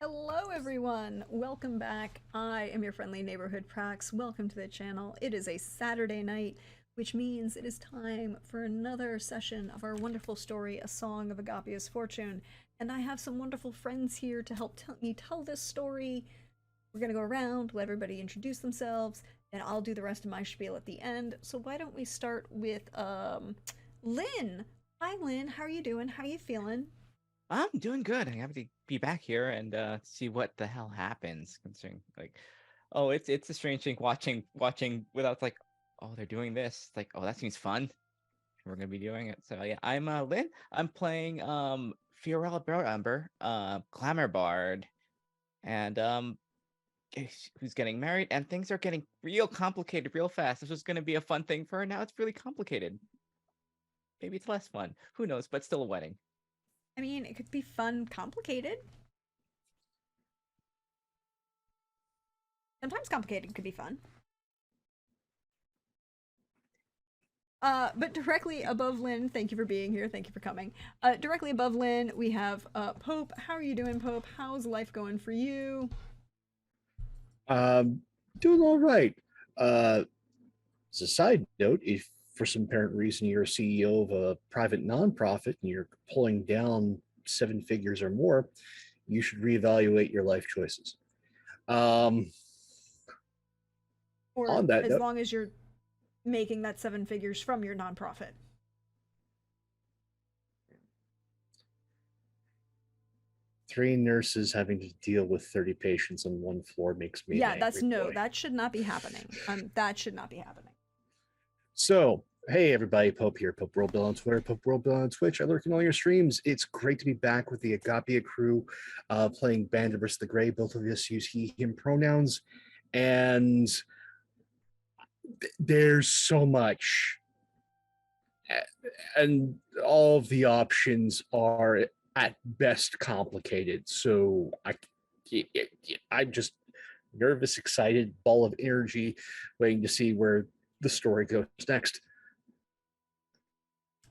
Hello everyone! Welcome back. I am your friendly neighborhood Prax. Welcome to the channel. It is a Saturday night, which means it is time for another session of our wonderful story, A Song of Agapia's Fortune. And I have some wonderful friends here to help me tell this story. We're gonna go around, let everybody introduce themselves, and I'll do the rest of my spiel at the end. So why don't we start with Lynn? Hi Lynn, how are you doing? How are you feeling? I'm doing good. I'm happy to be back here and see what the hell happens. Considering, oh, it's a strange thing watching without oh, they're doing this. Like, oh, that seems fun. We're gonna be doing it. So yeah, I'm Lynn. I'm playing Fiorella Umber, Clamor Bard, and who's getting married, and things are getting real complicated real fast. This was gonna be a fun thing for her. Now it's really complicated. Maybe it's less fun. Who knows? But still a wedding. I mean, it could be fun, complicated. Sometimes complicated could be fun. But directly above Lynn, thank you for being here. Thank you for coming. Directly above Lynn, we have Pope. How are you doing, Pope? How's life going for you? Um, Doing all right. As a side note, if for some apparent reason you're a CEO of a private nonprofit and you're pulling down seven figures or more, you should reevaluate your life choices. Um, Or on that as note, long as you're making that seven figures from your nonprofit. three nurses having to deal with 30 patients on one floor makes me an Yeah, that's angry no, boy. that should not be happening. That should not be happening. So, hey everybody, Pope here, Pope World Bill on Twitter, Pope World Bill on Twitch. I lurk in all your streams. It's great to be back with the Agapia crew, playing Bandit vs. the Grey. Both of us use he, him pronouns. And there's so much. And all of the options are at best complicated. So I'm just nervous, excited, ball of energy, waiting to see where the story goes next.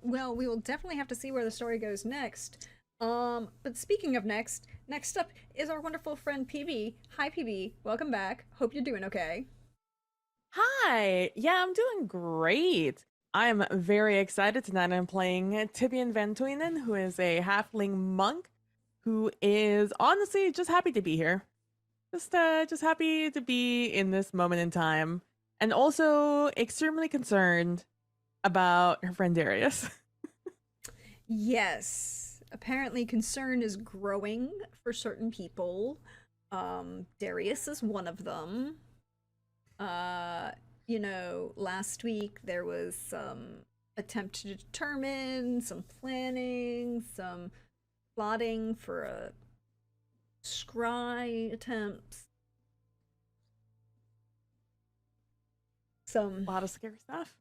Well, we will definitely have to see where the story goes next. But speaking of next up is our wonderful friend PB. Hi, PB. Welcome back. Hope you're doing okay. Hi. Yeah, I'm doing great. I'm very excited tonight. I'm playing Tibian Van Tuynen, who is a halfling monk who is honestly just happy to be here. Just happy to be in this moment in time. And also extremely concerned about her friend Darius. Yes. Apparently, concern is growing for certain people. Darius is one of them. Uh, last week there was some attempt to determine, some planning, some plotting for a scry attempts, some A lot of scary stuff.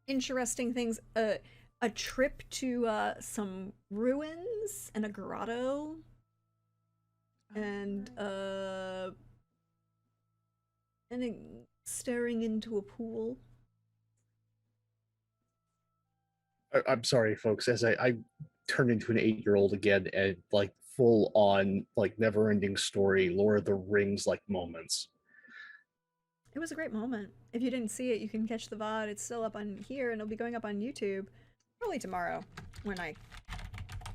interesting things. A trip to some ruins and a grotto, and staring into a pool. I'm sorry, folks, as I turned into an 8-year-old again and like full on like never ending story, Lord of the Rings like moments. It was a great moment. If you didn't see it, you can catch the VOD. It's still up on here, and it'll be going up on YouTube probably tomorrow when I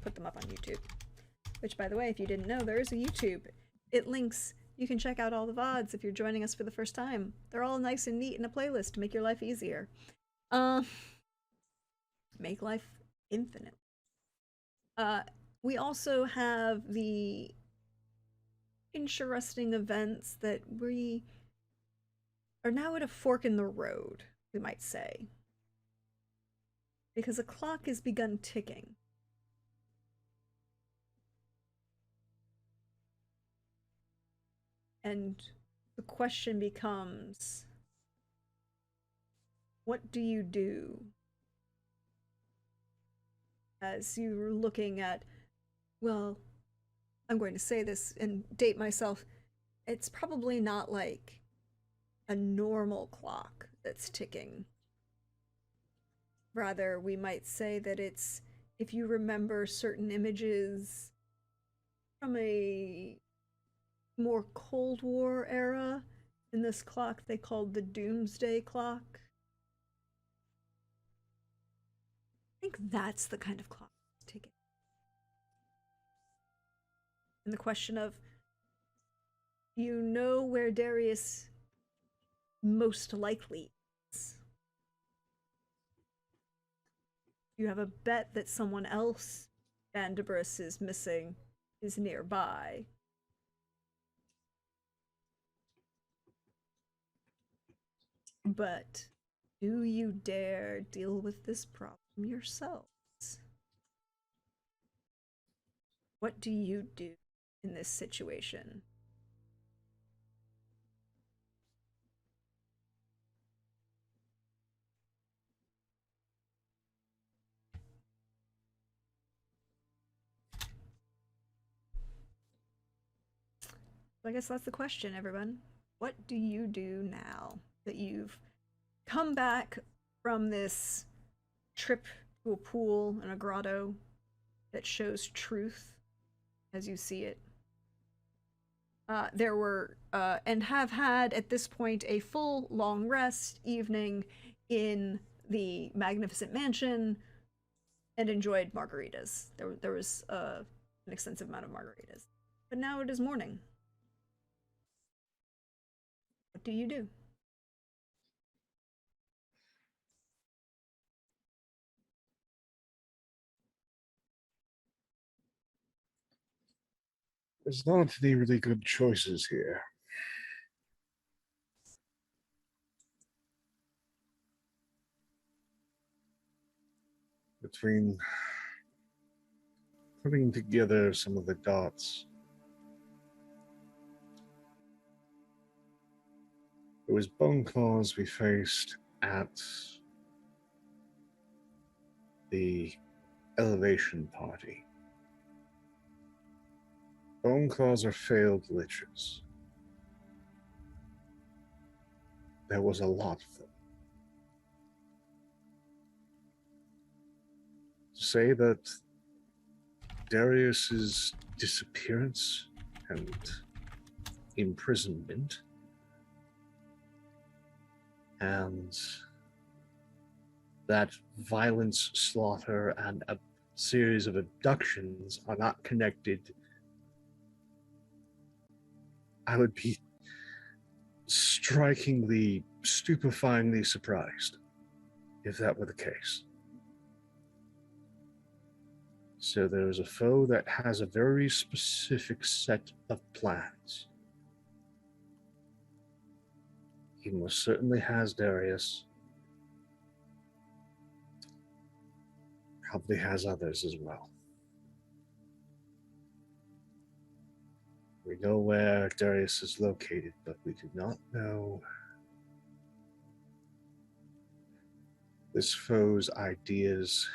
put them up on YouTube. Which, by the way, if you didn't know, there is a YouTube. It links. You can check out all the VODs if you're joining us for the first time. They're all nice and neat in a playlist to make your life easier. Make life infinite. We also have the interesting events that we are now at a fork in the road, we might say. Because a clock has begun ticking. And the question becomes, what do you do? As you're looking at, well, I'm going to say this and date myself, it's probably not like a normal clock that's ticking. Rather, we might say that it's, if you remember certain images from a more Cold War era, in this clock they called the Doomsday Clock. I think that's the kind of clock ticking. And the question of, you know where Darius most likely is. You have a bet that someone else Vandebris is missing, is nearby. But do you dare deal with this problem yourselves? What do you do in this situation? So I guess that's the question, everyone. What do you do now that you've come back from this trip to a pool and a grotto that shows truth as you see it? There were, and have had at this point, a full long rest evening in the magnificent mansion and enjoyed margaritas. There was an extensive amount of margaritas. But now it is morning. What do you do? There's not any really good choices here. Between putting together some of the dots, it was bone claws we faced at the elevation party. Bone claws are failed liches. There was a lot of them. say that Darius's disappearance and imprisonment and that violence, slaughter, and a series of abductions are not connected, I would be strikingly, stupefyingly surprised if that were the case. So there's a foe that has a very specific set of plans. He most certainly has Darius. Probably has others as well. We know where Darius is located, but we do not know this foe's ideas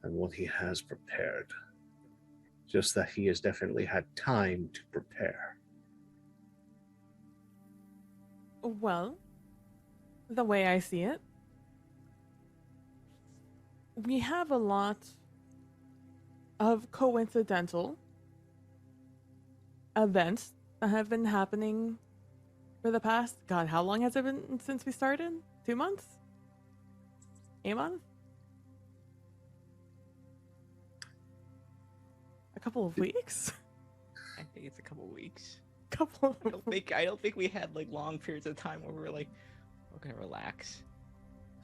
and what he has prepared. Just that he has definitely had time to prepare. Well, the way I see it, we have a lot of coincidental events that have been happening for the past, God, how long has it been since we started? 2 months? A month? A couple of weeks? I think it's a couple weeks. Couple I of don't think we had like long periods of time where we were like, we're gonna relax.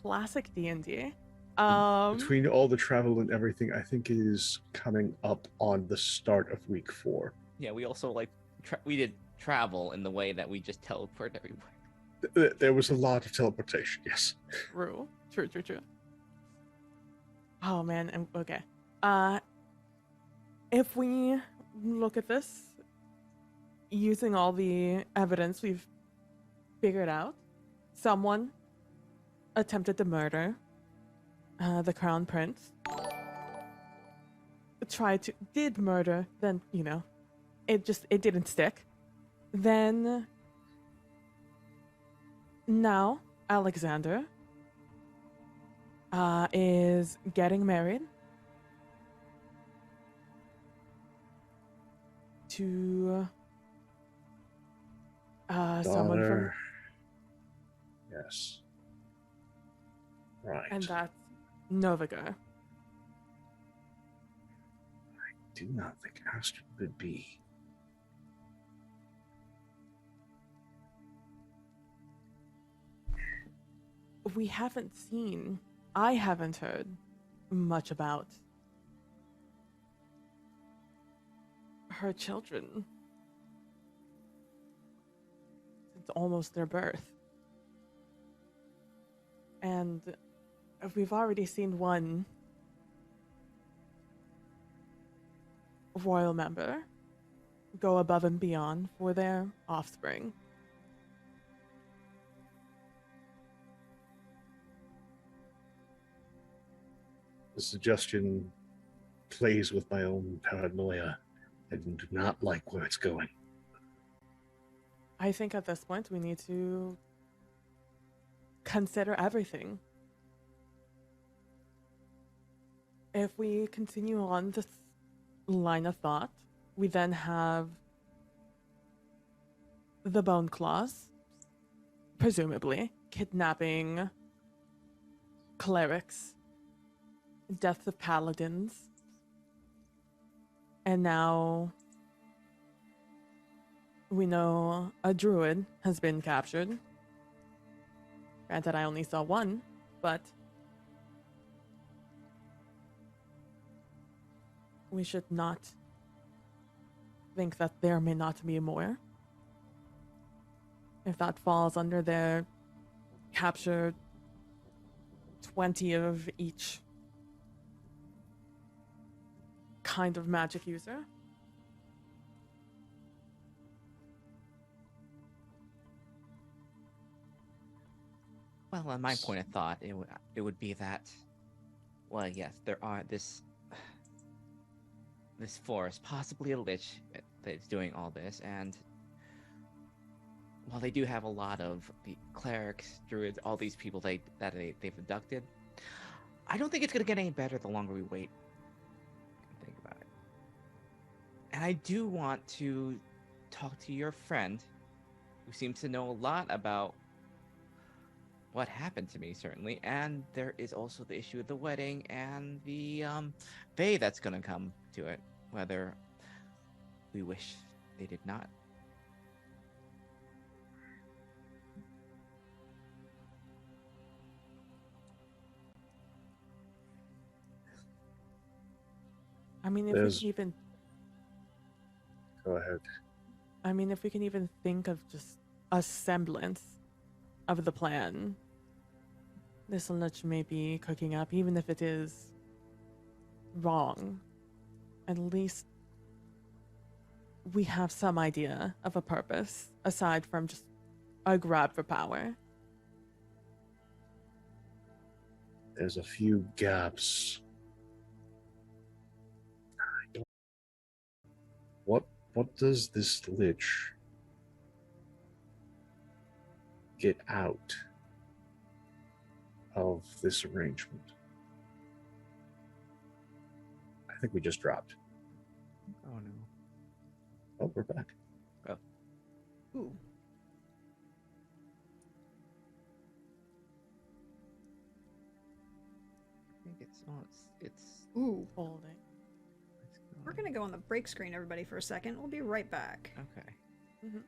Classic D&D. Between all the travel and everything, I think it is coming up on the start of week 4. Yeah, we also like we did travel in the way that we just teleport everywhere. There was a lot of teleportation, yes. True. True. Oh man, okay. If we look at this using all the evidence we've figured out, someone attempted to murder the crown prince. Did murder, then, it didn't stick. Then now Alexander is getting married to someone from, Daughter. Yes. Right. and that's Noviger. Do not think Astrid would be. I haven't heard much about her children since almost their birth. And we've already seen one royal member go above and beyond for their offspring. The suggestion plays with my own paranoia and do not like where it's going. I think at this point we need to consider everything. If we continue on this line of thought, we then have the Bone Claws, presumably kidnapping clerics, deaths of paladins, and now we know a druid has been captured. Granted, I only saw one, but we should not think that there may not be more. If that falls under their capture 20 of each kind of magic user. Well, on my point of thought, it would be that, well, yes, there are this forest, possibly a lich that's doing all this, and while they do have a lot of the clerics, druids, all these people they've abducted, I don't think it's gonna get any better the longer we wait. Think about it. And I do want to talk to your friend, who seems to know a lot about what happened to me, certainly. And there is also the issue of the wedding and the fae that's gonna come to it, whether we wish they did not. I mean, if we There's- can even, Go ahead. I mean, if we can even think of just a semblance of the plan, this lunch may be cooking up, even if it is wrong. At least we have some idea of a purpose aside from just a grab for power. There's a few gaps. What does this lich get out of this arrangement? I think we just dropped. Oh no. Oh, we're back. Ooh. I think it's Ooh. Holding. We're gonna go on the break screen, everybody, for a second. We'll be right back. okay. Mm-hmm.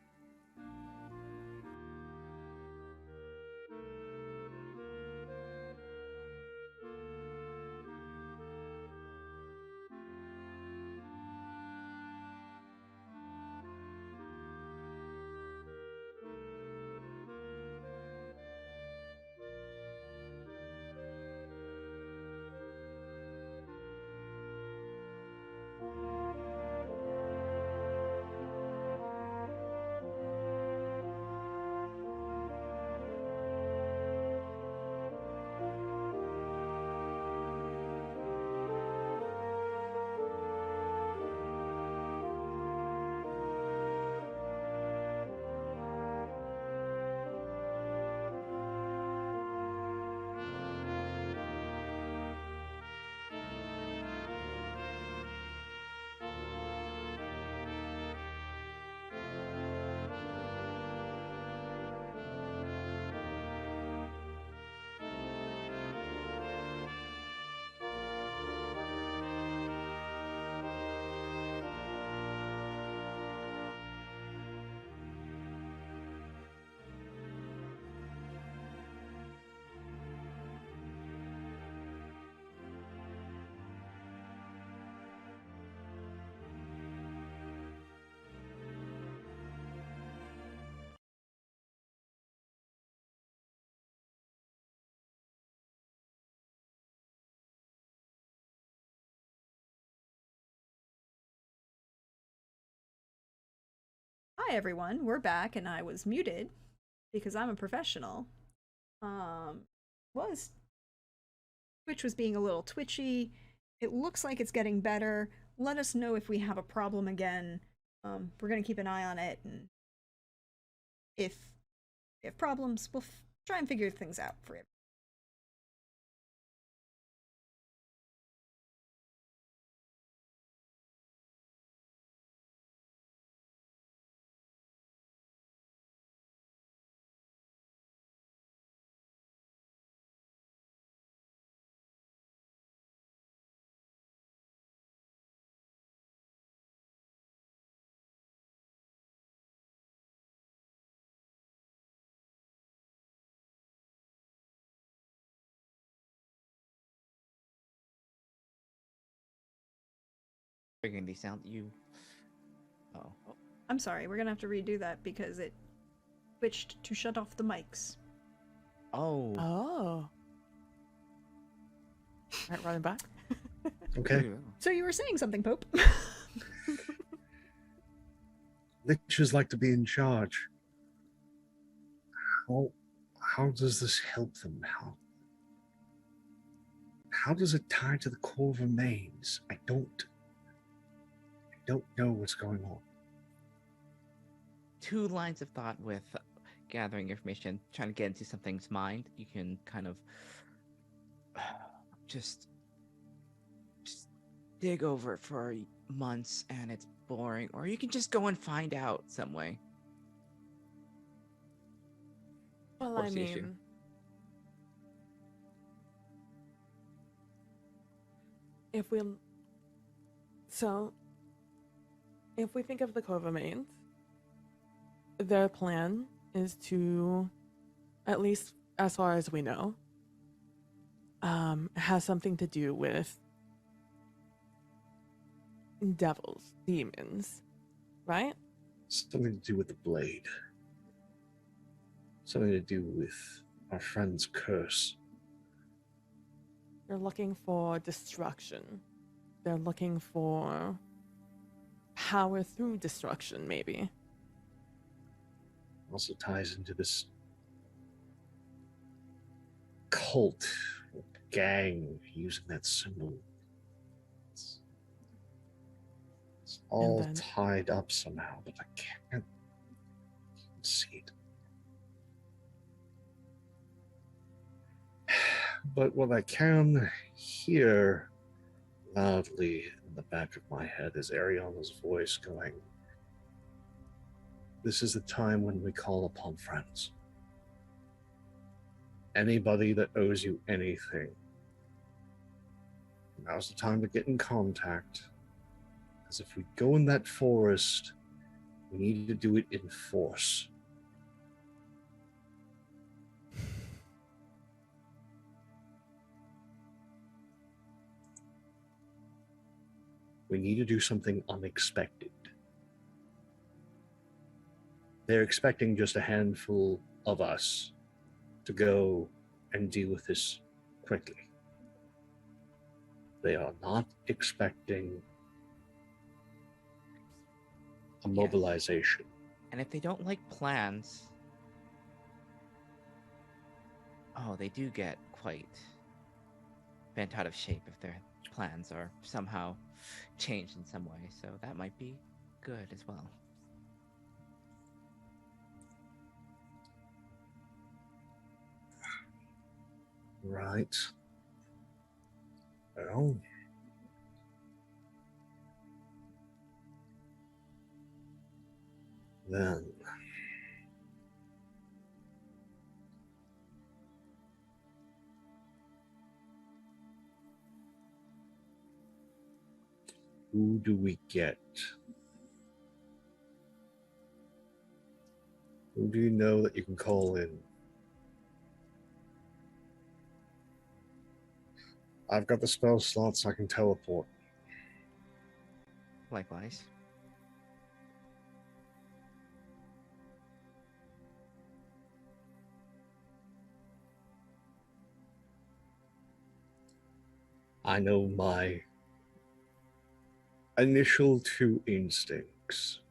Hi, everyone. We're back, and I was muted because I'm a professional. Was Twitch was being a little twitchy. It looks like it's getting better. Let us know if we have a problem again. We're gonna keep an eye on it, and if we have problems, we'll try and figure things out for it. Figuring these sound you. Oh. I'm sorry, we're gonna have to redo that because it switched to shut off the mics. Oh. Oh. All right, running back. Okay. Ooh. So you were saying something, Pope? Liches like to be in charge. How does this help them? How does it tie to the core remains? I don't know what's going on. Two lines of thought with gathering information, trying to get into something's mind. You can kind of just dig over it for months and it's boring, or you can just go and find out some way. Well, What's the issue? if we so if we think of the Kovamains, their plan is to, at least as far as we know, has something to do with devils, demons, right? Something to do with the blade. Something to do with our friend's curse. They're looking for destruction. They're looking for power through destruction, maybe. Also ties into this cult gang using that symbol. It's all then- tied up somehow, but I can't see it. But what I can hear loudly in the back of my head is Ariana's voice going, "This is the time when we call upon friends. Anybody that owes you anything. Now's the time to get in contact. Because if we go in that forest, we need to do it in force." We need to do something unexpected. They're expecting just a handful of us to go and deal with this quickly. They are not expecting a Yes. mobilization. And if they don't like plans, they do get quite bent out of shape if their plans are somehow changed in some way. So that might be good as well. Right. Well, then who do we get? Who do you know that you can call in? I've got the spell slots, I can teleport. Likewise. I know my initial two instincts.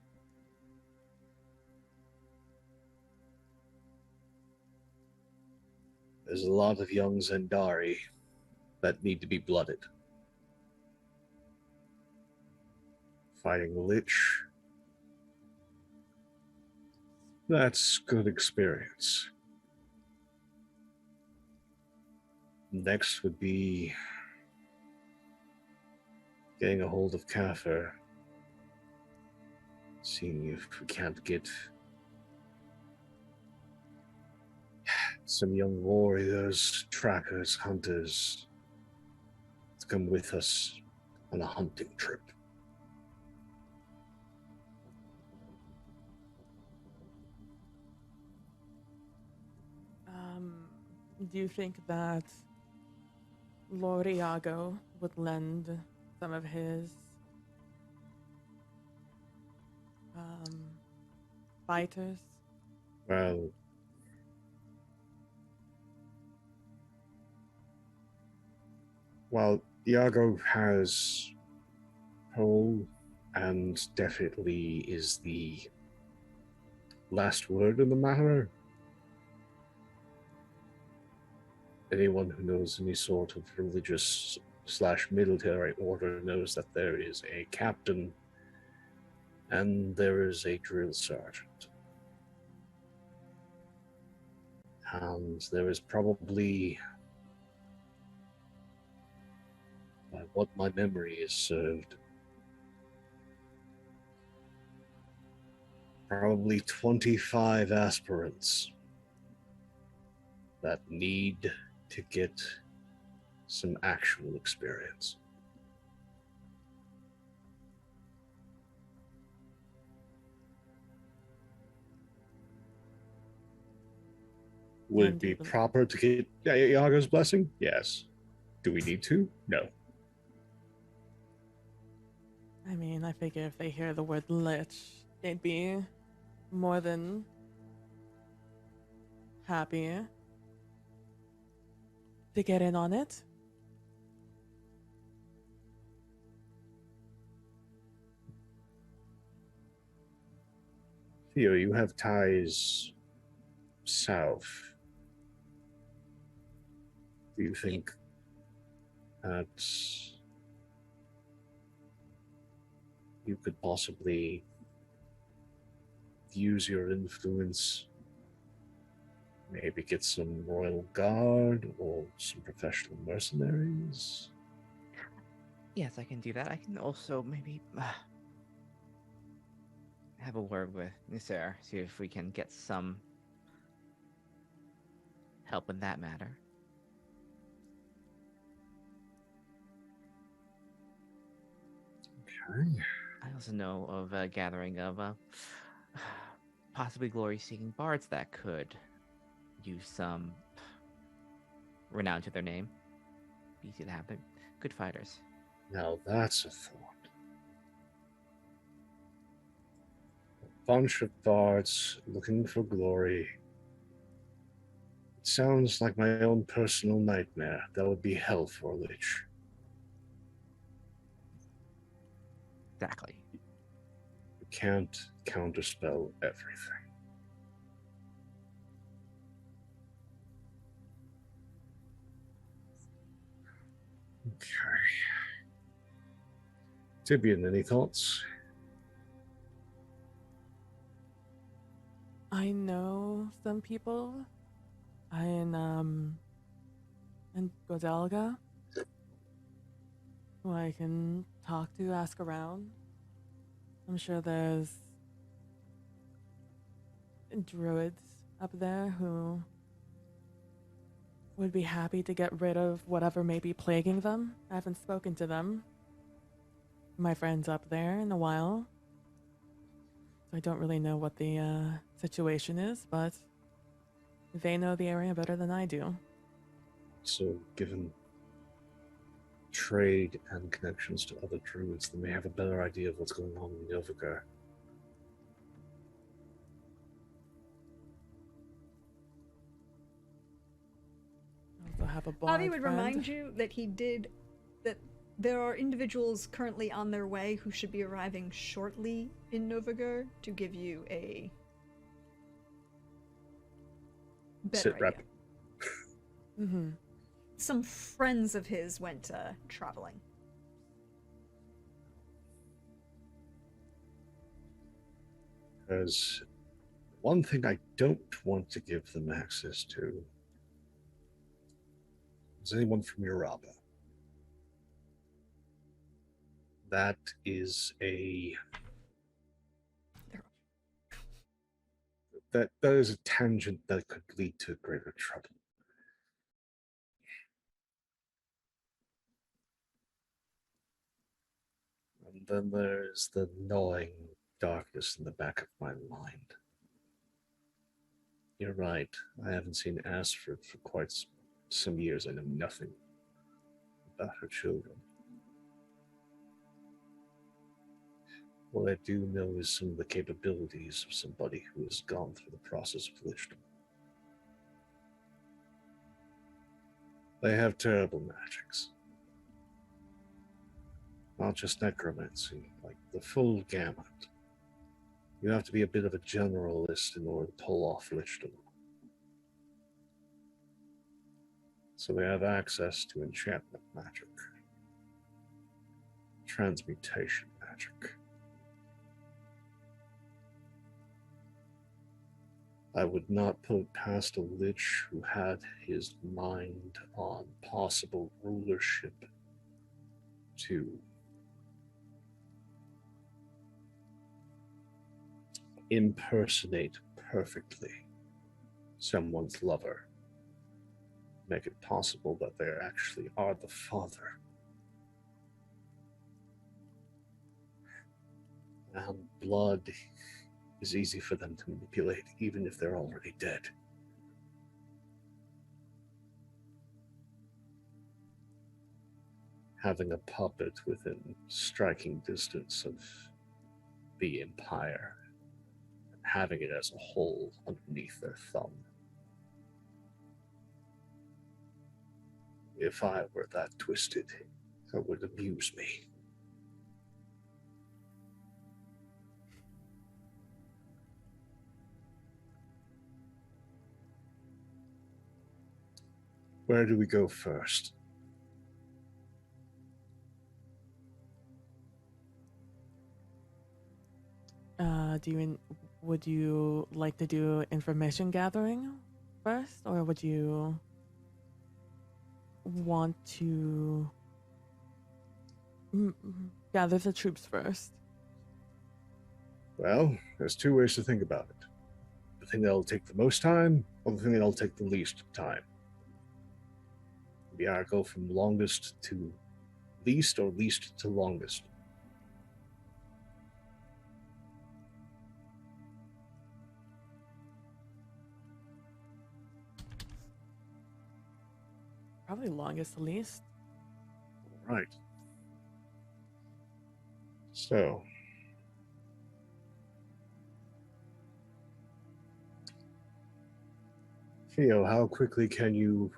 There's a lot of young Zendari that need to be blooded. Fighting the Lich, that's good experience. Next would be getting a hold of Kafir, seeing if we can't get some young warriors, trackers, hunters to come with us on a hunting trip. Do you think that Lord Iago would lend some of his fighters? Well, while Iago has pull and definitely is the last word in the matter, anyone who knows any sort of religious / military order knows that there is a captain and there is a drill sergeant. And there is probably what my memory is served, probably 25 aspirants that need to get some actual experience. Would it be Indeed. proper to get Iago's blessing? Yes. Do we need to? No. I mean, I figure if they hear the word lich, they'd be more than happy to get in on it. Theo, you have ties south. Do you think that you could possibly use your influence, maybe get some royal guard or some professional mercenaries? Yes, I can do that. I can also maybe have a word with Nisser, see if we can get some help in that matter. Okay. I also know of a gathering of possibly glory-seeking bards that could use some renown to their name. Be easy to have. They're good fighters. Now that's a thought. A bunch of bards looking for glory. It sounds like my own personal nightmare. That would be hell for a lich. Exactly. You can't counterspell everything. Okay. Tibian, any thoughts? I know some people in Godelga who I can talk to, ask around. I'm sure there's druids up there who would be happy to get rid of whatever may be plaguing them. I haven't spoken to them, my friends up there, in a while. So I don't really know what the situation is, but they know the area better than I do. So, given trade and connections to other druids, they may have a better idea of what's going on in Novigrad. I also have a bard Bobby would friend. remind you that that there are individuals currently on their way who should be arriving shortly in Novigrad to give you a better Sit rep. idea. Mm-hmm. Some friends of his went traveling. There's one thing I don't want to give them access to. Is anyone from Europa? That is that is a tangent that could lead to greater trouble. And then there's the gnawing darkness in the back of my mind. You're right. I haven't seen Asford for quite some years. I know nothing about her children. What I do know is some of the capabilities of somebody who has gone through the process of lichdom. They have terrible magics. Not just necromancy, like the full gamut. You have to be a bit of a generalist in order to pull off lichdom. So they have access to enchantment magic, transmutation magic. I would not put it past a lich who had his mind on possible rulership to impersonate perfectly someone's lover, make it possible that they actually are the father. And blood is easy for them to manipulate, even if they're already dead. Having a puppet within striking distance of the Empire, and having it as a whole underneath their thumb. If I were that twisted, it would amuse me. Where do we go first? Would you like to do information gathering first, or would you want to gather the troops first? Well, there's two ways to think about it. The thing that'll take the most time, or the thing that'll take the least time. Maybe I go from longest to least, or least to longest. Probably longest to least. Right. So, Theo, how quickly can you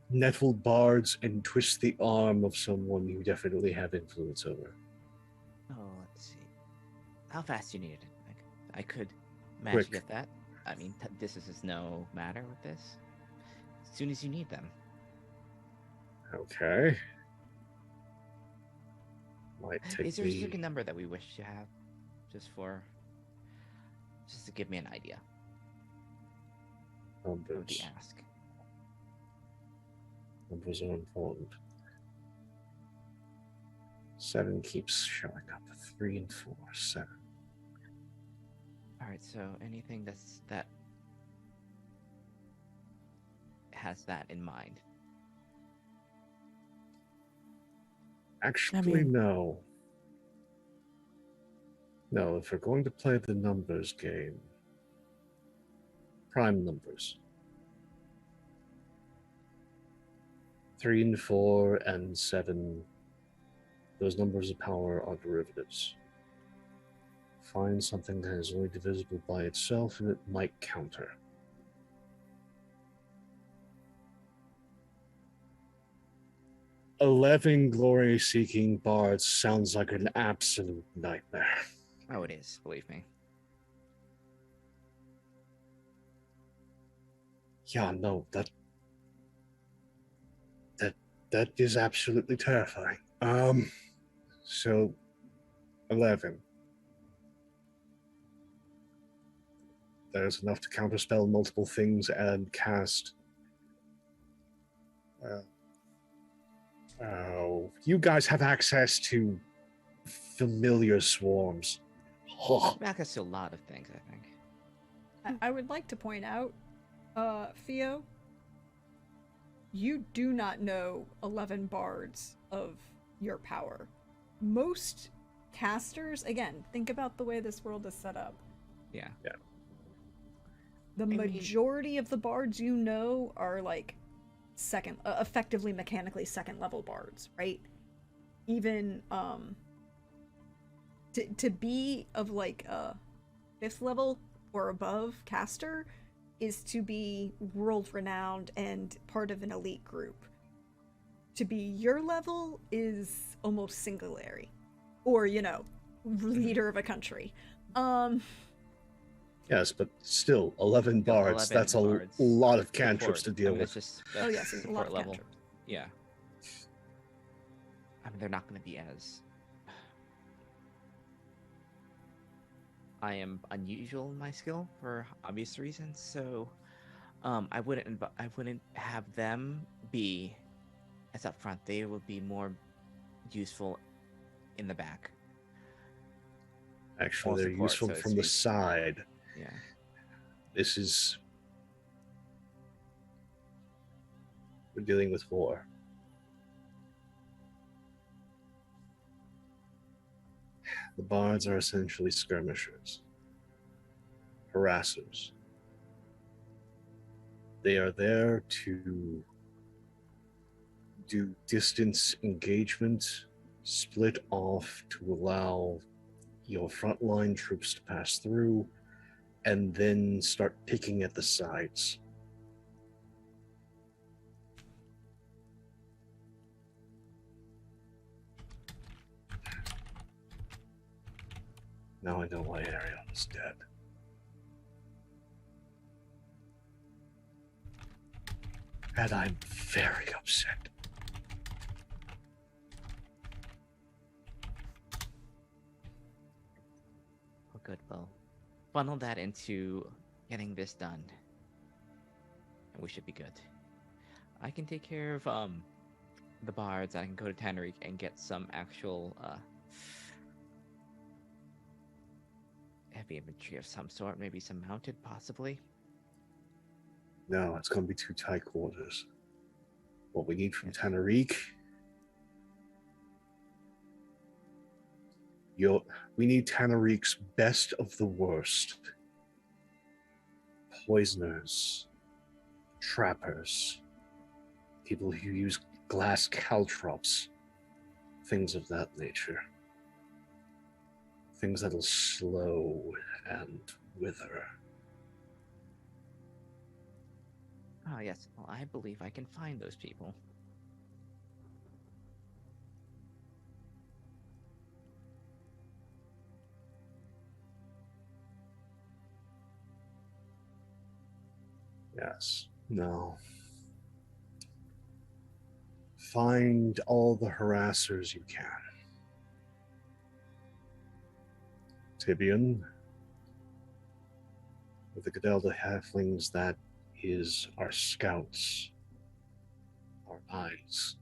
nettle bards and twist the arm of someone you definitely have influence over? Oh, let's see. How fast you need it? I could manage to Quick. get that. I mean, this is no matter with this. As soon as you need them. Okay. Might take Is there a me certain number that we wish to have, just to give me an idea? That would be numbers. ask. Numbers are important. 7 keeps showing up. 3 and 4, 7. All right, so anything that has that in mind. Actually, no. No, if we're going to play the numbers game, prime numbers. 3 and 4 and 7, those numbers of power are derivatives. Find something that is only divisible by itself and it might counter. "11 glory-seeking bards" sounds like an absolute nightmare. Oh, it is, believe me. Yeah, no, that is absolutely terrifying. So 11. There's enough to counterspell multiple things and cast. You guys have access to familiar swarms. Oh, Access to a lot of things, I think. I would like to point out, Theo, you do not know 11 bards of your power. Most casters, again, think about the way this world is set up. Yeah. The majority of the bards you know are like second, effectively mechanically second level bards, right? Even to be of like a 5th level or above caster is to be world renowned and part of an elite group. To be your level is almost singularity, or leader of a country. yes, but still, 11 Still, bards. 11 That's a bards. lot of cantrips Support. to deal That's with. just Yes, a lot support of level. cantrips. Yeah. I mean, they're not going to be as. I am unusual in my skill for obvious reasons, so I wouldn't have them be as upfront. They would be more useful in the back. Actually, Moral they're support, useful so to from the speak. side. Yeah. This is... We're dealing with war. The bards are essentially skirmishers, harassers. They are there to do distance engagement, split off to allow your frontline troops to pass through, and then start picking at the sides. Now I know why Ariel is dead. And I'm very upset. Well, good. Well, funnel that into getting this done, and we should be good. I can take care of the bards. I can go to Tannerik and get some actual heavy infantry of some sort, maybe some mounted, possibly. No, it's going to be too tight quarters. What we need from Tannerik, we need Tannerik's best of the worst. Poisoners, trappers, people who use glass caltrops, things of that nature. Things that'll slow and wither. Ah, yes. Well, I believe I can find those people. Yes. No. Find all the harassers you can. Tibian, with the Gadelda halflings, that is our scouts, our eyes.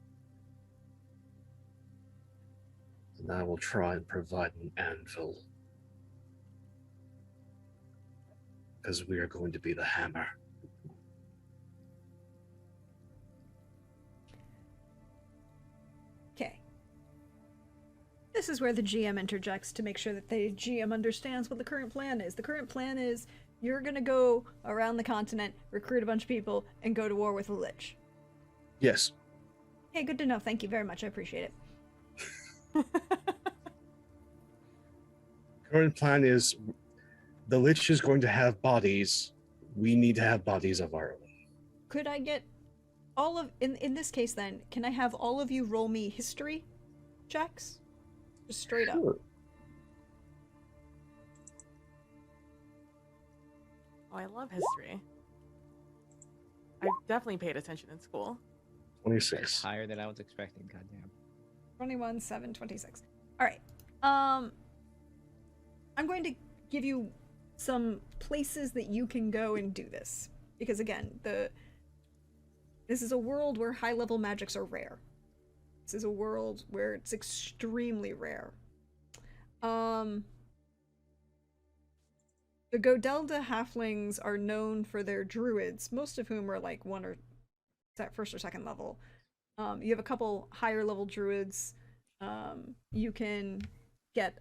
And I will try and provide an anvil, because we are going to be the hammer. Okay. This is where the GM interjects to make sure that the GM understands what the current plan is. The current plan is you're going to go around the continent, recruit a bunch of people, and go to war with the Lich. Yes. Hey, good to know. Thank you very much. I appreciate it. Current plan is the Lich is going to have bodies. We need to have bodies of our own. Could I get all of... In this case, then, can I have all of you roll me history checks? Just straight up. Sure. Oh, I love history. I definitely paid attention in school. 26. Higher than I was expecting. Goddamn. 21, 7, 26. All right. I'm going to give you some places that you can go and do this. Because again, this is a world where high-level magics are rare. This is a world where it's extremely rare. The Godelda halflings are known for their druids, most of whom are like first or second level. You have a couple higher level druids. You can get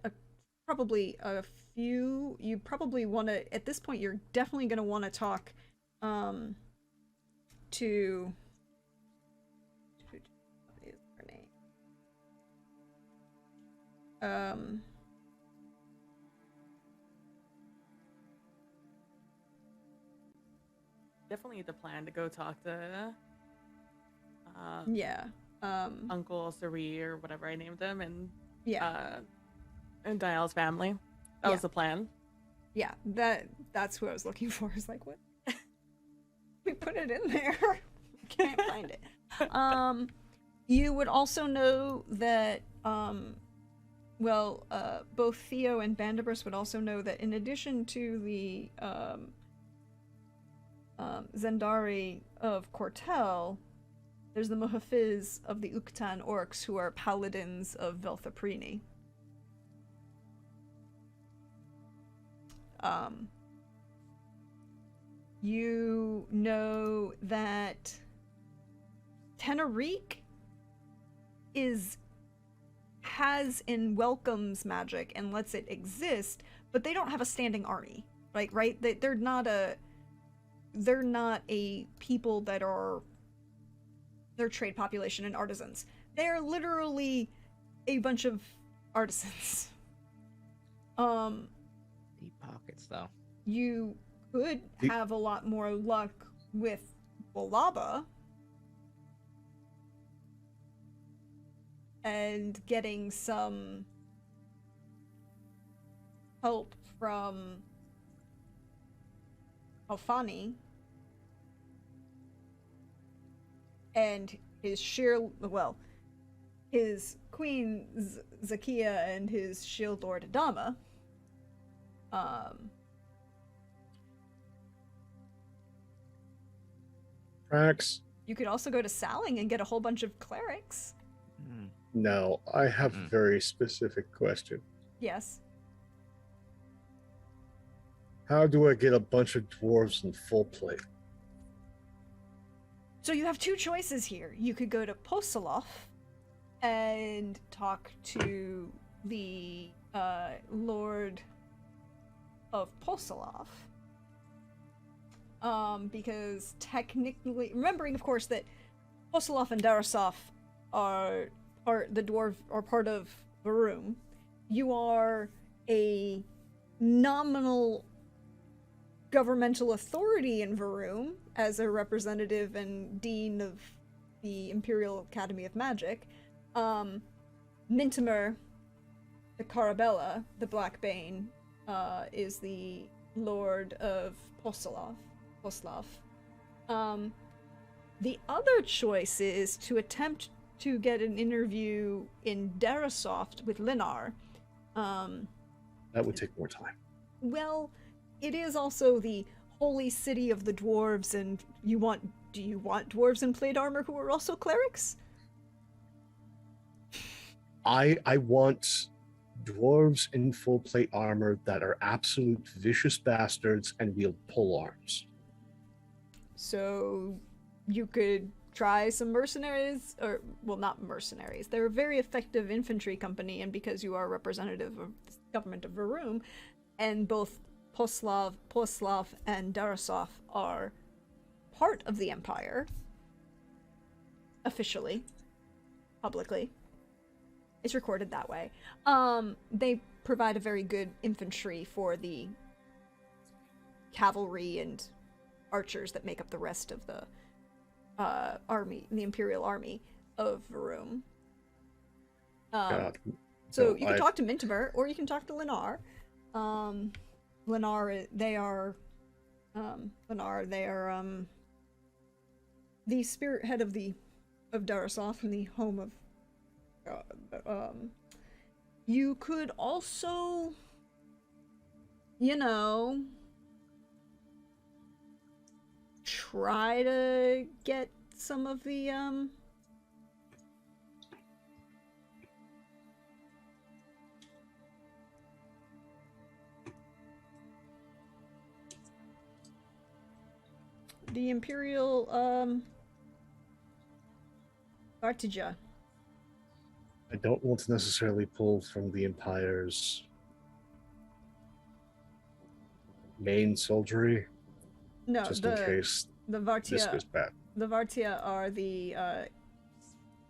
probably a few. You probably want to, at this point, you're definitely going to want to talk to... What is her name? Definitely the plan to go talk to Yeah. Uncle Sari or whatever I named him, and Yeah. and Dial's family. That was the plan. Yeah, that's who I was looking for. Is like, what? We put it in there. Can't find it. You would also know that, both Theo and Bandibus would also know that in addition to the Zendari of Cortel, There's the Muhafiz of the Uktan orcs, who are paladins of Velthaprini. You know that Tenerique has and welcomes magic and lets it exist, but they don't have a standing army, right? They're not a people that are their trade population and artisans. They're literally a bunch of artisans. Deep pockets, though. You could have a lot more luck with Bolaba and getting some help from Alfani and his his queen Zakia and his shield lord Adama. Prax, You could also go to Saling and get a whole bunch of clerics. no, I have a very specific question. Yes. How do I get a bunch of dwarves in full plate? So you have two choices here. You could go to Posolov and talk to the Lord of Posolov. Because technically, remembering of course that Posolov and Darasov are the dwarf are part of Varum. You are a nominal governmental authority in Varum as a representative and dean of the Imperial Academy of Magic. Mintimer, the Carabella, the Black Bane, is the Lord of Poslav. The other choice is to attempt to get an interview in Darasoft with Linar. That would take more time. Well, it is also the holy city of the dwarves, and do you want dwarves in plate armor who are also clerics? I want dwarves in full plate armor that are absolute vicious bastards and wield pole arms. So you could try some mercenaries, or, well, not mercenaries. They're a very effective infantry company, and because you are a representative of the government of Varum, and both Poslav and Darasov are part of the Empire, officially, publicly. It's recorded that way. They provide a very good infantry for the cavalry and archers that make up the rest of the army, the Imperial Army of Varum. So you can talk to Mintimer, or you can talk to Linar. Linar, they are the spirit head of Darasov and the home of. You could also, try to get some of the Imperial Artija. I don't want to necessarily pull from the Empire's main soldiery, No, just in case the this goes Vartia. bad. The Vartia are the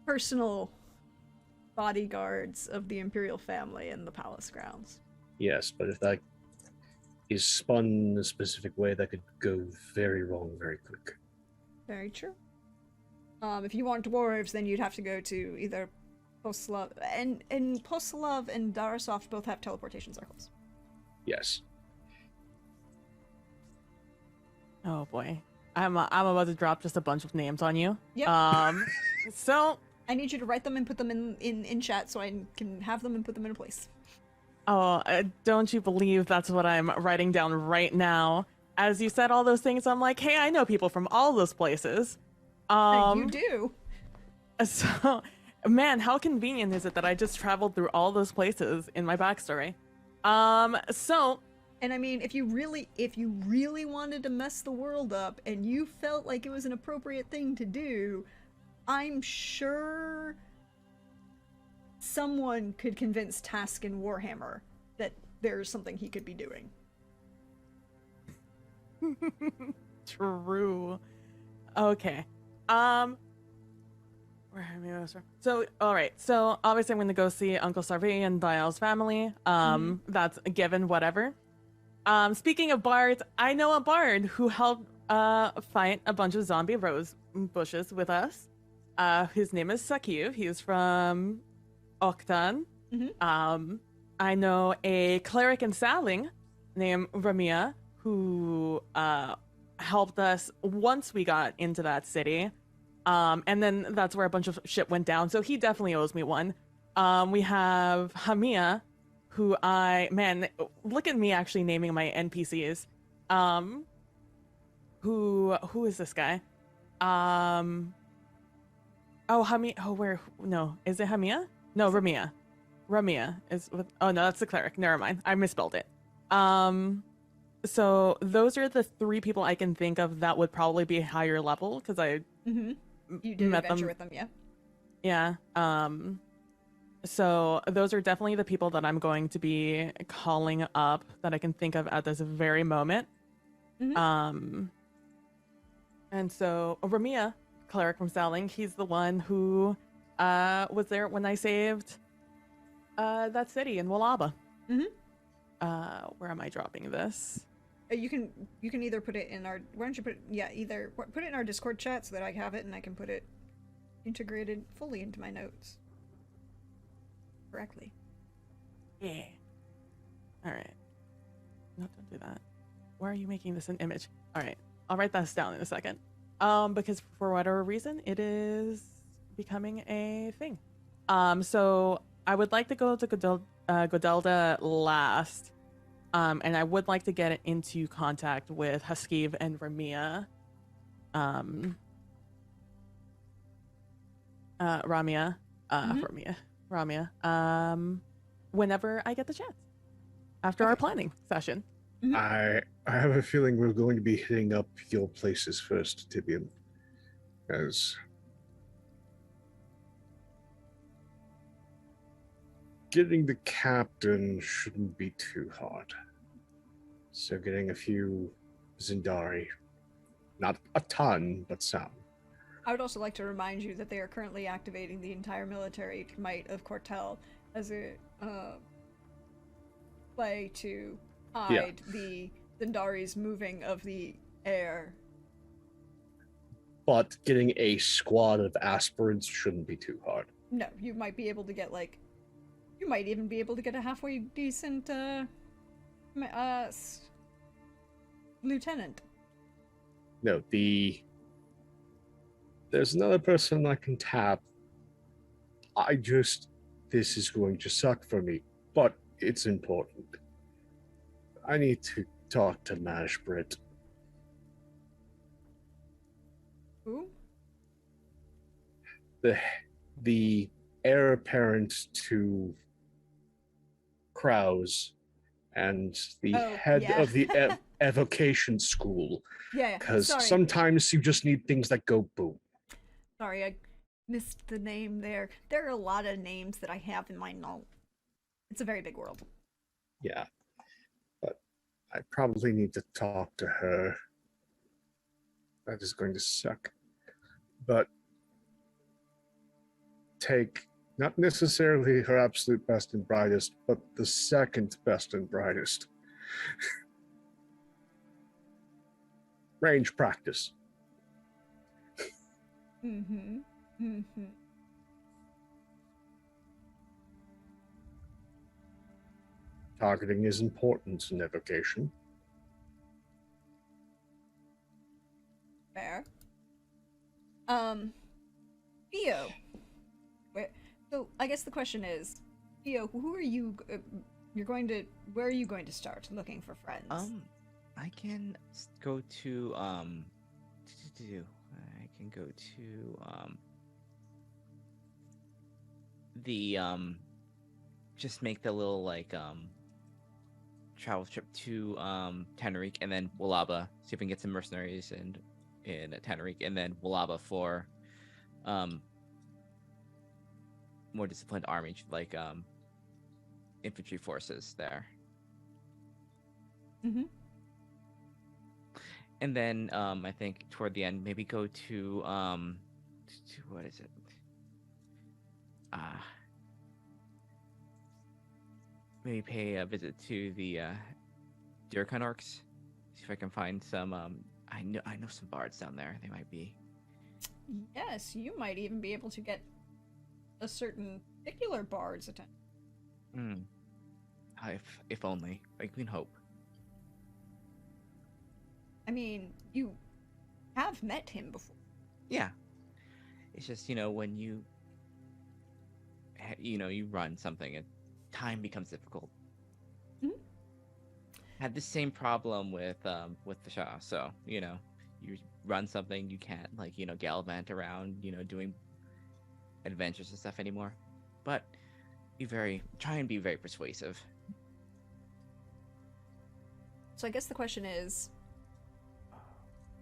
personal bodyguards of the Imperial family in the palace grounds. Yes, but if that is spun in a specific way, that could go very wrong very quick. Very true. If you want dwarves, then you'd have to go to either Poslav, and Poslav and Darasov both have teleportation circles. Yes. Oh boy, I'm about to drop just a bunch of names on you. Yep. So I need you to write them and put them in chat so I can have them and put them in a place. Oh, don't you believe that's what I'm writing down right now? As you said all those things, I'm like, hey, I know people from all those places. You do. So, man, how convenient is it that I just traveled through all those places in my backstory? So And I mean, if you really wanted to mess the world up and you felt like it was an appropriate thing to do, I'm sure someone could convince Task and Warhammer that there's something he could be doing. True. Okay. Where am I from? So, all right. So, obviously, I'm going to go see Uncle Sarvé and Dial's family. That's a given, whatever. Speaking of bards, I know a bard who helped fight a bunch of zombie rose bushes with us. His name is Sakiv. He's from Oktan. I know a cleric in Saling named Ramia who helped us once we got into that city. And then that's where a bunch of shit went down. So he definitely owes me one. We have Hamia, who man, look at me actually naming my NPCs. Who is this guy? Oh, Hamia. Oh, where? No, is it Hamia? No, Ramia. Ramia is with. Oh no, that's the cleric. Never mind, I misspelled it. So those are the three people I can think of that would probably be higher level because I You did met adventure them. with them, yeah? Yeah. So those are definitely the people that I'm going to be calling up that I can think of at this very moment. And so Ramia, cleric from Saling, he's the one who was there when I saved that city in Walaba. Where am I dropping this? You can either put it in our, why don't you put it in our Discord chat so that I have it and I can put it integrated fully into my notes correctly. Yeah. All right. No, don't do that. Why are you making this an image? All right. I'll write this down in a second. Because for whatever reason, it is becoming a thing. So I would like to go to Godelda last. And I would like to get into contact with Huskiv and Ramia. Ramia. Whenever I get the chance. After our planning session. I have a feeling we're going to be hitting up your places first, Tibian, as getting the captain shouldn't be too hard. So getting a few Zindari, not a ton, but some. I would also like to remind you that they are currently activating the entire military might of Cortel as a way to hide the Zindari's moving of the air. But getting a squad of aspirants shouldn't be too hard. No, you might be able to get you might even be able to get a halfway decent lieutenant. No, there's another person I can tap. This is going to suck for me, but it's important. I need to talk to Mashbrit. Who? The heir apparent to Krause and the head of the evocation school. Yeah. Because sometimes you just need things that go boom. Sorry, I missed the name there. There are a lot of names that I have in my note. It's a very big world. Yeah. But I probably need to talk to her. That is going to suck. But take not necessarily her absolute best and brightest, but the second best and brightest. Range practice. Targeting is important in evocation. Fair. Theo. So I guess the question is, Theo, who are you? Where are you going to start looking for friends? I can go to I can go to the just make the little like travel trip to Tenerife and then Walaba, see if we can get some mercenaries in Tenerife, and then Walaba for more disciplined army, like infantry forces there. Mm-hmm. And then I think toward the end, maybe go to what is it? Maybe pay a visit to the Durkan orcs. See if I can find some. I know some bards down there. They might be. Yes, you might even be able to get a certain particular bard's attention. If only. I can hope. I mean, you have met him before. Yeah. It's just, when you run something and time becomes difficult. Mm-hmm. Had the same problem with the Shah. So, you run something, you can't gallivant around, doing adventures and stuff anymore. But try and be very persuasive. So I guess the question is,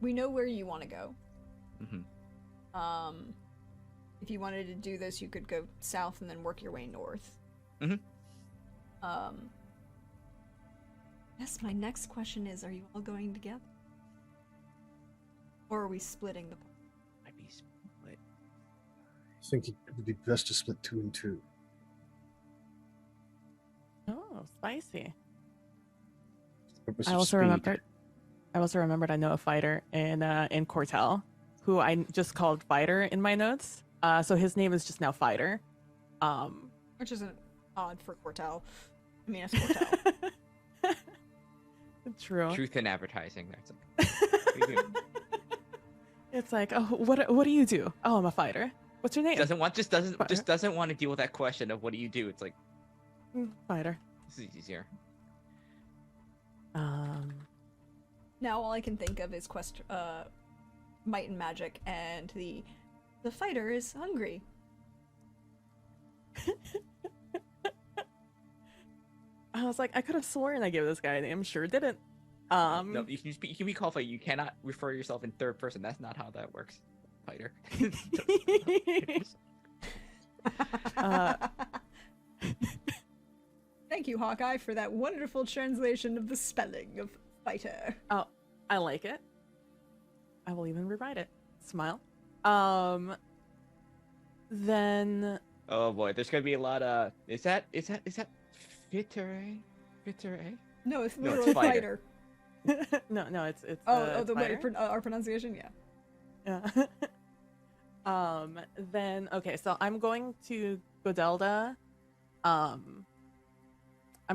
we know where you want to go. Mm-hmm. If you wanted to do this, you could go south and then work your way north. Mm-hmm. Yes, my next question is, are you all going together? Or are we splitting the party? Might be split. I think it would be best to split 2 and 2. Oh, spicy. Purpose I of also speed. remembered I know a fighter in Cortel, who I just called Fighter in my notes. So his name is just now Fighter. Which isn't odd for Cortel. I mean, it's Cortel. True. Truth in advertising. That's It's like, oh, what do you do? Oh, I'm a fighter. What's your name? doesn't want to deal with that question of what do you do. It's like Fighter. this is easier. Now all I can think of is Might and Magic, and the fighter is hungry. I was like, I could have sworn I gave this guy a name. Sure didn't. No, you can be qualified. You cannot refer yourself in third person. That's not how that works. Fighter. Thank you, Hawkeye, for that wonderful translation of the spelling of fighter. Oh, I like it. I will even rewrite it. Smile. Then. Oh boy, there's gonna be a lot of. Is that Fitere? Fitere? No, it's No, literally it's fighter. no, it's the way fighter. our pronunciation, yeah. Yeah. Then okay, so I'm going to Godelda. I'm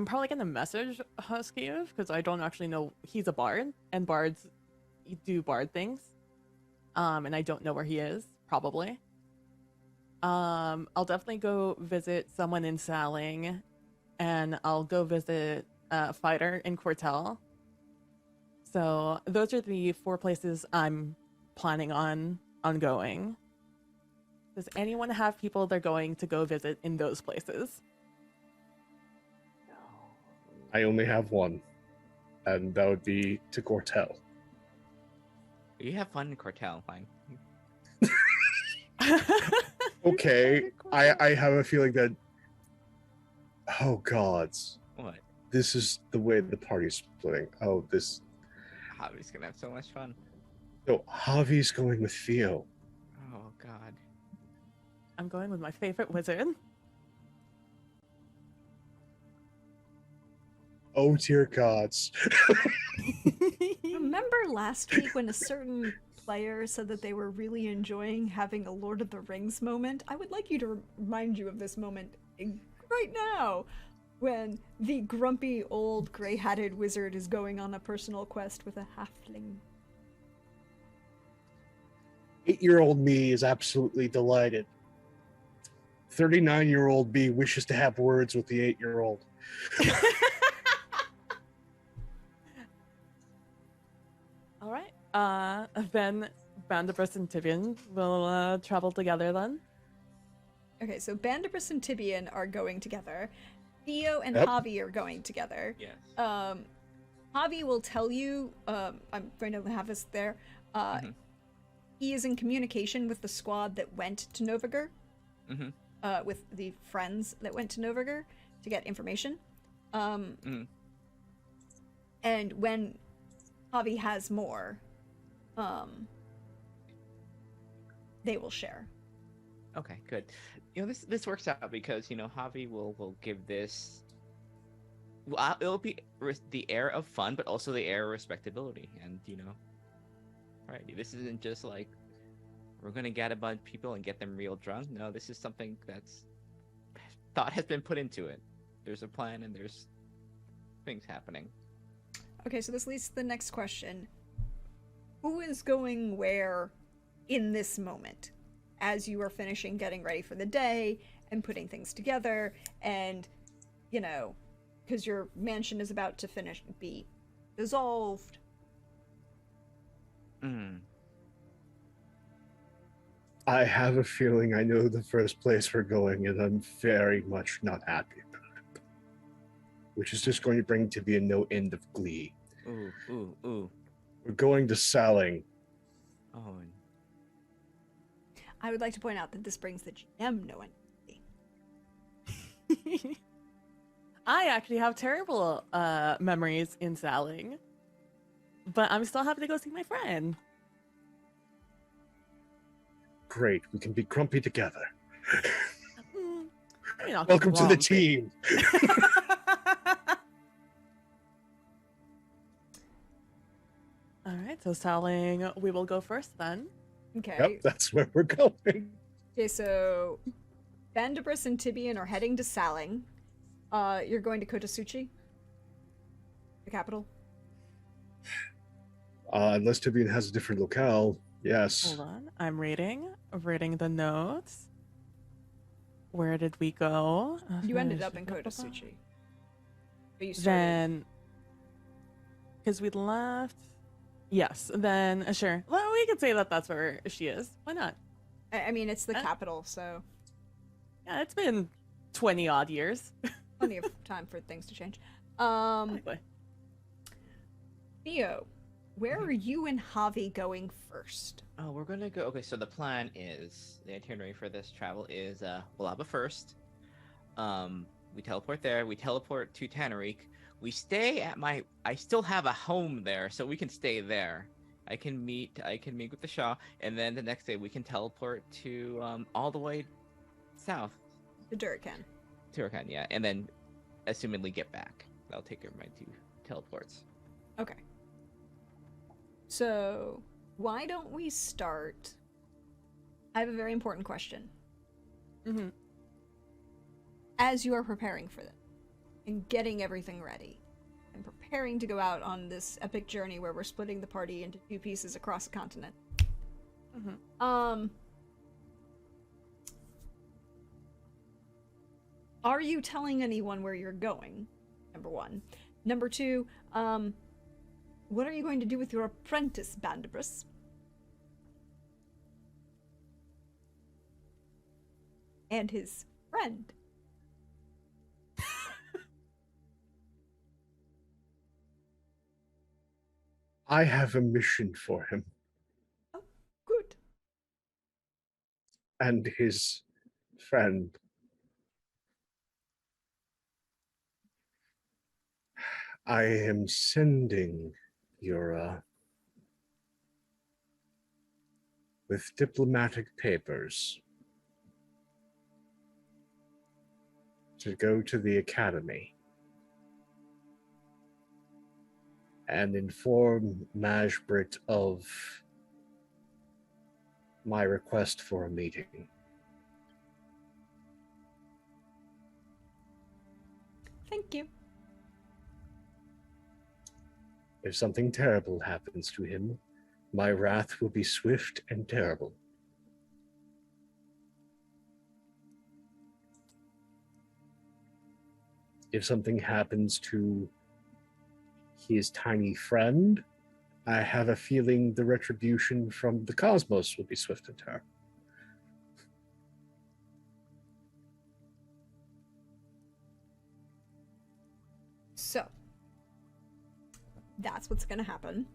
probably gonna message Huskiev because I don't actually know he's a bard and bards do bard things. And I don't know where he is, probably. I'll definitely go visit someone in Saling, and I'll go visit Fighter in Cortel. So those are the 4 places I'm planning on going. Does anyone have people they're going to go visit in those places? I only have one, and that would be to Cortel. You have fun in Cortel, fine. Okay, I have a feeling that. Oh gods, What? this is the way the party's splitting. Oh, this. Javi's gonna have so much fun. So Javi's going with Theo. Oh god. I'm going with my favorite wizard. Oh dear gods. Remember last week when a certain player said that they were really enjoying having a Lord of the Rings moment? I would like you to remind you of this moment right now, when the grumpy old gray-hatted wizard is going on a personal quest with a halfling. 8-year-old me is absolutely delighted. 39-year-old me wishes to have words with the 8-year-old. All right. Then Bandabus and Tibian will travel together then. Okay, so Bandibus and Tibian are going together. Theo and Yep. Javi are going together. Yes. Javi will tell you, I'm going to have this there, Mhm. he is in communication with the squad that went to Novigur, Mhm. with the friends that went to Novigur to get information. Mhm. And when Javi has more, they will share. Okay, good. This works out because Javi will give this. Well, it'll be the air of fun, but also the air of respectability, and right. This isn't just like we're gonna get a bunch of people and get them real drunk. No, this is something that's thought has been put into it. There's a plan and there's things happening. Okay, so this leads to the next question. Who is going where in this moment? As you are finishing getting ready for the day and putting things together, and, because your mansion is about to be dissolved. I have a feeling I know the first place we're going, and I'm very much not happy about it. Which is just going to bring to be no end of glee. Ooh. We're going to Saling. Oh. I would like to point out that this brings the GM no one. I actually have terrible memories in Saling, but I'm still happy to go see my friend. Great, we can be grumpy together. Maybe not Welcome to the grumpy. team. All right, so Saling, we will go first then. Okay. Yep, that's where we're going. Okay, so Bandibus and Tibian are heading to Saling. You're going to Kotasuchi, the capital. Unless Tibian has a different locale, yes. Hold on, I'm reading the notes. Where did we go? You ended up in Kotasuchi. But you started. Then, because we left. Yes, then sure. Well, we could say that that's where she is. Why not? I mean, it's the capital, so Yeah, it's been 20 odd years. plenty of time for things to change. Exactly. Theo, where are you and Javi going first? Oh, we're gonna go. Okay, so the plan is the itinerary for this travel is Walaba first. We teleport there. We teleport to Tanarik. We stay at I still have a home there, so we can stay there. I can meet with the Shah, and then the next day we can teleport to all the way south The Durakan. to Rakan, yeah, and then assumedly get back. That'll take my 2 teleports. Okay. So, why don't we start? I have a very important question. Mm-hmm. As you are preparing for this and getting everything ready and preparing to go out on this epic journey where we're splitting the party into 2 pieces across the continent. Mm-hmm. Are you telling anyone where you're going? Number 1. Number 2, what are you going to do with your apprentice, Bandibus? And his friend. I have a mission for him Oh, good. and his friend. I am sending Yura with diplomatic papers to go to the academy and inform Majbrit of my request for a meeting. Thank you. If something terrible happens to him, my wrath will be swift and terrible. If something happens to his tiny friend, I have a feeling the retribution from the cosmos will be swift and terrible. So, that's what's going to happen.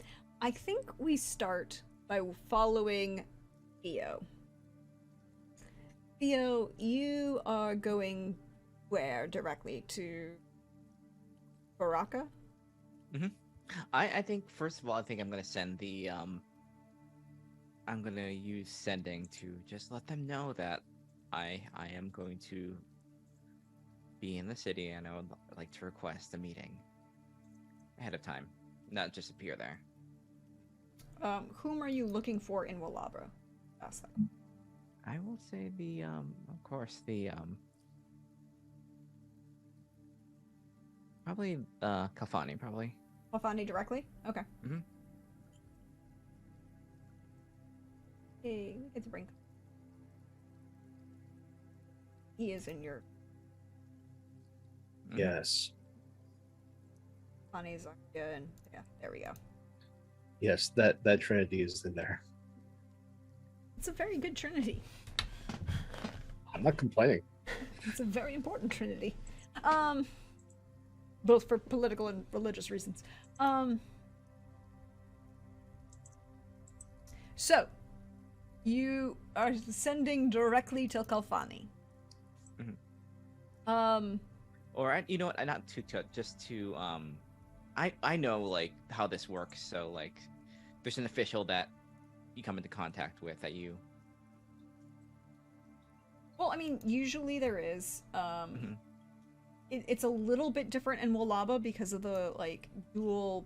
I think we start by following Theo. Theo, you are going where directly to Baraka? I think first of all, I think I'm gonna send the I'm gonna use sending to just let them know that I am going to be in the city and I would like to request a meeting ahead of time, not just appear there. Whom are you looking for in Walabra? Ask that. I will say the of course the probably Kafani probably. Alfani directly? Okay. Mhm. Hey, we get to bring. He is in your Mhm. Yes. Alfani's Agapia, and yeah, there we go. Yes, that trinity is in there. It's a very good trinity. I'm not complaining. It's a very important trinity. Both for political and religious reasons. So, you are sending directly to Kalfani. Mhm. Or you know what? Not to just to I know like how this works. So like, there's an official that you come into contact with that you. Well, I mean, usually there is. Mhm. It's a little bit different in Walaba because of the like dual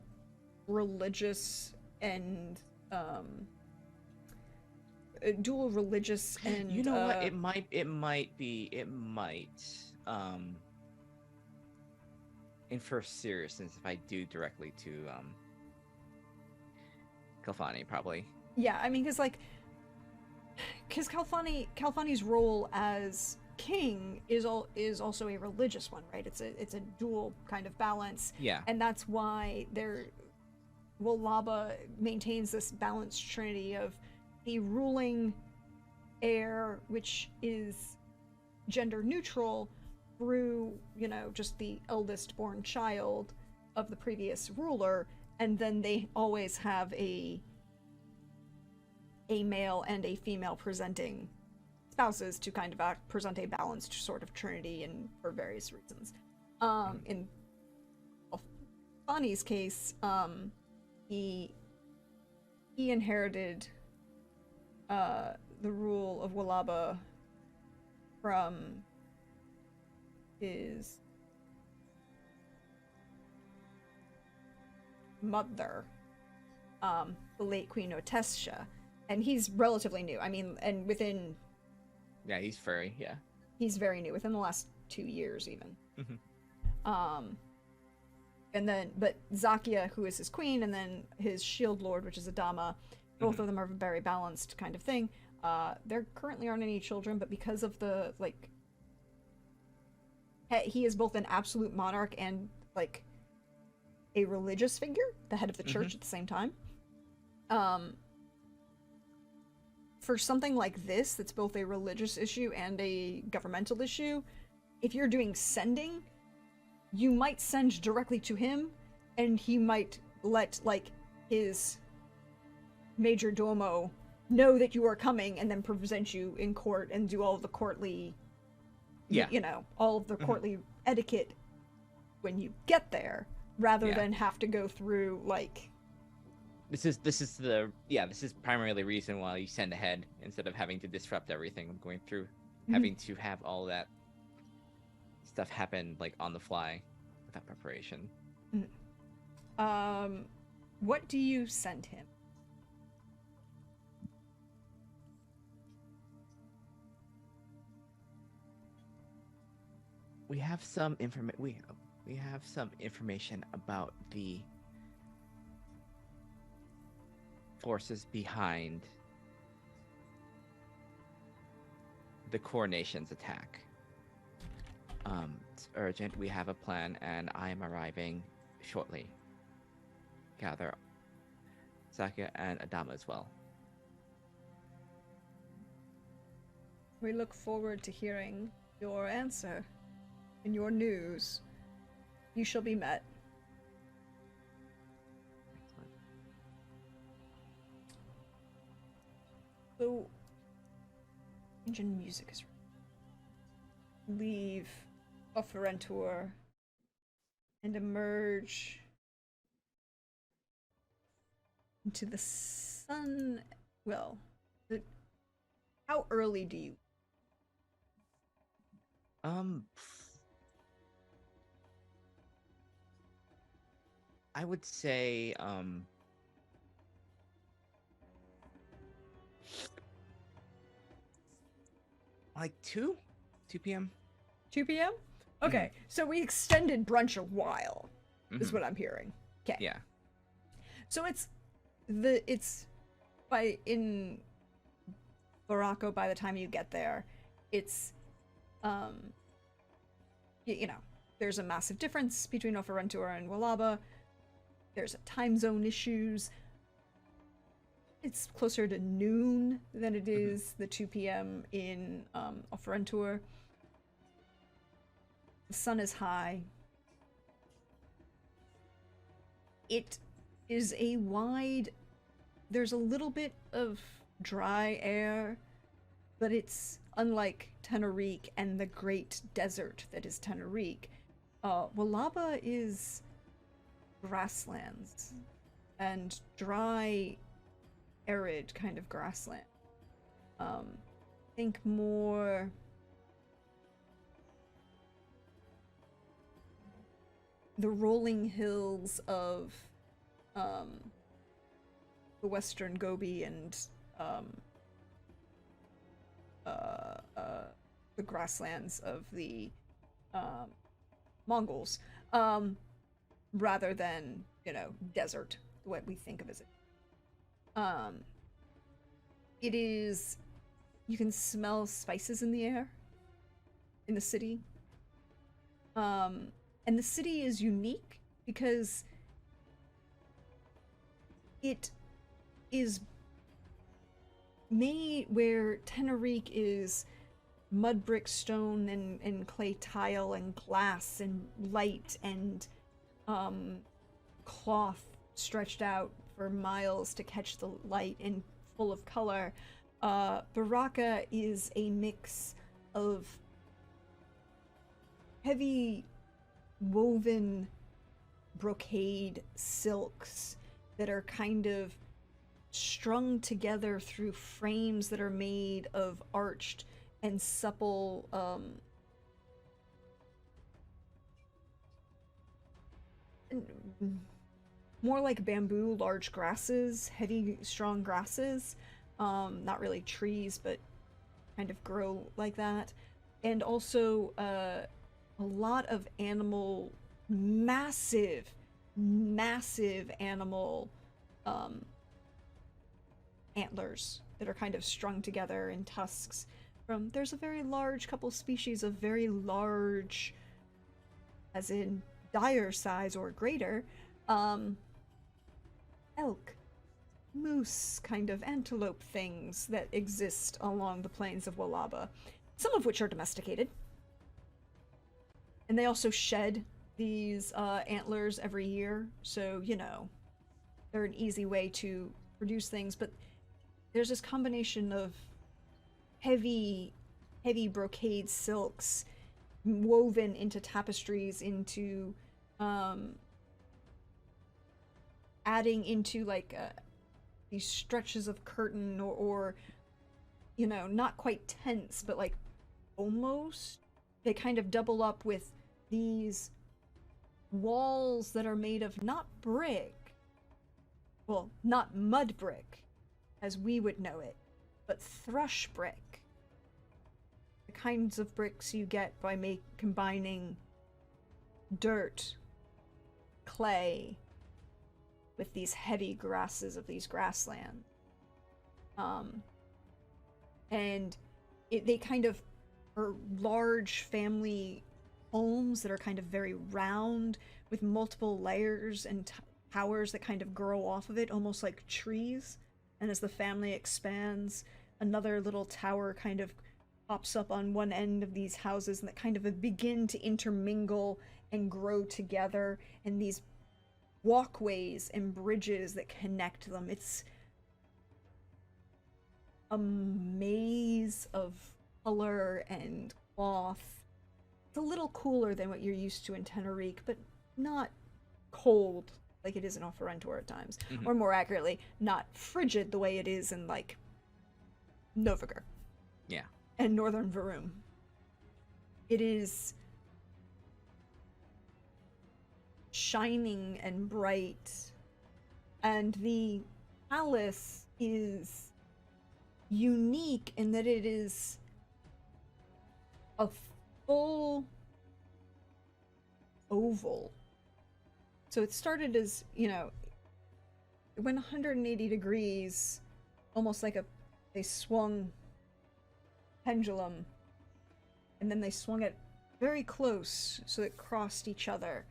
religious and You know what? It might infer seriousness if I do directly to Kalfani probably. yeah, I mean, because Kalfani's role as king is also a religious one, right? It's a dual kind of balance, Yeah. and that's why Walaba maintains this balanced trinity of the ruling heir, which is gender neutral, through just the eldest born child of the previous ruler, and then they always have a male and a female presenting spouses to kind of present a balanced sort of trinity, and for various reasons. In Bonnie's case, he inherited the rule of Walaba from his mother, the late Queen Otesha, and he's relatively new. I mean, and Yeah, he's furry. Yeah. he's very new, within the last 2 years even. Mhm. And then, but Zakia, who is his queen, and then his shield lord, which is Adama, both of them are a very balanced kind of thing. There currently aren't any children, but because of the he is both an absolute monarch and like a religious figure, the head of the church at the same time. For something like this, that's both a religious issue and a governmental issue, if you're doing sending, you might send directly to him, and he might let his major domo know that you are coming, and then present you in court and do all of the courtly, Yeah. all of the courtly etiquette when you get there, rather than have to go through This is primarily the reason why you send ahead instead of having to disrupt everything of going through, having to have all that stuff happen on the fly without preparation. What do you send him? We have some we have some information about the forces behind the Coronation's attack. It's urgent. We have a plan, and I am arriving shortly. Gather Zakia and Adama as well. We look forward to hearing your answer and your news. You shall be met engine music is leave Offerentor and emerge into the sun. Well, how early do you? I would say like 2 p.m. 2 p.m. Okay, so we extended brunch a while, is Mhm. what I'm hearing. Okay. Yeah. So it's by in Baracco, by the time you get there, it's you know, there's a massive difference between Offerentor and Walaba. There's time zone issues. It's closer to noon than it is the 2 p.m. in Offerentor. The sun is high. It is a wide... There's a little bit of dry air, but it's unlike Tenerique and the great desert that is Tenerique. Walaba is grasslands and dry, arid kind of grassland. Think more the rolling hills of the Western Gobi and the grasslands of the Mongols, rather than, you know, desert, what we think of as it. It is, you can smell spices in the air in the city. And the city is unique because it is made where Tenerique is mud brick, stone, and clay tile and glass and light and cloth stretched out for miles to catch the light and full of color. Baraka is a mix of heavy woven brocade silks that are kind of strung together through frames that are made of arched and supple more like bamboo, large grasses, heavy, strong grasses. Not really trees, but kind of grow like that. And also a lot of animal, massive animal antlers that are kind of strung together in tusks. There's a very large couple species of very large, as in dire size or greater, elk, moose, kind of antelope things that exist along the plains of Walaba, some of which are domesticated. And they also shed these antlers every year, so, you know, they're an easy way to produce things, but there's this combination of heavy brocade silks woven into tapestries, into adding into like these stretches of curtain, or you know, not quite tents, but like almost. They kind of double up with these walls that are made of not brick, well, not mud brick as we would know it, but thrush brick. The kinds of bricks you get by combining dirt, clay, with these heavy grasses of these grasslands. And they kind of are large family homes that are kind of very round with multiple layers and towers that kind of grow off of it, almost like trees. And as the family expands, another little tower kind of pops up on one end of these houses, and that kind of begin to intermingle and grow together, and these walkways and bridges that connect them. It's a maze of color and cloth. It's a little cooler than what you're used to in Tenerique, but not cold like it is in Offerentor at times. Mhm. Or more accurately, not frigid the way it is in, like, Novigrad Yeah. and Northern Varum. It is shining and bright, and the palace is unique in that it is a full oval. So it started as, you know, it went 180 degrees, almost like they swung pendulum, and then they swung it very close so it crossed each other.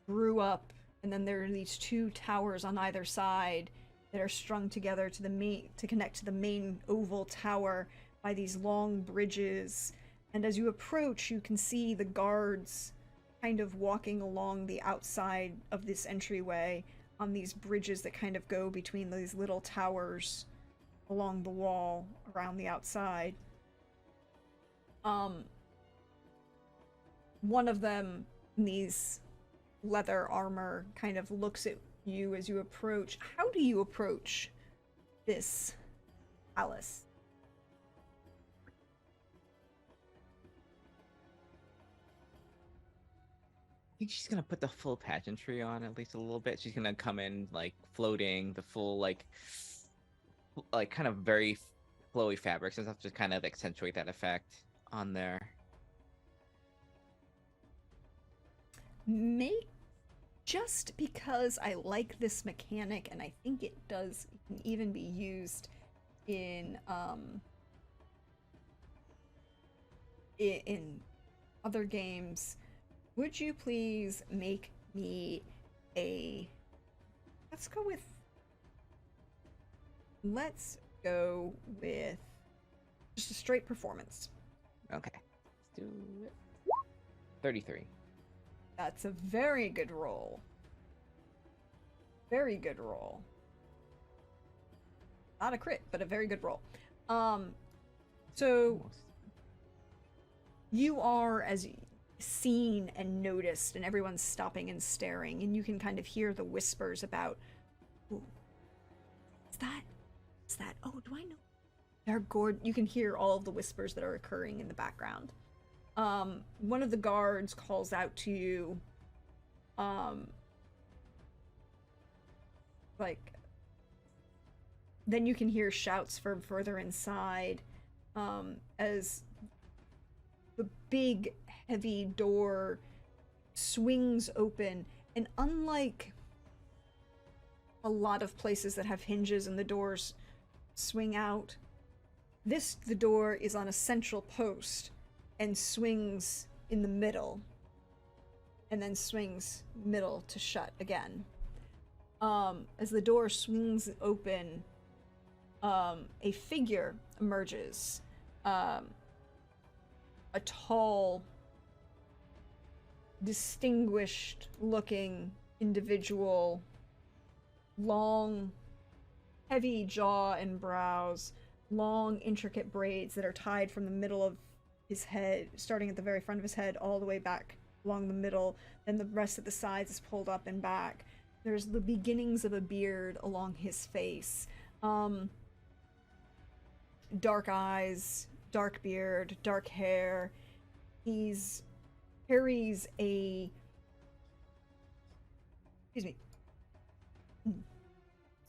Grew up, and then there are these two towers on either side that are strung together to connect to the main oval tower by these long bridges. And as you approach, you can see the guards kind of walking along the outside of this entryway on these bridges that kind of go between these little towers along the wall around the outside. One of them in these leather armor kind of looks at you as you approach. How do you approach this palace? I think she's gonna put the full pageantry on at least a little bit. She's gonna come in like floating, the full like kind of very flowy fabrics and stuff, just kind of accentuate that effect on there. Make, just because I like this mechanic, and I think it can even be used in other games, would you please make me let's go with just a straight performance. Okay, let's do it. 33. That's a very good roll. Very good roll. Not a crit, but a very good roll. So Almost. you are as seen and noticed, and everyone's stopping and staring, and you can kind of hear the whispers about, "Ooh, is that, oh, do I know? They're You can hear all of the whispers that are occurring in the background. One of the guards calls out to you, like, then you can hear shouts from further inside, as the big, heavy door swings open, and unlike a lot of places that have hinges and the doors swing out, the door is on a central post and swings in the middle, and then swings middle to shut again. As the door swings open, a figure emerges. A tall, distinguished looking individual, long, heavy jaw and brows, long, intricate braids that are tied from the middle of his head, starting at the very front of his head, all the way back along the middle. Then the rest of the sides is pulled up and back. There's the beginnings of a beard along his face. Dark eyes, dark beard, dark hair. Carries a...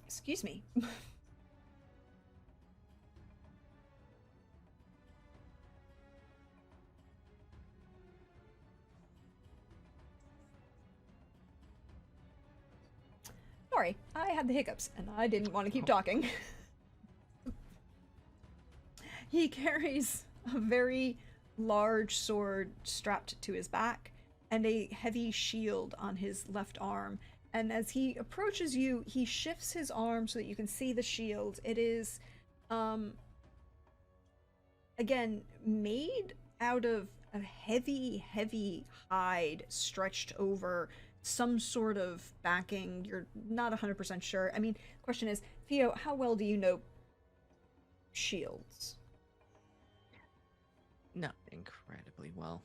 Excuse me. Sorry, I had the hiccups, and I didn't want to keep talking. He carries a very large sword strapped to his back, and a heavy shield on his left arm. And as he approaches you, he shifts his arm so that you can see the shield. It is, again, made out of a heavy, heavy hide stretched over some sort of backing. You're not 100% sure. I mean, question is, Theo, how well do you know shields. Not incredibly well.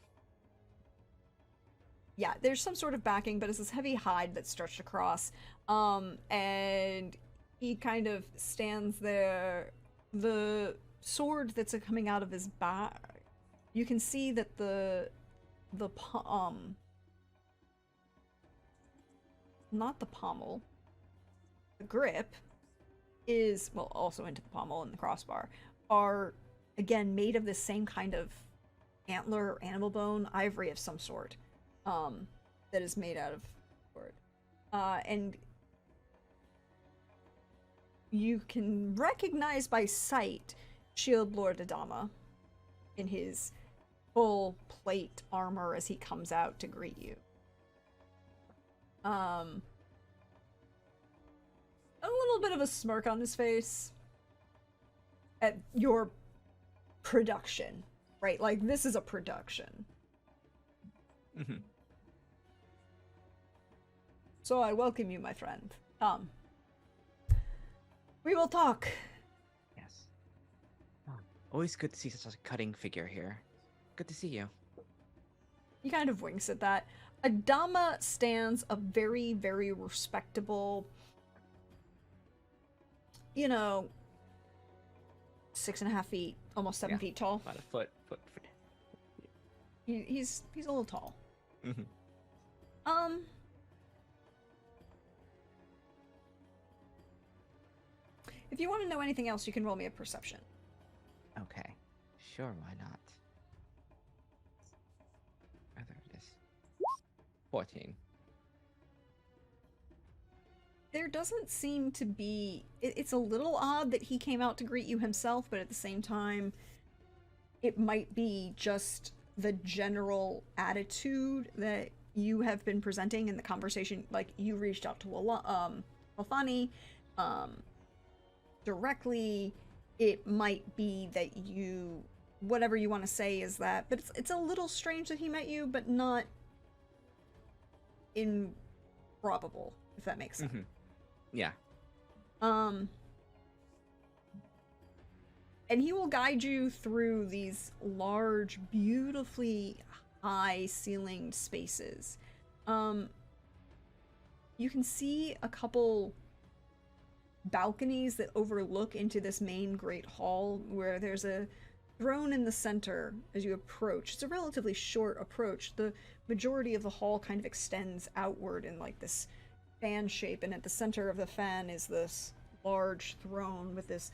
Yeah, there's some sort of backing, but it's this heavy hide that's stretched across. And he kind of stands there. The sword that's coming out of his back, you can see that not the pommel, the grip is, well, also into the pommel and the crossbar, are again made of this same kind of antler or animal bone, ivory of some sort, that is made out of sword. And you can recognize by sight Shield Lord Adama in his full plate armor as he comes out to greet you. A little bit of a smirk on his face at your production, right? Like, this is a production. Mm-hmm. So I welcome you, my friend. We will talk. Yes. Oh, always good to see such a cutting figure here. Good to see you. He kind of winks at that. Adama stands a very, very respectable, 6.5 feet, almost 7 feet tall. About a foot. He's a little tall. Mm-hmm. If you want to know anything else, you can roll me a perception. Okay. Sure, why not? Oh, there it is. 14. There doesn't seem to be... It's a little odd that he came out to greet you himself, but at the same time, it might be just the general attitude that you have been presenting in the conversation. Like, you reached out to Alfani directly. It might be that you... Whatever you want to say is that, but it's a little strange that he met you, but not improbable, if that makes sense. Mm-hmm. Yeah. And he will guide you through these large, beautifully high-ceilinged spaces. You can see a couple balconies that overlook into this main great hall, where there's a throne in the center as you approach. It's a relatively short approach. The majority of the hall kind of extends outward in like this fan shape, and at the center of the fan is this large throne with this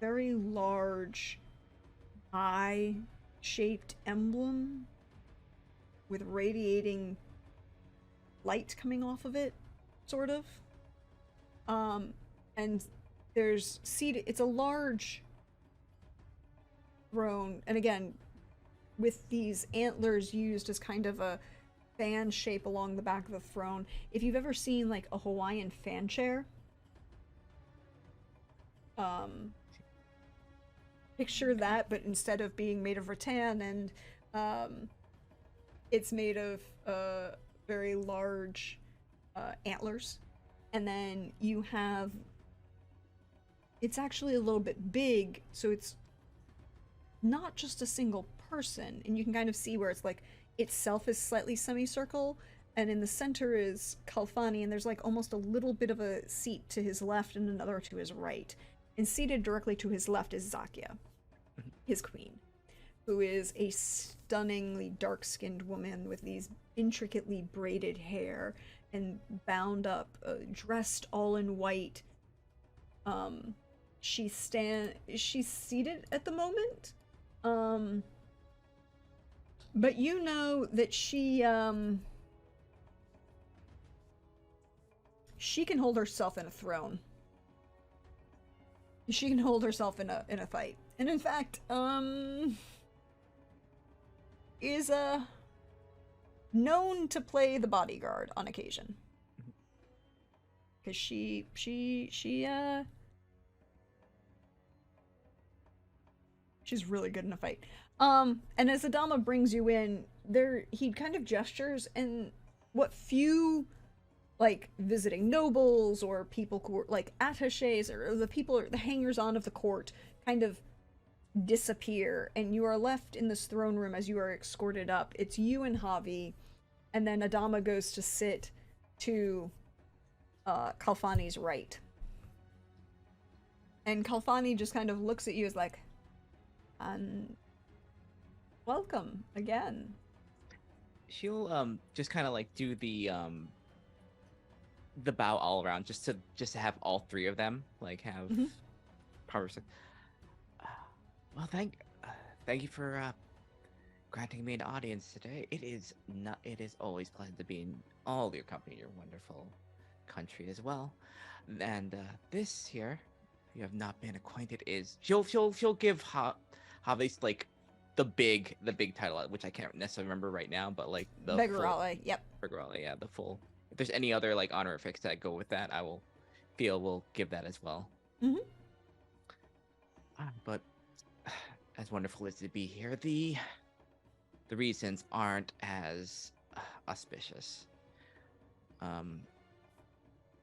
very large eye-shaped emblem with radiating light coming off of it, sort of. And there's seated, it's a large throne, and again, with these antlers used as kind of a fan shape along the back of the throne. If you've ever seen like a Hawaiian fan chair, picture that, but instead of being made of rattan, and it's made of very large antlers, and then you have, it's actually a little bit big, so it's not just a single person, and you can kind of see where it's like itself is slightly semicircle, and in the center is Kalfani, and there's like almost a little bit of a seat to his left and another to his right. And seated directly to his left is Zakia, his queen, who is a stunningly dark-skinned woman with these intricately braided hair and bound up, dressed all in white. She's seated at the moment. But you know that she can hold herself in a throne. She can hold herself in a fight. And in fact, is known to play the bodyguard on occasion. Cause she's really good in a fight. And as Adama brings you in, he kind of gestures, and what few, like, visiting nobles or people who are, like, attaches, or the people, or the hangers-on of the court, kind of disappear, and you are left in this throne room as you are escorted up. It's you and Javi, and then Adama goes to sit to Kalfani's right. And Kalfani just kind of looks at you as like, welcome again. She'll just kind of like do the bow all around just to have all three of them like have proper. Well, thank you for granting me an audience today. It is always pleasant to be in all your company, your wonderful country as well. And this here, if you have not been acquainted, is she'll give Javis like the big title, which I can't necessarily remember right now, but like the Beggarale, yep. Beggarale, yeah, the full. If there's any other like honorifics that go with that, we'll give that as well. But as wonderful as to be here, the reasons aren't as auspicious.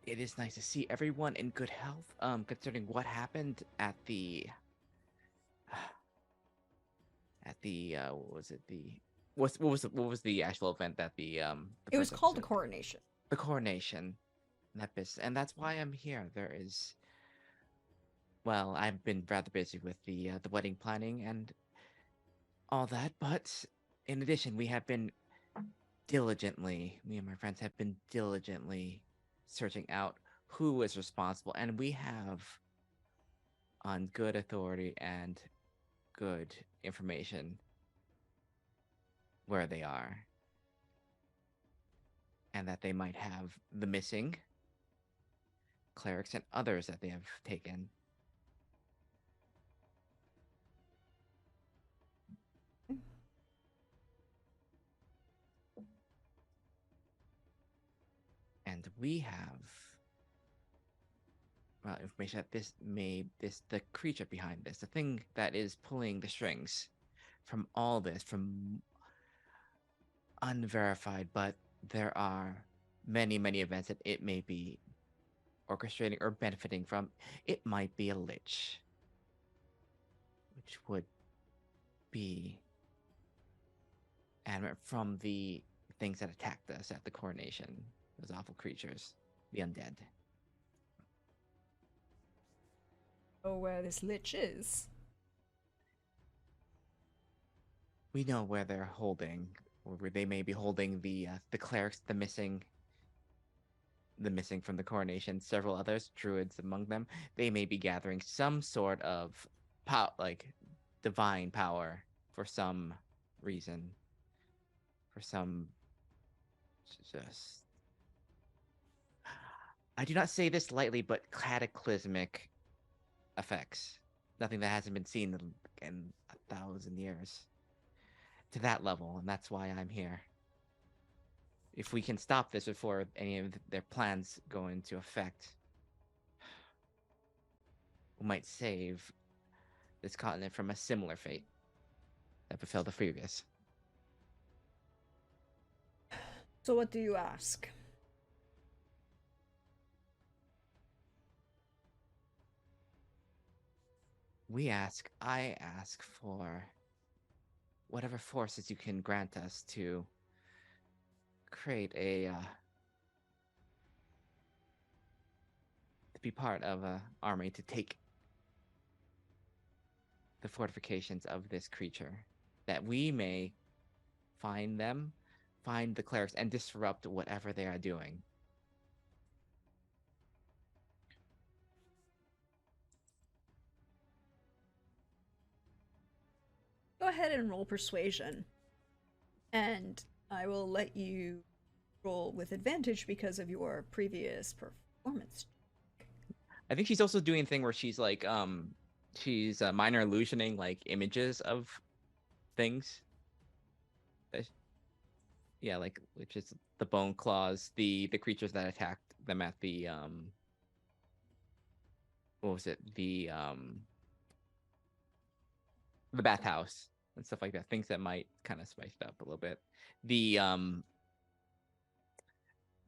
It is nice to see everyone in good health. Considering what happened at the what was the actual event that the it was called the coronation. The coronation, and that's why I'm here. Well, I've been rather busy with the wedding planning and all that, but in addition, me and my friends have been diligently searching out who is responsible, and we have, on good authority and good information, where they are, and that they might have the missing clerics and others that they have taken. And we have, well, information that the creature behind this, the thing that is pulling the strings from all this, from unverified, but there are many events that it may be orchestrating or benefiting from. It might be a lich, which would be animate from the things that attacked us at the coronation. Those awful creatures, the undead. Oh, where this lich is. We know where they're holding, or where they may be holding the clerics, the missing from the coronation, several others, druids among them. They may be gathering some sort of like divine power for some reason, for some just. I do not say this lightly, but cataclysmic effects. Nothing that hasn't been seen in 1,000 years. To that level, and that's why I'm here. If we can stop this before any of their plans go into effect, we might save this continent from a similar fate that befell the previous. So what do you ask? I ask for whatever forces you can grant us to create to be part of an army to take the fortifications of this creature, that we may find the clerics, and disrupt whatever they are doing. Go ahead and roll persuasion. And I will let you roll with advantage because of your previous performance. I think she's also doing a thing where she's like she's minor illusioning like images of things. Yeah, like which is the bone claws, the creatures that attacked them at the what was it? The bathhouse and stuff like that. Things that might kind of spice it up a little bit. The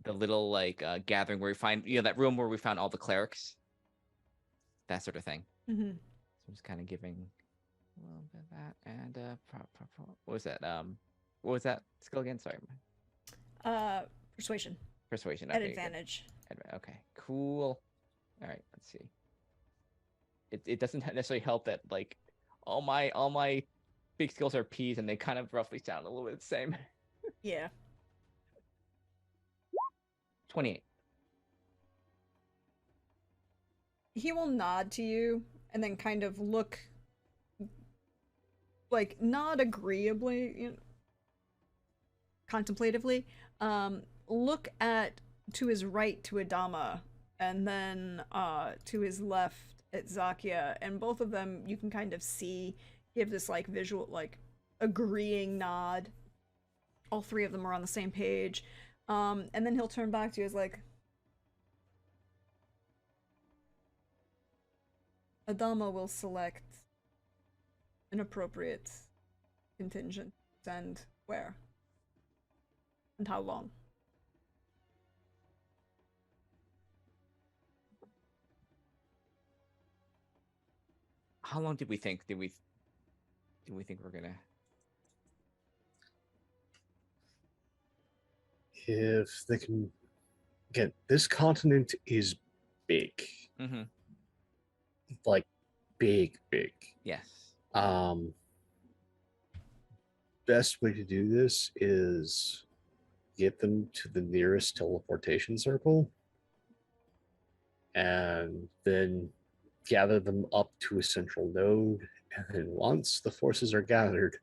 little like gathering where we find, that room where we found all the clerics. That sort of thing. Mm-hmm. So I'm just kind of giving that and what was that? What was that skill again? Sorry, Persuasion persuasion. at Okay, good. advantage. Okay, cool. All right, let's see. It doesn't necessarily help that like all my big skills are P's and they kind of roughly sound a little bit the same. Yeah. 28. He will nod to you and then kind of look, like, nod agreeably, contemplatively. Look to his right to Adama, and then to his left at Zakia, and both of them you can kind of see give this like visual, like, agreeing nod. All three of them are on the same page. And then he'll turn back to you as like, Adama will select an appropriate contingent and where and how long. How long did we think? Did we think we're gonna? If they can, again, this continent is big, Mm-hmm. like big. Yes. Best way to do this is get them to the nearest teleportation circle and then gather them up to a central node. And then once the forces are gathered,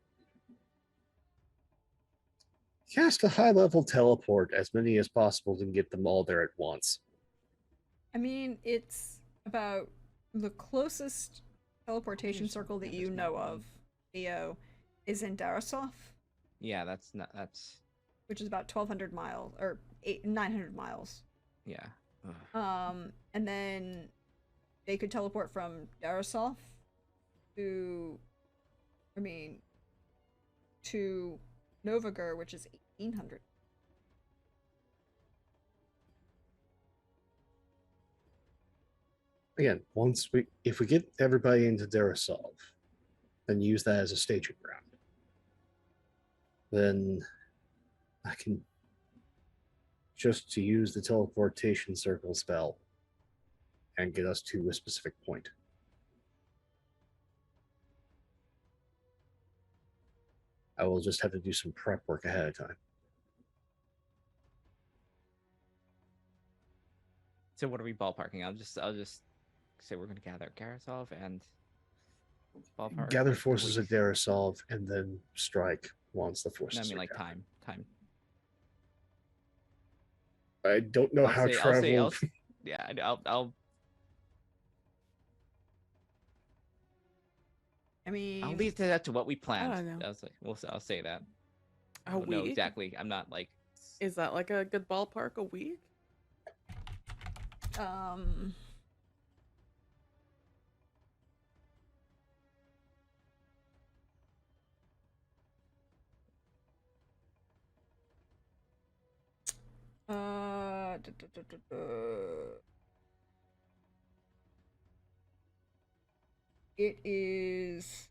cast a high level teleport as many as possible and get them all there at once. I mean, it's about the closest teleportation circle that you know of, Theo, is in Darasov, Yeah, that's which is about 1,200 miles, or 900 miles. yeah. Ugh. And then they could teleport from Darasov to, to Novigur, which is 1,800. Again, if we get everybody into Darasov, then use that as a staging ground. Then I can just to use the teleportation circle spell and get us to a specific point. I will just have to do some prep work ahead of time. So what are we ballparking? I'll just say we're gonna gather Garasov and ballpark. Gather like, forces at Darasov and then strike once the forces. No, I mean are like gathered. time. I don't know how travel. Yeah, I'll I mean, I'll leave that to what we planned. I don't know. I'll say that. I A don't know week? exactly. I'm not like. Is that like a good ballpark? A week? It is.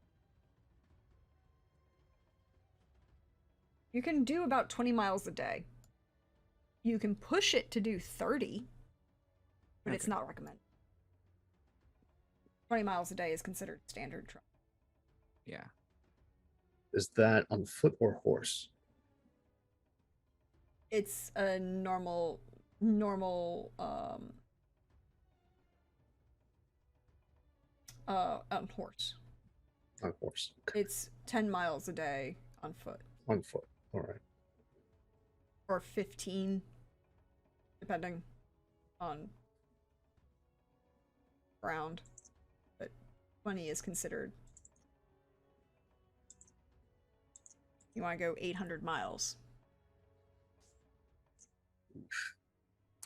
You can do about 20 miles a day. You can push it to do 30, but it's Okay. not recommended. 20 miles a day is considered standard travel. Yeah. Is that on foot or horse? It's a normal on horse. On horse. Okay. It's 10 miles a day on foot. On foot. All right. Or 15, depending on ground. But 20 is considered. You want to go 800 miles.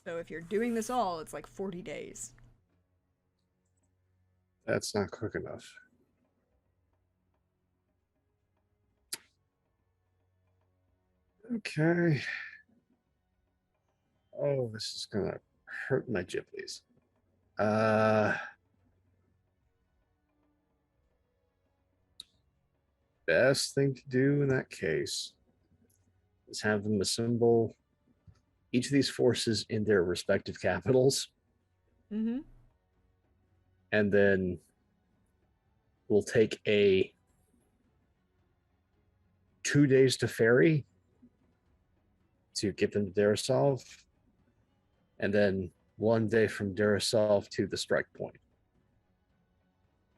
So if you're doing this all, it's like 40 days. That's not quick enough. Okay. Oh, this is gonna hurt my Ghiblies. best thing to do in that case is have them assemble each of these forces in their respective capitals, Mm-hmm. and then we'll take a 2 days to ferry to get them to Darasov, and then 1 day from Darasov to the strike point.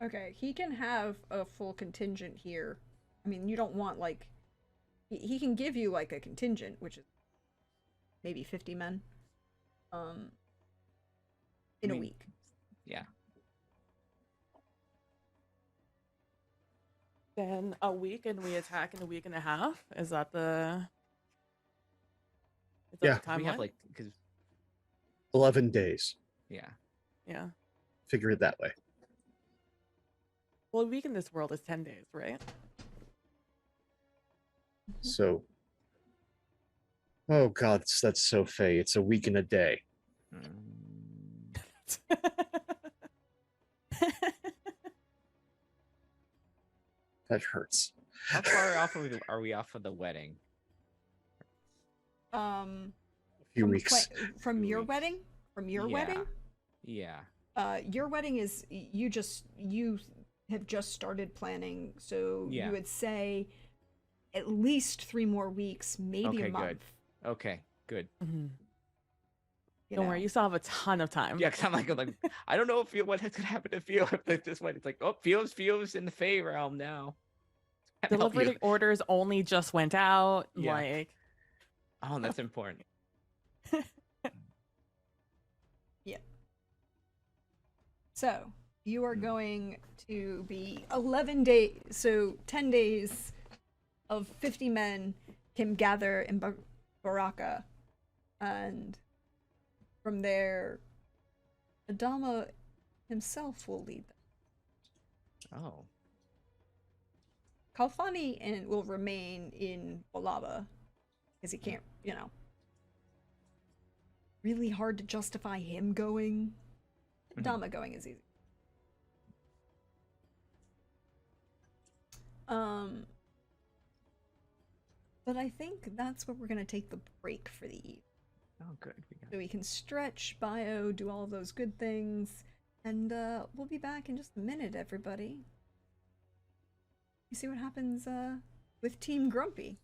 Okay, he can have a full contingent here. I mean, you don't want like he can give you like a contingent, which is maybe 50 men, in a week. Yeah. Then a week and we attack in a week and a half. Is that the Yeah. timeline? We have like because 11 days. yeah. Yeah. Figure it that way. Well, a week in this world is 10 days, right? So, oh God, that's so fey. It's a week and a day. That hurts. How far off are we off of the wedding? A few weeks. From Few your weeks. wedding? From your wedding? Yeah. Your wedding is you have just started planning, so Yeah. you would say at least 3 more weeks, maybe Okay, a month. good. Okay, good. Mhm. You Don't know? worry, you still have a ton of time. Yeah, because I'm like, I don't know if what's gonna happen to Theo if this one. It's like, oh, Theo's in the Fey realm now. Can't help you. Delivery orders only just went out. Yeah. Like, Oh, that's important. Yeah. So you are going to be 11 days, so 10 days of 50 men can gather in Baraka, and from there, Adama himself will lead them. Oh. Kalfani and will remain in Balaba because he can't, really hard to justify him going. Adama going is easy. But I think that's where we're gonna take the break for the evening. Oh, good. So we can stretch, bio, do all of those good things, and we'll be back in just a minute, everybody. You see what happens with Team Grumpy.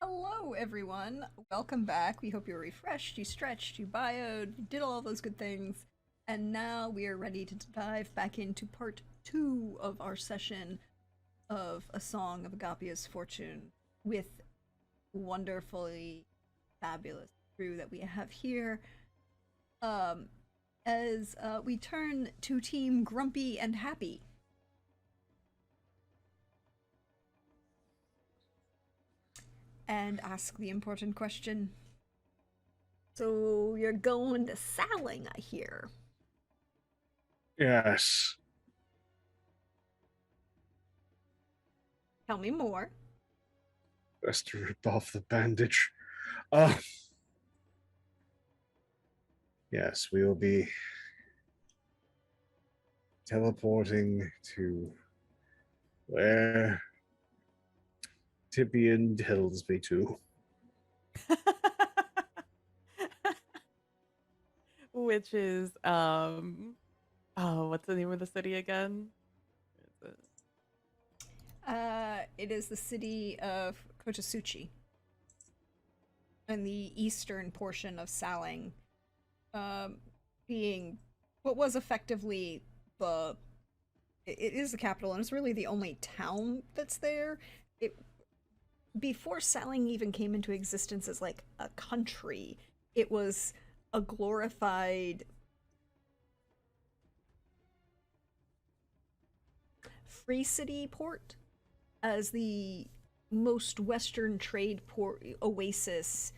Hello, everyone. Welcome back. We hope you're refreshed, you stretched, you bioed, you did all those good things. And now we are ready to dive back into part 2 of our session of A Song of Agapia's Fortune with wonderfully fabulous crew that we have here. As we turn to Team Grumpy and Happy. And ask the important question. So you're going to Saling, I hear. Yes. Tell me more. Best to rip off the bandage. Uh, yes, we will be teleporting to where Tibian tells me to. Which is what's the name of the city again? Where is it? It is the city of Kotasuchi. In the eastern portion of Saling. Being what was effectively it is the capital, and it's really the only town that's there. Before Saling even came into existence as like a country, it was a glorified free city port as the most western trade port oasis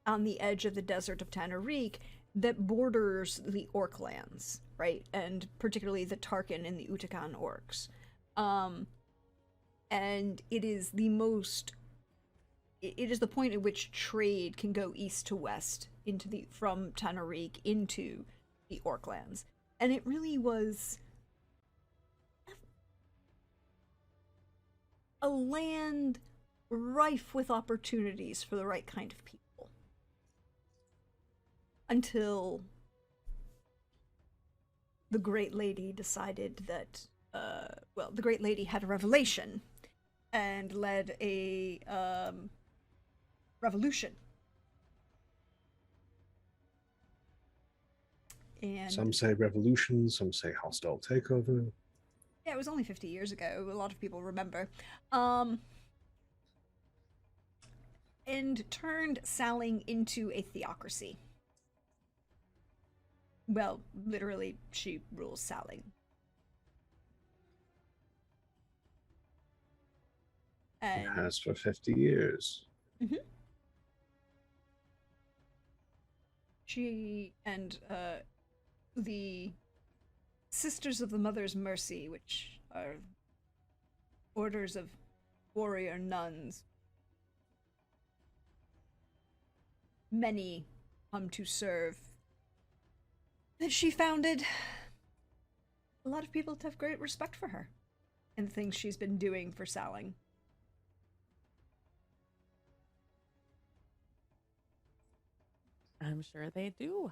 on the edge of the desert of Tanarik that borders the Orc lands, right? And particularly the Tarkin and the Utakan orcs. And it is the most it is the point at which trade can go east to west from Tanarik into the Orklands. And it really was a land rife with opportunities for the right kind of people. Until the Great Lady decided that, the Great Lady had a revelation and led a revolution. And Some say revolution, some say hostile takeover. yeah, it was only 50 years ago. A lot of people remember. And turned Saling into a theocracy. Well, literally, she rules Saling. It And has for 50 years. she and the Sisters of the Mother's Mercy, which are orders of warrior nuns, many come to serve, that she founded. A lot of people have great respect for her and the things she's been doing for Saling. I'm sure they do.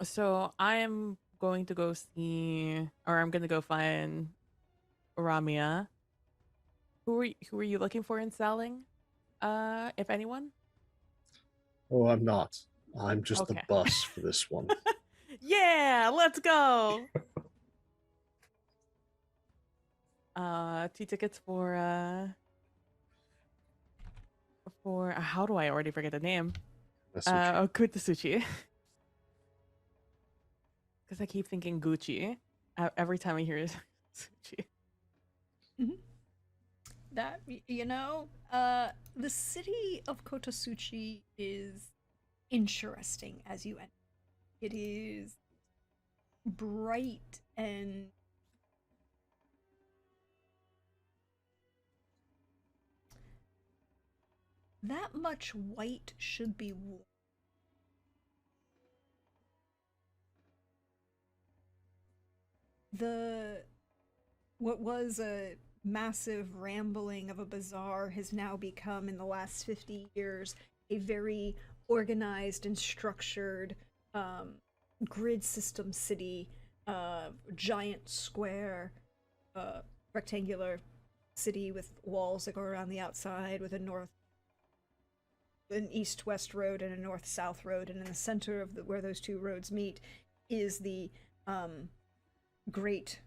So I am going to go see, or I'm going to go find Ramia. Who are you looking for in Saling? If anyone? Oh, I'm not. I'm just the Okay. bus for this one. Yeah, let's go. 2 tickets for how do I already forget the name? That's what Kutasuchi. Because I keep thinking Gucci every time I hear Suchi. That, the city of Kotasuchi is interesting as you enter. It is bright and that much white should be worn. What was a massive rambling of a bazaar has now become, in the last 50 years, a very organized and structured grid system city, giant square, rectangular city with walls that go around the outside, with an east-west road and a north-south road, and in the center of where those two roads meet is the great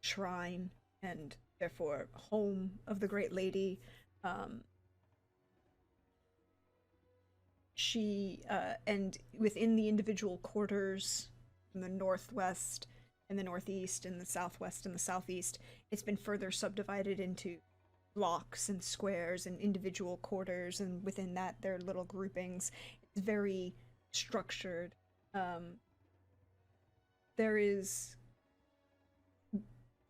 shrine and therefore home of the Great Lady. She and within the individual quarters in the northwest and the northeast and the southwest and the southeast, it's been further subdivided into blocks and squares and individual quarters, and within that there are little groupings. It's very structured. There is,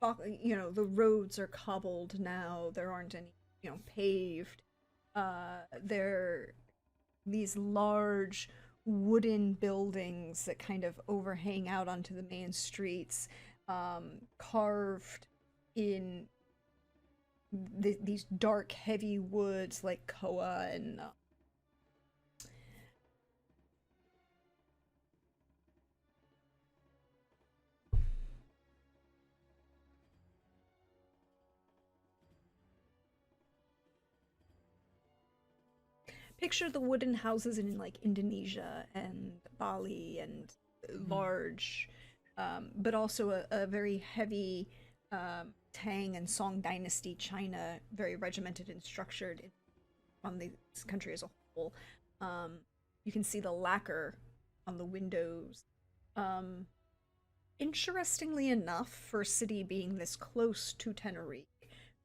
the roads are cobbled now. There aren't any, paved. There these large wooden buildings that kind of overhang out onto the main streets, carved in these dark, heavy woods like koa and picture the wooden houses in like Indonesia and Bali and large, but also a very heavy Tang and Song Dynasty China, very regimented and structured on this country as a whole. You can see the lacquer on the windows. Interestingly enough, for a city being this close to Tenerife,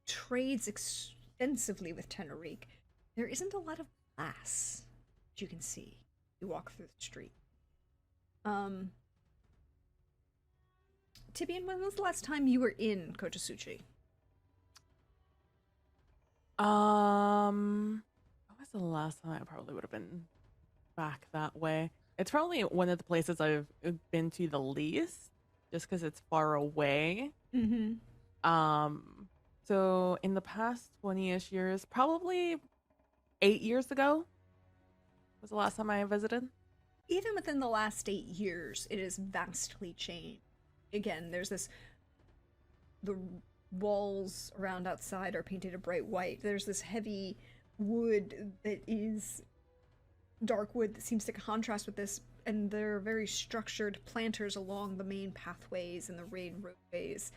trades extensively with Tenerife, there isn't a lot of glass that you can see. You walk through the street. Tibian, when was the last time you were in Kotasuchi? What was the last time? I probably would have been back that way. It's probably one of the places I've been to the least, just because it's far away. Mm-hmm. So in the past 20-ish years, probably 8 years ago was the last time I visited. Even within the last 8 years, it has vastly changed. Again, there's the walls around outside are painted a bright white. There's this heavy wood that is dark wood that seems to contrast with this, and there are very structured planters along the main pathways and the main roadways.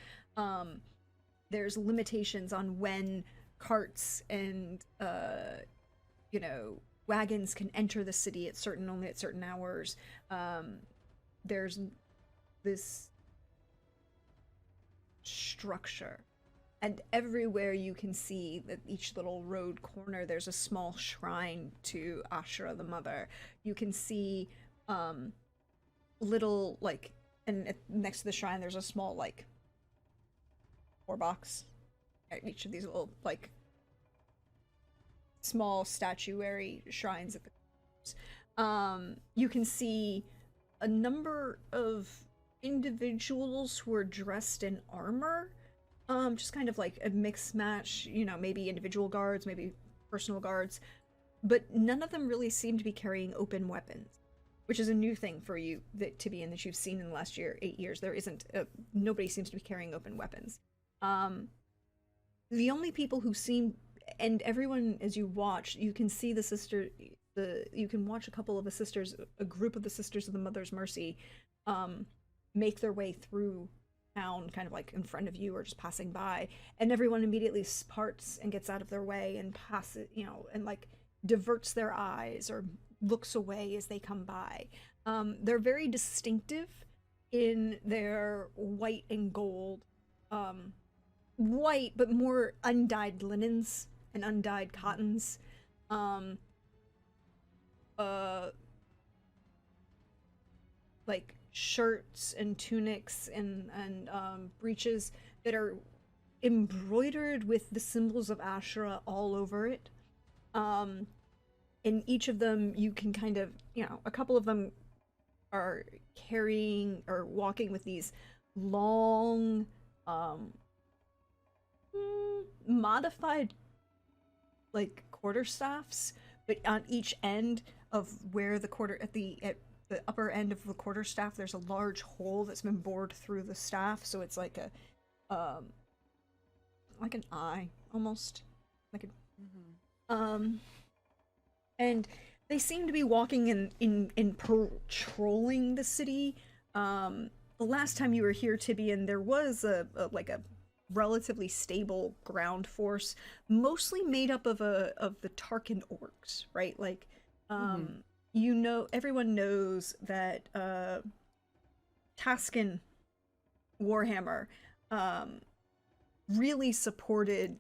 There's limitations on when carts and wagons can enter the city only at certain hours. There's this structure, and everywhere you can see that each little road corner there's a small shrine to Ashura the mother. You can see little and next to the shrine there's a small box at each of these little small statuary shrines at the you can see a number of individuals who are dressed in armor, just kind of like a mixed match, maybe individual guards, maybe personal guards, but none of them really seem to be carrying open weapons, which is a new thing for you, Tibian, that you've seen in the last 8 years. There isn't, nobody seems to be carrying open weapons. The only people who seem, and everyone, as you watch, you can see you can watch a couple of the sisters, a group of the Sisters of the Mother's Mercy, make their way through town, kind of like in front of you or just passing by, and everyone immediately parts and gets out of their way and passes, and diverts their eyes or looks away as they come by. They're very distinctive in their white and gold, white but more undyed linens and undyed cottons, shirts and tunics and breeches that are embroidered with the symbols of Ashura all over it. In each of them you can kind of, a couple of them are carrying or walking with these long modified quarterstaffs, but on each end of where the upper end of the quarterstaff there's a large hole that's been bored through the staff, so it's like a like an eye, almost like a Mhm. and they seem to be walking in patrolling the city. The last time you were here, Tibian, there was a relatively stable ground force, mostly made up of the Tarkin orcs, right? Like, Mhm. you know, everyone knows that Taskin Warhammer really supported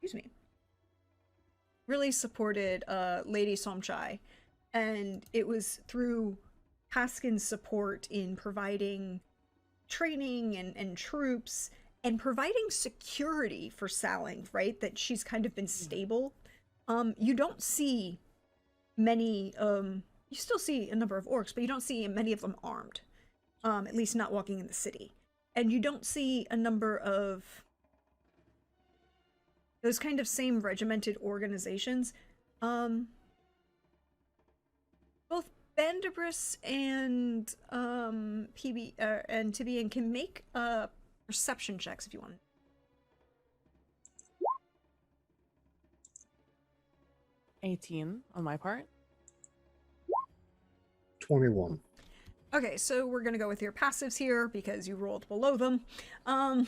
excuse me, really supported Lady Somchai, and it was through Haskin's support in providing training and troops and providing security for Saling, right? That she's kind of been Yeah. stable. You don't see many. You still see a number of orcs, but you don't see many of them armed. At least not walking in the city, and you don't see a number of those kind of same regimented organizations. Um, Both Bandibris and PB and Tibian can make perception checks if you want. 18 on my part. 21. Okay, so we're gonna go with your passives here because you rolled below them. Um,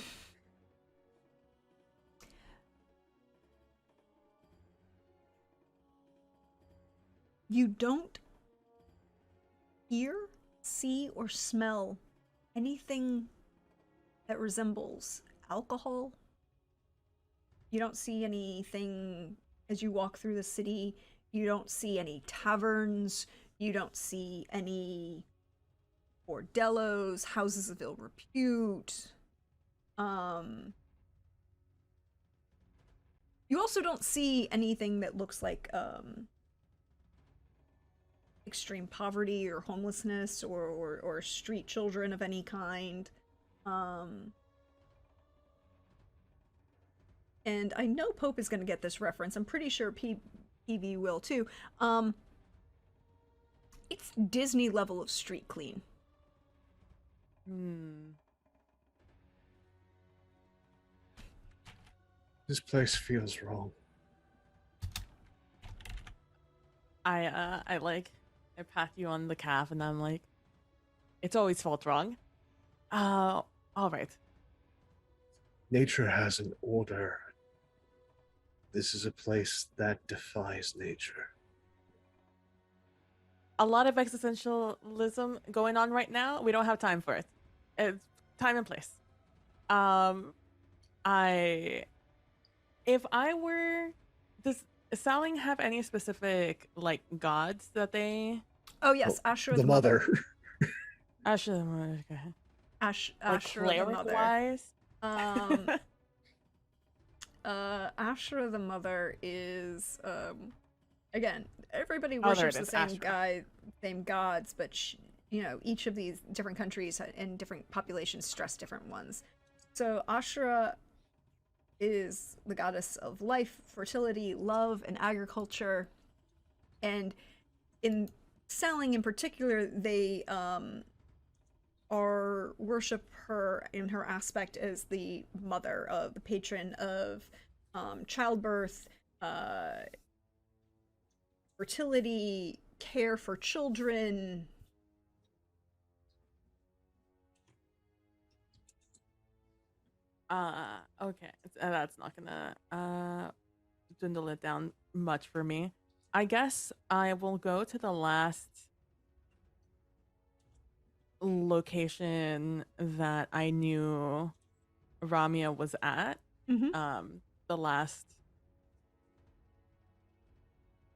you don't hear, see, or smell anything that resembles alcohol. You don't see anything as you walk through the city. You don't see any taverns. You don't see any bordellos, houses of ill repute. You also don't see anything that looks like extreme poverty or homelessness or street children of any kind. Um, and I know Pope is going to get this reference. I'm pretty sure PV will too. It's Disney level of street clean. Hmm. This place feels wrong. I pat you on the calf and I'm like, it's always felt wrong. All right. Nature has an order. This is a place that defies nature. A lot of existentialism going on right now. We don't have time for it. It's time and place. I if I were does Saling have any specific like gods that they Oh yes, Oh, Ashra the mother. actually like Ashra the cleric mother. wise? Um, Ashra the mother is again, everybody Oh, there worships it the is, same Ashra. same gods, but you know, each of these different countries and different populations stress different ones. So Ashra is the goddess of life, fertility, love, and agriculture. And in Saling in particular, they are worship her in her aspect as the mother of the patron of childbirth, uh, fertility, care for children. Okay. That's not gonna dwindle it down much for me. I guess I will go to the last location that I knew Ramia was at. Mm-hmm. The last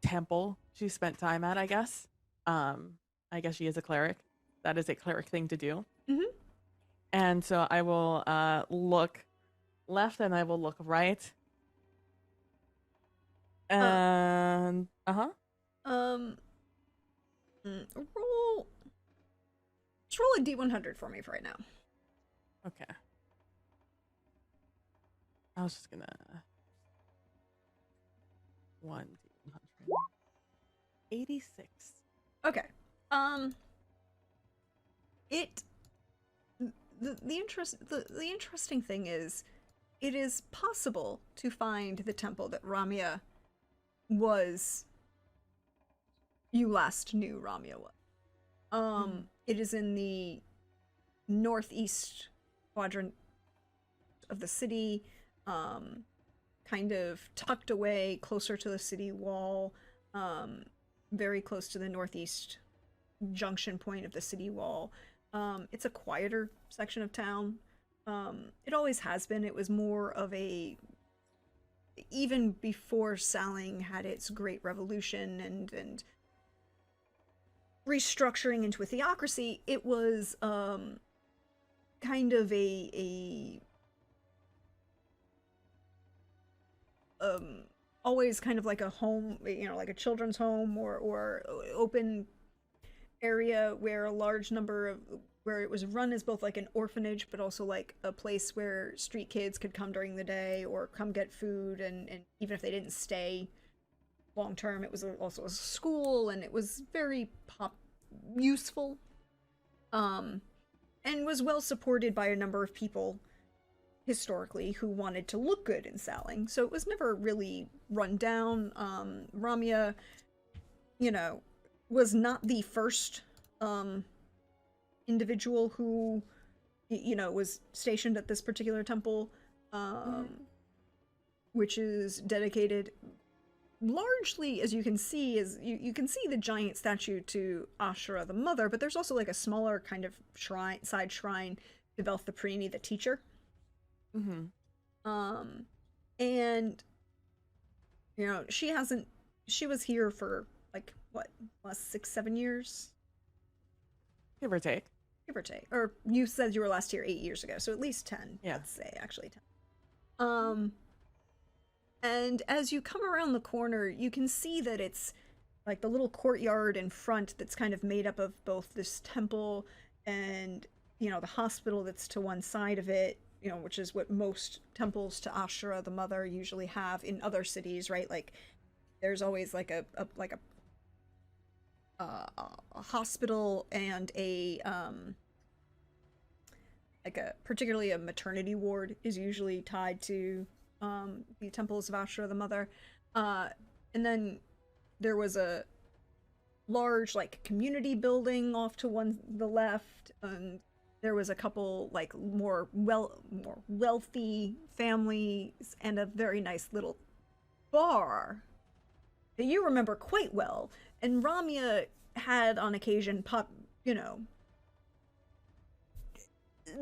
temple she spent time at, I guess. I guess she is a cleric. That is a cleric thing to do. Mm-hmm. And so I will look left and I will look right. And Um, roll. Just roll a d100 for me for right now. okay. I was just gonna 86. Okay. It the interesting thing is, it is possible to find the temple that Ramya was. You last knew Ramya was. It is in the northeast quadrant of the city, kind of tucked away closer to the city wall, very close to the northeast junction point of the city wall. It's a quieter section of town. It always has been. It was more of a, even before Saling had its great revolution and restructuring into a theocracy, it was kind of a always kind of like a home, like a children's home or open area where a large number of, where it was run as both like an orphanage but also like a place where street kids could come during the day or come get food, and even if they didn't stay long term, it was also a school, and it was very useful, and was well supported by a number of people historically who wanted to look good in Saling. So it was never really run down. Ramya, was not the first individual who, was stationed at this particular temple, which is dedicated largely, as you can see, is you can see the giant statue to Ashura the mother, but there's also like a smaller kind of side shrine to Velthaprini the teacher. And she was here for like what, last 6-7 years, Give or take. or you said you were last here 8 years ago, so at least 10. Yeah. Let's say actually 10. And as you come around the corner, you can see that it's like the little courtyard in front that's kind of made up of both this temple and, the hospital that's to one side of it, which is what most temples to Ashura the mother usually have in other cities, right? Like there's always like a hospital and a particularly a maternity ward is usually tied to the temples of Ashura the mother, and then there was a large like community building off to the left, and there was a couple like more wealthy families and a very nice little bar that you remember quite well, and Ramya had on occasion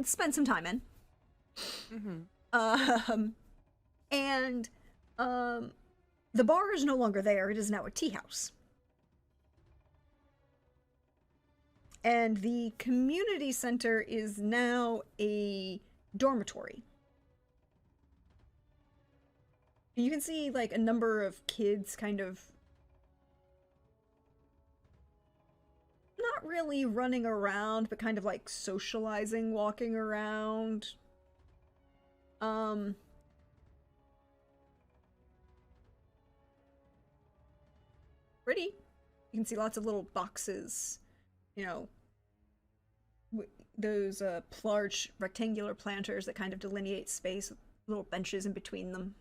spent some time in. And the bar is no longer there. It is now a tea house. And the community center is now a dormitory. You can see like a number of kids kind of not really running around, but kind of like socializing, walking around. Pretty. You can see lots of little boxes, those large rectangular planters that kind of delineate space with little benches in between them.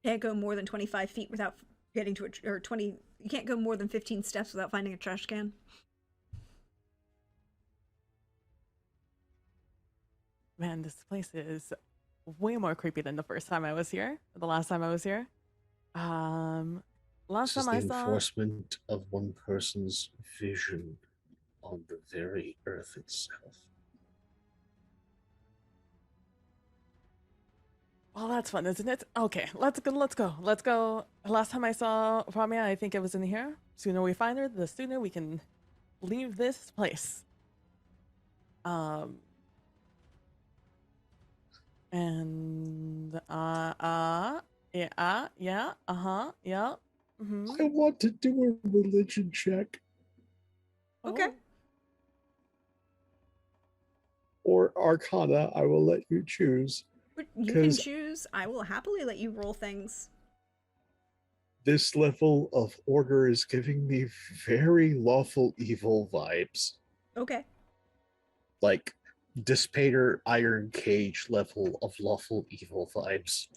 Can't go more than 25 feet without getting to or 20, you can't go more than 15 steps without finding a trash can. Man, this place is way more creepy than the first time I was here, the last time I was here. Last This is time I the saw enforcement of one person's vision on the very earth itself. Well, that's fun, isn't it? Okay, let's go. Last time I saw Ramya, I think it was in here. Sooner we find her, the sooner we can leave this place. And yeah, yeah. I want to do a religion check. Okay. Oh. Or Arcana, I will let you choose. You can choose. I will happily let you roll things. This level of order is giving me very lawful evil vibes. Okay. like Dissipator Iron Cage level of lawful evil vibes.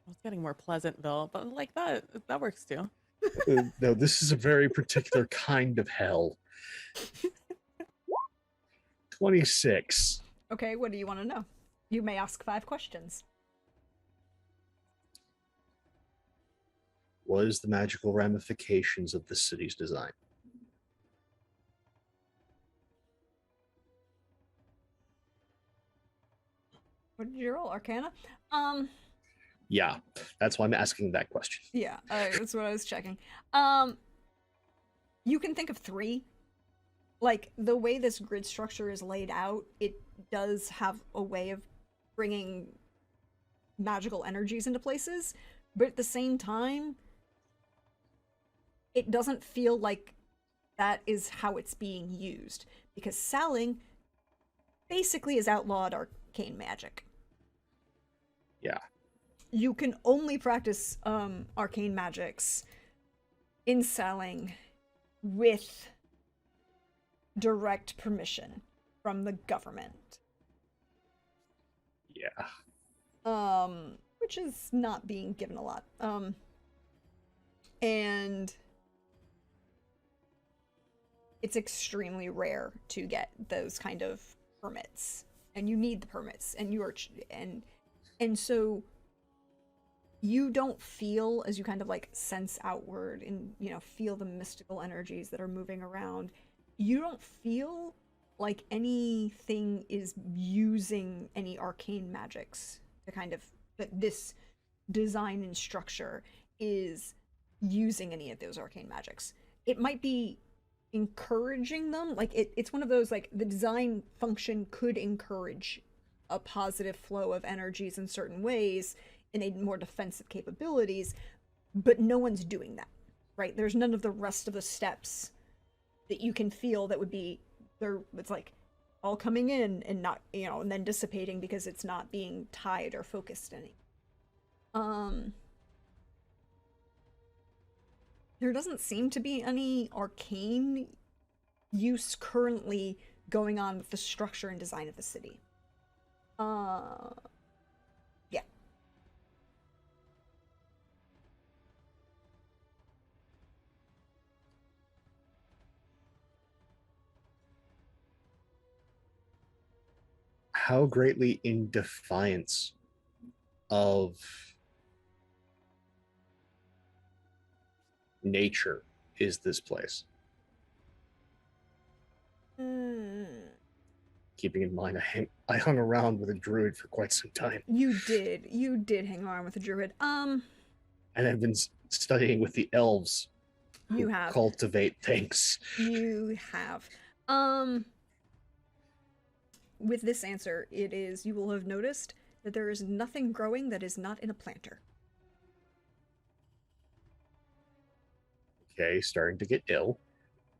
It's getting more Pleasantville, but like that works too. No, this is a very particular kind of hell. 26. Okay, what do you want to know? You may ask 5 questions. What is the magical ramifications of the city's design? What did you roll? Arcana? Yeah, that's why I'm asking that question. Yeah, that's what I was checking. You can think of 3. Like, the way this grid structure is laid out, it does have a way of bringing magical energies into places, but at the same time, it doesn't feel like that is how it's being used, because Salling basically is outlawed arcane magic. Yeah. You can only practice arcane magics in Salling with direct permission from the government. Yeah. Which is not being given a lot. And it's extremely rare to get those kind of permits, and you need the permits, and and so you don't feel, as you kind of like sense outward and, you know, feel the mystical energies that are moving around, you don't feel like anything is using any arcane magics to kind of, that this design and structure is using any of those arcane magics. It might be encouraging them, like it's one of those, like, the design function could encourage a positive flow of energies in certain ways, in a more defensive capabilities, but no one's doing that, right? There's none of the rest of the steps that you can feel that would be there. It's like all coming in and not, you know, and then dissipating because it's not being tied or focused any. There doesn't seem to be any arcane use currently going on with the structure and design of the city. Yeah. How greatly in defiance of nature is this place? Keeping in mind, I hung around with a druid for quite some time. You did hang around with a druid. And I've been studying with the elves. You who have. cultivate things. You have. With this answer, it is, you will have noticed that there is nothing growing that is not in a planter. Okay, starting to get ill.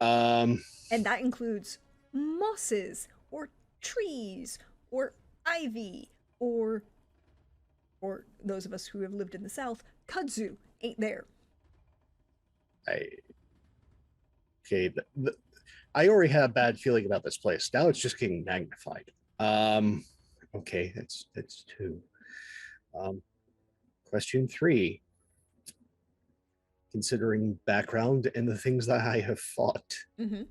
And that includes mosses, or trees, or ivy, or those of us who have lived in the south, kudzu ain't there. I already had a bad feeling about this place. Now it's just getting magnified. Okay, that's 2. Question 3. Considering background and the things that I have fought. Mm-hmm.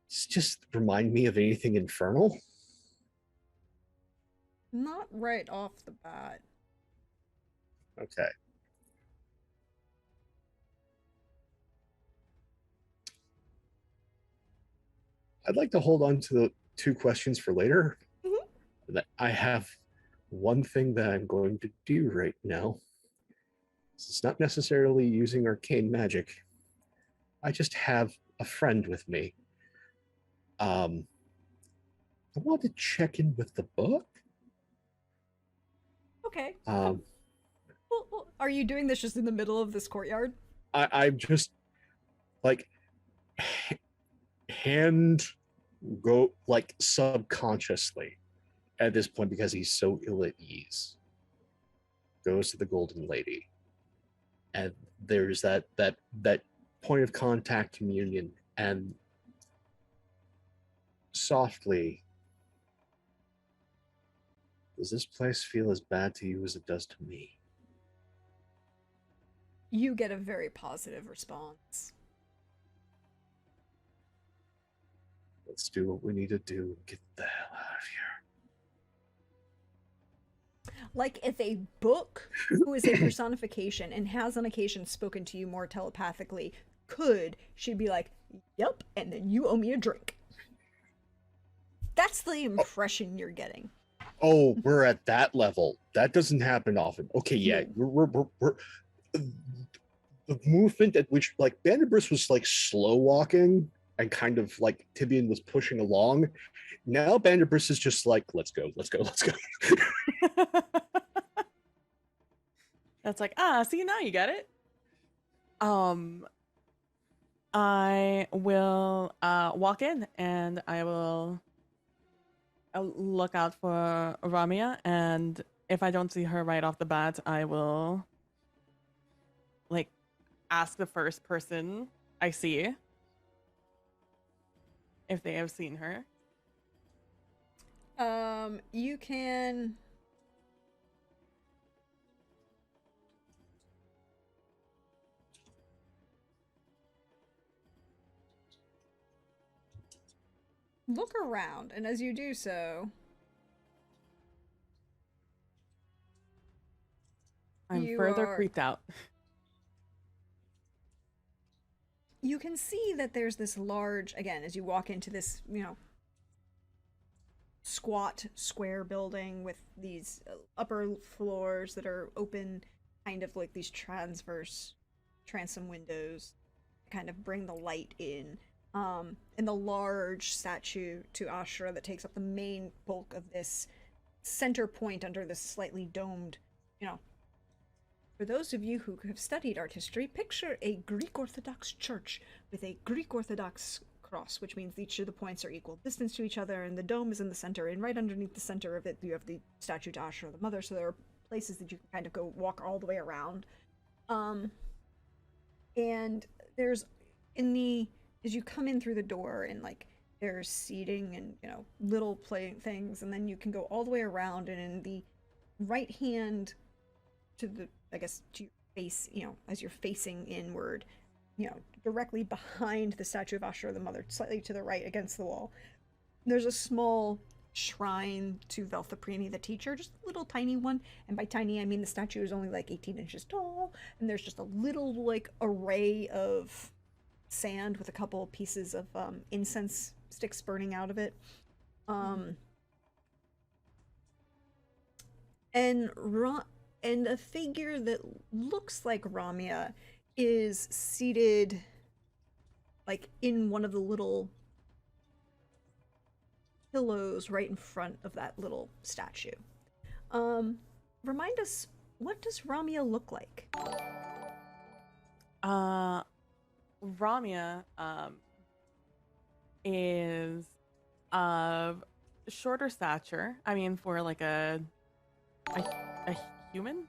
Just remind me of anything infernal? Not right off the bat. Okay. I'd like to hold on to the 2 questions for later. Mm-hmm. That I have one thing that I'm going to do right now. It's not necessarily using arcane magic. I just have a friend with me. I want to check in with the book. Okay. Well, are you doing this just in the middle of this courtyard? I'm just like hand go like subconsciously at this point, because he's so ill at ease, goes to the Golden Lady, and there's that point of contact communion and softly, does this place feel as bad to you as it does to me? You get a very positive response. Let's do what we need to do and get the hell out of here. Like if a book, who is a personification and has on occasion spoken to you more telepathically, she'd be like, yep, and then you owe me a drink. That's the impression you're getting. Oh, we're at that level. That doesn't happen often. Okay, yeah, we're the movement at which like Vanderbilt was like slow walking and kind of like Tibian was pushing along. Now Vanderbilt is just like, let's go. That's like, see, now you got it. I will walk in and I'll look out for Ramia, and if I don't see her right off the bat, I will like ask the first person I see if they have seen her. You can look around, and as you do so, I'm you further are- creeped out. you can see that there's this large, again, as you walk into this, squat square building with these upper floors that are open, kind of like these transom windows, kind of bring the light in. And the large statue to Ashra that takes up the main bulk of this center point under this slightly domed, For those of you who have studied art history, picture a Greek Orthodox church with a Greek Orthodox cross, which means each of the points are equal distance to each other, and the dome is in the center, and right underneath the center of it, you have the statue to Ashra, the mother, so there are places that you can kind of go walk all the way around. And there's, as you come in through the door, and there's seating and, little play things, and then you can go all the way around, and in the right hand to your face, as you're facing inward, directly behind the statue of Ashra the Mother, slightly to the right against the wall, there's a small shrine to Velthaprini the teacher, just a little tiny one. And by tiny, I mean the statue is only 18 inches tall, and there's just a little array of sand with a couple pieces of incense sticks burning out of it. And a figure that looks like Ramia is seated in one of the little pillows right in front of that little statue. Remind us, what does Ramia look like? Ramia is of shorter stature. I mean, for a human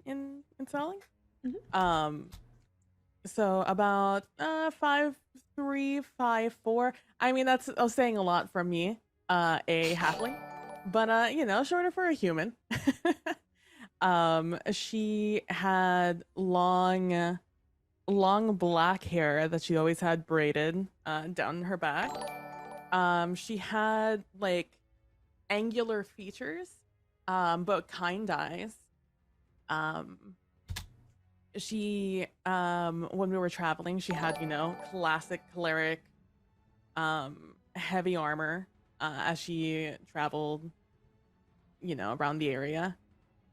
in spelling. Mm-hmm. So about 5'3", 5'4". I mean, that's saying a lot from me, a halfling, but shorter for a human. She had long black hair that she always had braided down her back. She had angular features, but kind eyes. She when we were traveling, she had classic cleric heavy armor as she traveled around the area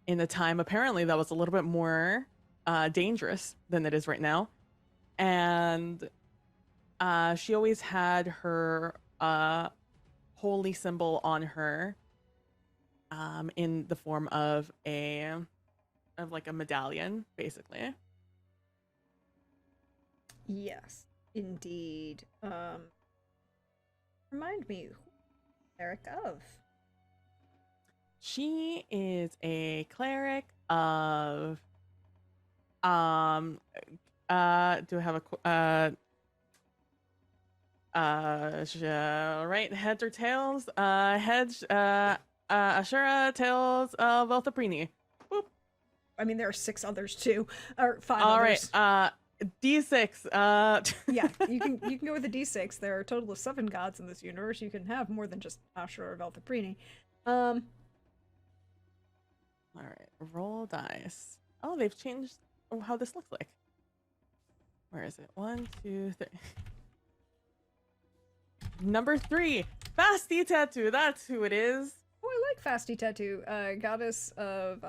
in a time apparently that was a little bit more dangerous than it is right now. And she always had her holy symbol on her in the form of a medallion, basically. Yes, indeed. Remind me, who cleric of? She is a cleric of Do I have right, heads or tails? Heads, Ashura, tails, Velthaprini. Boop. I mean, there are 6 others too, or 5 All others. right, D6. Yeah, you can go with a D6. There are a total of 7 gods in this universe. You can have more than just Ashura or Velthaprini. All right, roll dice. Oh, they've changed how this looks like. Where is it? 1, 2, 3. Number 3, Fasti Tattoo. That's who it is. Oh, I like Fasti Tattoo, goddess of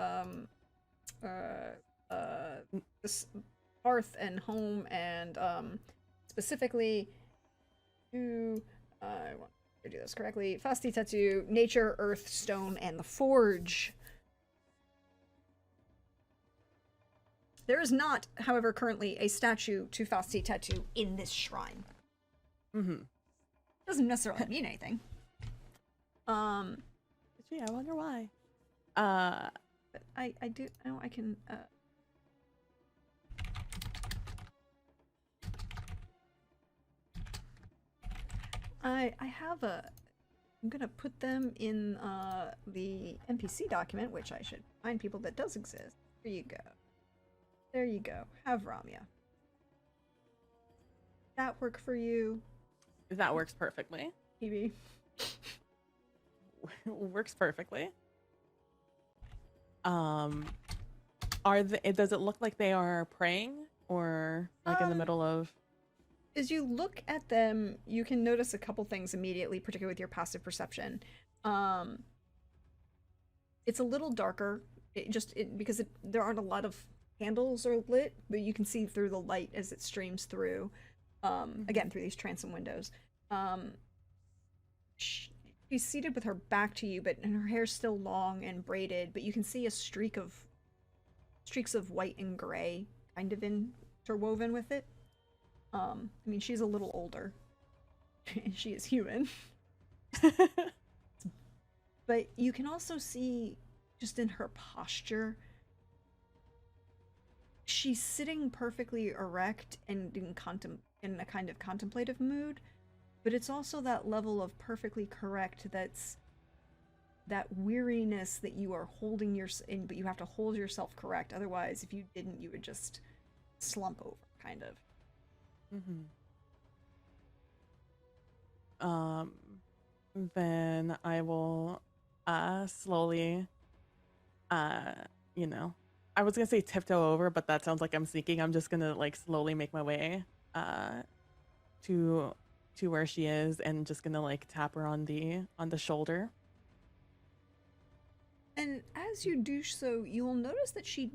this hearth and home, and specifically to I want to do this correctly. Fasti Tattoo, nature, earth, stone, and the forge. There is not, however, currently a statue to Fasti Tattoo in this shrine. Mm-hmm. Doesn't necessarily mean anything. Gee, I wonder why. But I do. Oh, I can. I have a. I'm gonna put them in the NPC document, which I should find people that does exist. There you go. There you go. Have Ramya. That work for you, That works perfectly. Evie? Works perfectly. Does it look like they are praying or like in the middle of? As you look at them, you can notice a couple things immediately, particularly with your passive perception. It's a little darker, because there aren't a lot of candles are lit, but you can see through the light as it streams through. Again, through these transom windows. She's seated with her back to you, and her hair's still long and braided, but you can see a streaks of white and gray kind of interwoven with it. I mean, she's a little older. She is human. But you can also see, just in her posture, she's sitting perfectly erect and in a kind of contemplative mood, but it's also that level of perfectly correct that's that weariness that you are holding but you have to hold yourself correct. Otherwise, if you didn't, you would just slump over, kind of. Then I will slowly I was gonna say tiptoe over, but that sounds like I'm sneaking. I'm just gonna like slowly make my way to where she is and just gonna like tap her on the shoulder. And as you do so, you will notice that she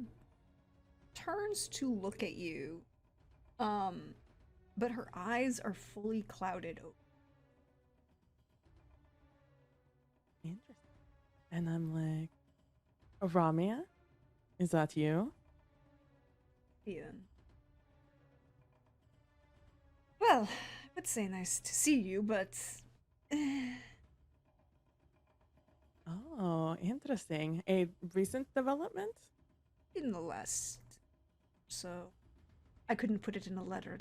turns to look at you, but her eyes are fully clouded over. Interesting. And I'm like, Ramya, is that you? Ian. Well, I would say nice to see you, but Oh, interesting. A recent development? in the last, so I couldn't put it in a letter.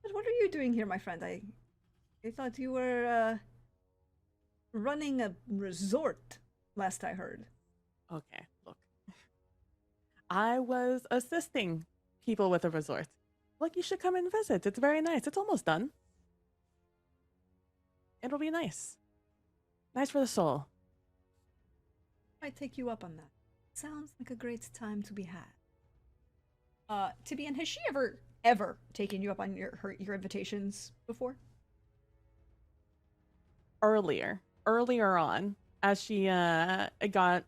But what are you doing here, my friend? I thought you were running a resort, last I heard. Okay, look. I was assisting people with a resort. Look, you should come and visit. It's very nice. It's almost done. It'll be nice. Nice for the soul. I take you up on that. Sounds like a great time to be had. Tibian, has she ever taken you up on your invitations before? Earlier on, as she got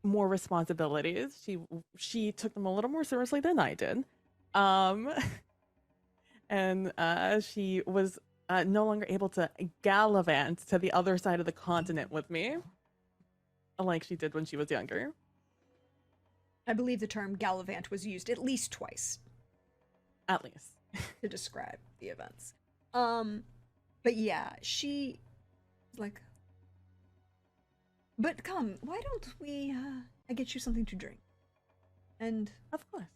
more responsibilities, she took them a little more seriously than I did. And she was no longer able to gallivant to the other side of the continent with me, like she did when she was younger. I believe the term gallivant was used at least twice. At least. To describe the events. But yeah, she like, but come, why don't we I get you something to drink? And Of course.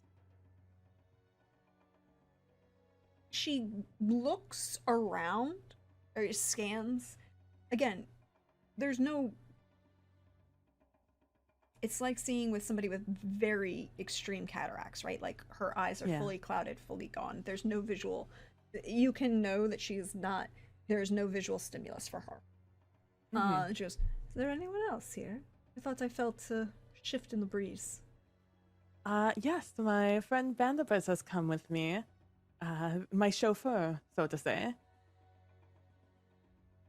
she looks around or scans, again, there's no. It's like seeing with somebody with very extreme cataracts, right? Like her eyes are fully clouded, fully gone. There's no visual. You can know that she's not. There's no visual stimulus for her. She goes, "Is there anyone else here? I thought I felt a shift in the breeze." Yes, my friend Vanderbilt has come with me. My chauffeur, so to say.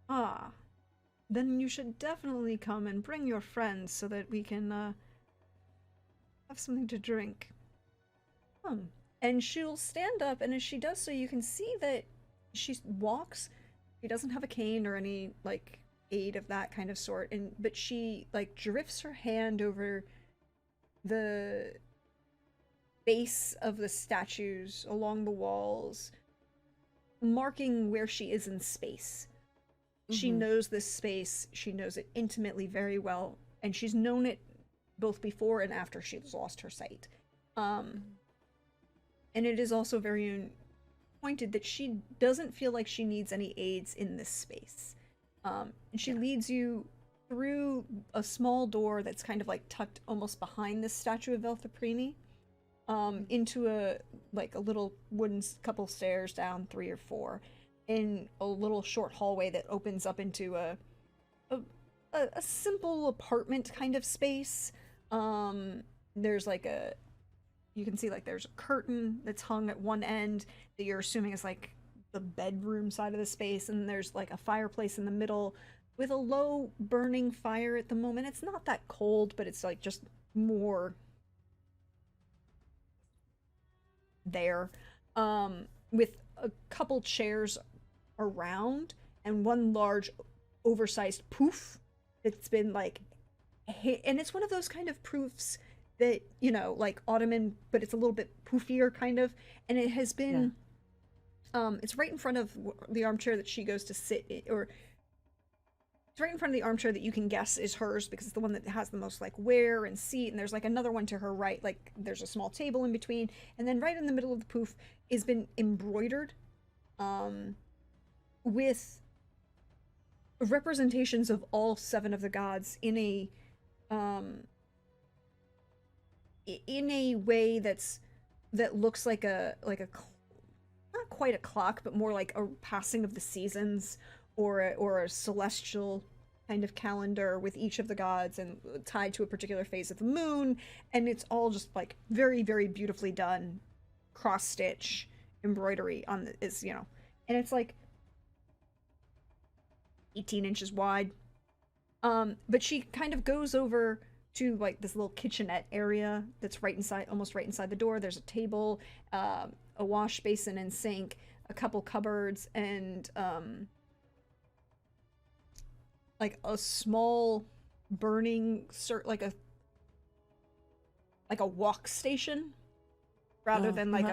Ah, then you should definitely come and bring your friends so that we can have something to drink. And she'll stand up, and as she does so, you can see that she walks. She doesn't have a cane or any like aid of that kind of sort, but she like drifts her hand over the base of the statues along the walls, marking where she is in space. She knows this space, she knows it intimately very well, and she's known it both before and after she's lost her sight. And it is also very pointed that she doesn't feel like she needs any aids in this space. And she leads you through a small door that's kind of like tucked almost behind this statue of Velthaprini, into a little wooden couple stairs down 3 or 4, in a little short hallway that opens up into a simple apartment kind of space. There's like you can see like there's a curtain that's hung at one end that you're assuming is like the bedroom side of the space, and there's like a fireplace in the middle with a low burning fire at the moment. It's not that cold, but it's like just more there, with a couple chairs around and one large oversized poof that's been like and it's one of those kind of poofs that, you know, like Ottoman, but it's a little bit poofier kind of, and it has been it's right in front of the armchair that she goes to sit in, or it's right in front of the armchair that you can guess is hers because it's the one that has the most like wear and seat, and there's like another one to her right, like there's a small table in between, and then right in the middle of the poof has been embroidered with representations of all 7 of the gods in a way that looks like a not quite a clock, but more like a passing of the seasons, or a celestial kind of calendar with each of the gods and tied to a particular phase of the moon, and it's all just like very, very beautifully done cross stitch embroidery on the, and it's like 18 inches wide. But she kind of goes over to like this little kitchenette area that's almost right inside the door. There's a table, a wash basin and sink, a couple cupboards, and like a small burning like a wok station, rather than like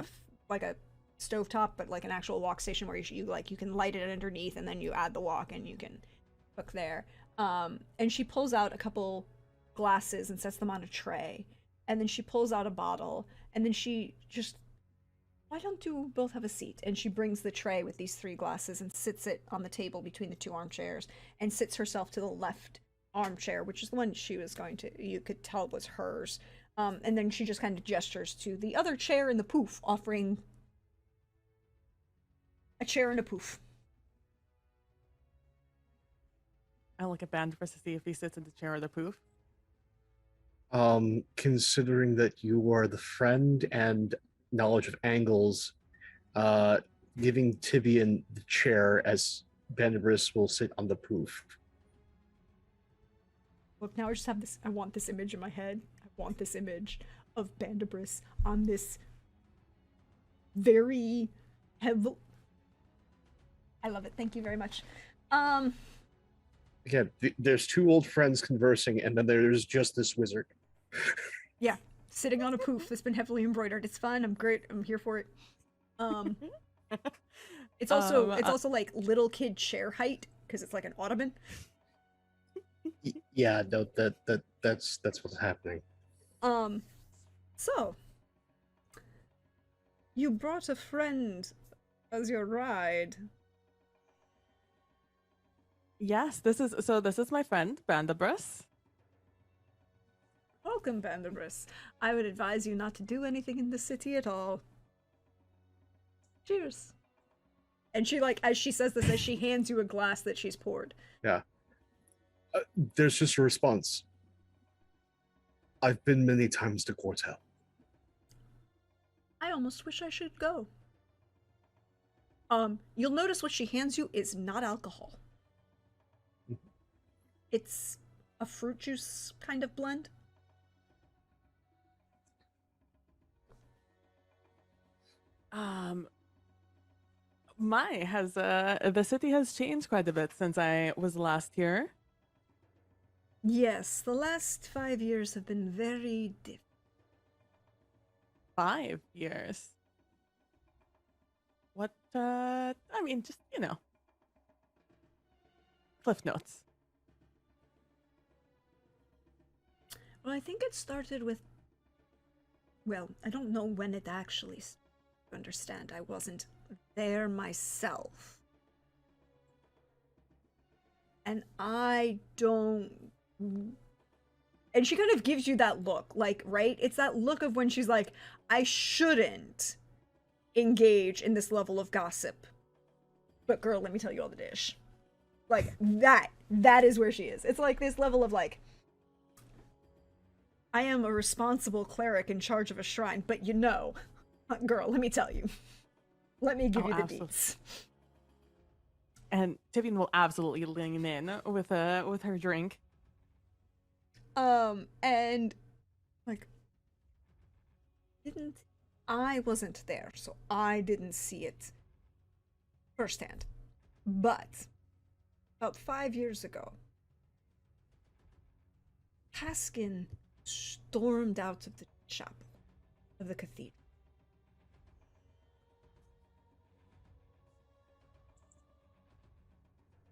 a stovetop, but like an actual wok station where you can light it underneath and then you add the wok and you can cook there. And she pulls out a couple glasses and sets them on a tray, and then she pulls out a bottle, and then she just, why don't you both have a seat? And she brings the tray with these 3 glasses and sits it on the table between the 2 armchairs, and sits herself to the left armchair, which is the one you could tell was hers. And then she just kind of gestures to the other chair in the poof, offering a chair and a poof. I look at Bandverse to see if he sits in the chair or the poof. Considering that you are the friend and knowledge of angles, giving Tibian the chair as Bandabris will sit on the poof. Look, now I just have this, I want this image in my head. I want this image of Bandabris on this very heavy... I love it. Thank you very much. Again, there's 2 old friends conversing, and then there's just this wizard. Yeah, sitting on a poof that's been heavily embroidered. It's fun. I'm great. I'm here for it. It's also like little kid chair height because it's like an ottoman. Yeah, no, that's what's happening. So you brought a friend How's your ride? Yes, this is my friend Bandabras. Welcome, Bandabris. I would advise you not to do anything in the city at all. Cheers. And she, like, as she says this, as she hands you a glass that she's poured. Yeah. There's just a response. I've been many times to Quartel. I almost wish I should go. You'll notice what she hands you is not alcohol. It's a fruit juice kind of blend. The city has changed quite a bit since I was last here. Yes, the last 5 years have been very different. 5 years. What, I mean, just, Cliff Notes. Well, I think it started with... Well, I don't know when it actually... Understand, I wasn't there myself. And I don't... And she kind of gives you that look, like, right? It's that look of when she's like, I shouldn't engage in this level of gossip. But girl, let me tell you all the dish. Like, that is where she is. It's like this level of like, I am a responsible cleric in charge of a shrine, but girl, let me tell you. Let me give you the absolutely. deets. And Tivian will absolutely lean in with her drink. And like, I wasn't there, so I didn't see it firsthand. But about 5 years ago, Haskin stormed out of the chapel of the cathedral.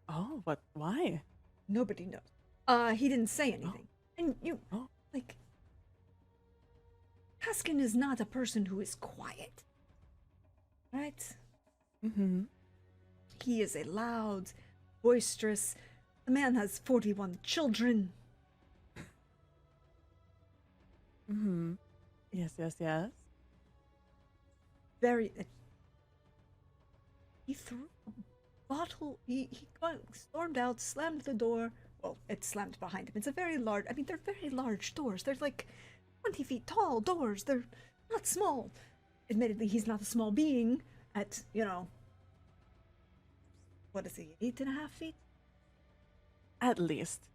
Oh, but why? Nobody knows. He didn't say anything. And like, Haskin is not a person who is quiet. Right? Mm-hmm. He is a loud, boisterous, the man has 41 children. Mm-hmm. Yes. Very... he threw a bottle, he stormed out, slammed the door. Well, it slammed behind him. It's a very large, I mean, they're very large doors. They're like 20 feet tall doors. They're not small. Admittedly, he's not a small being at, what is he, 8.5 feet? At least.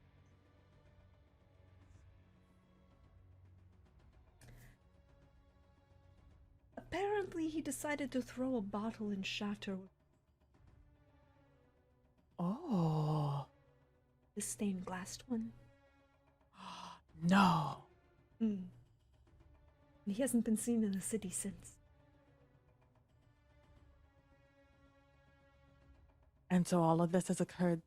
Apparently, he decided to throw a bottle and shatter Oh. the stained glass one. No. And he hasn't been seen in the city since. And so all of this has occurred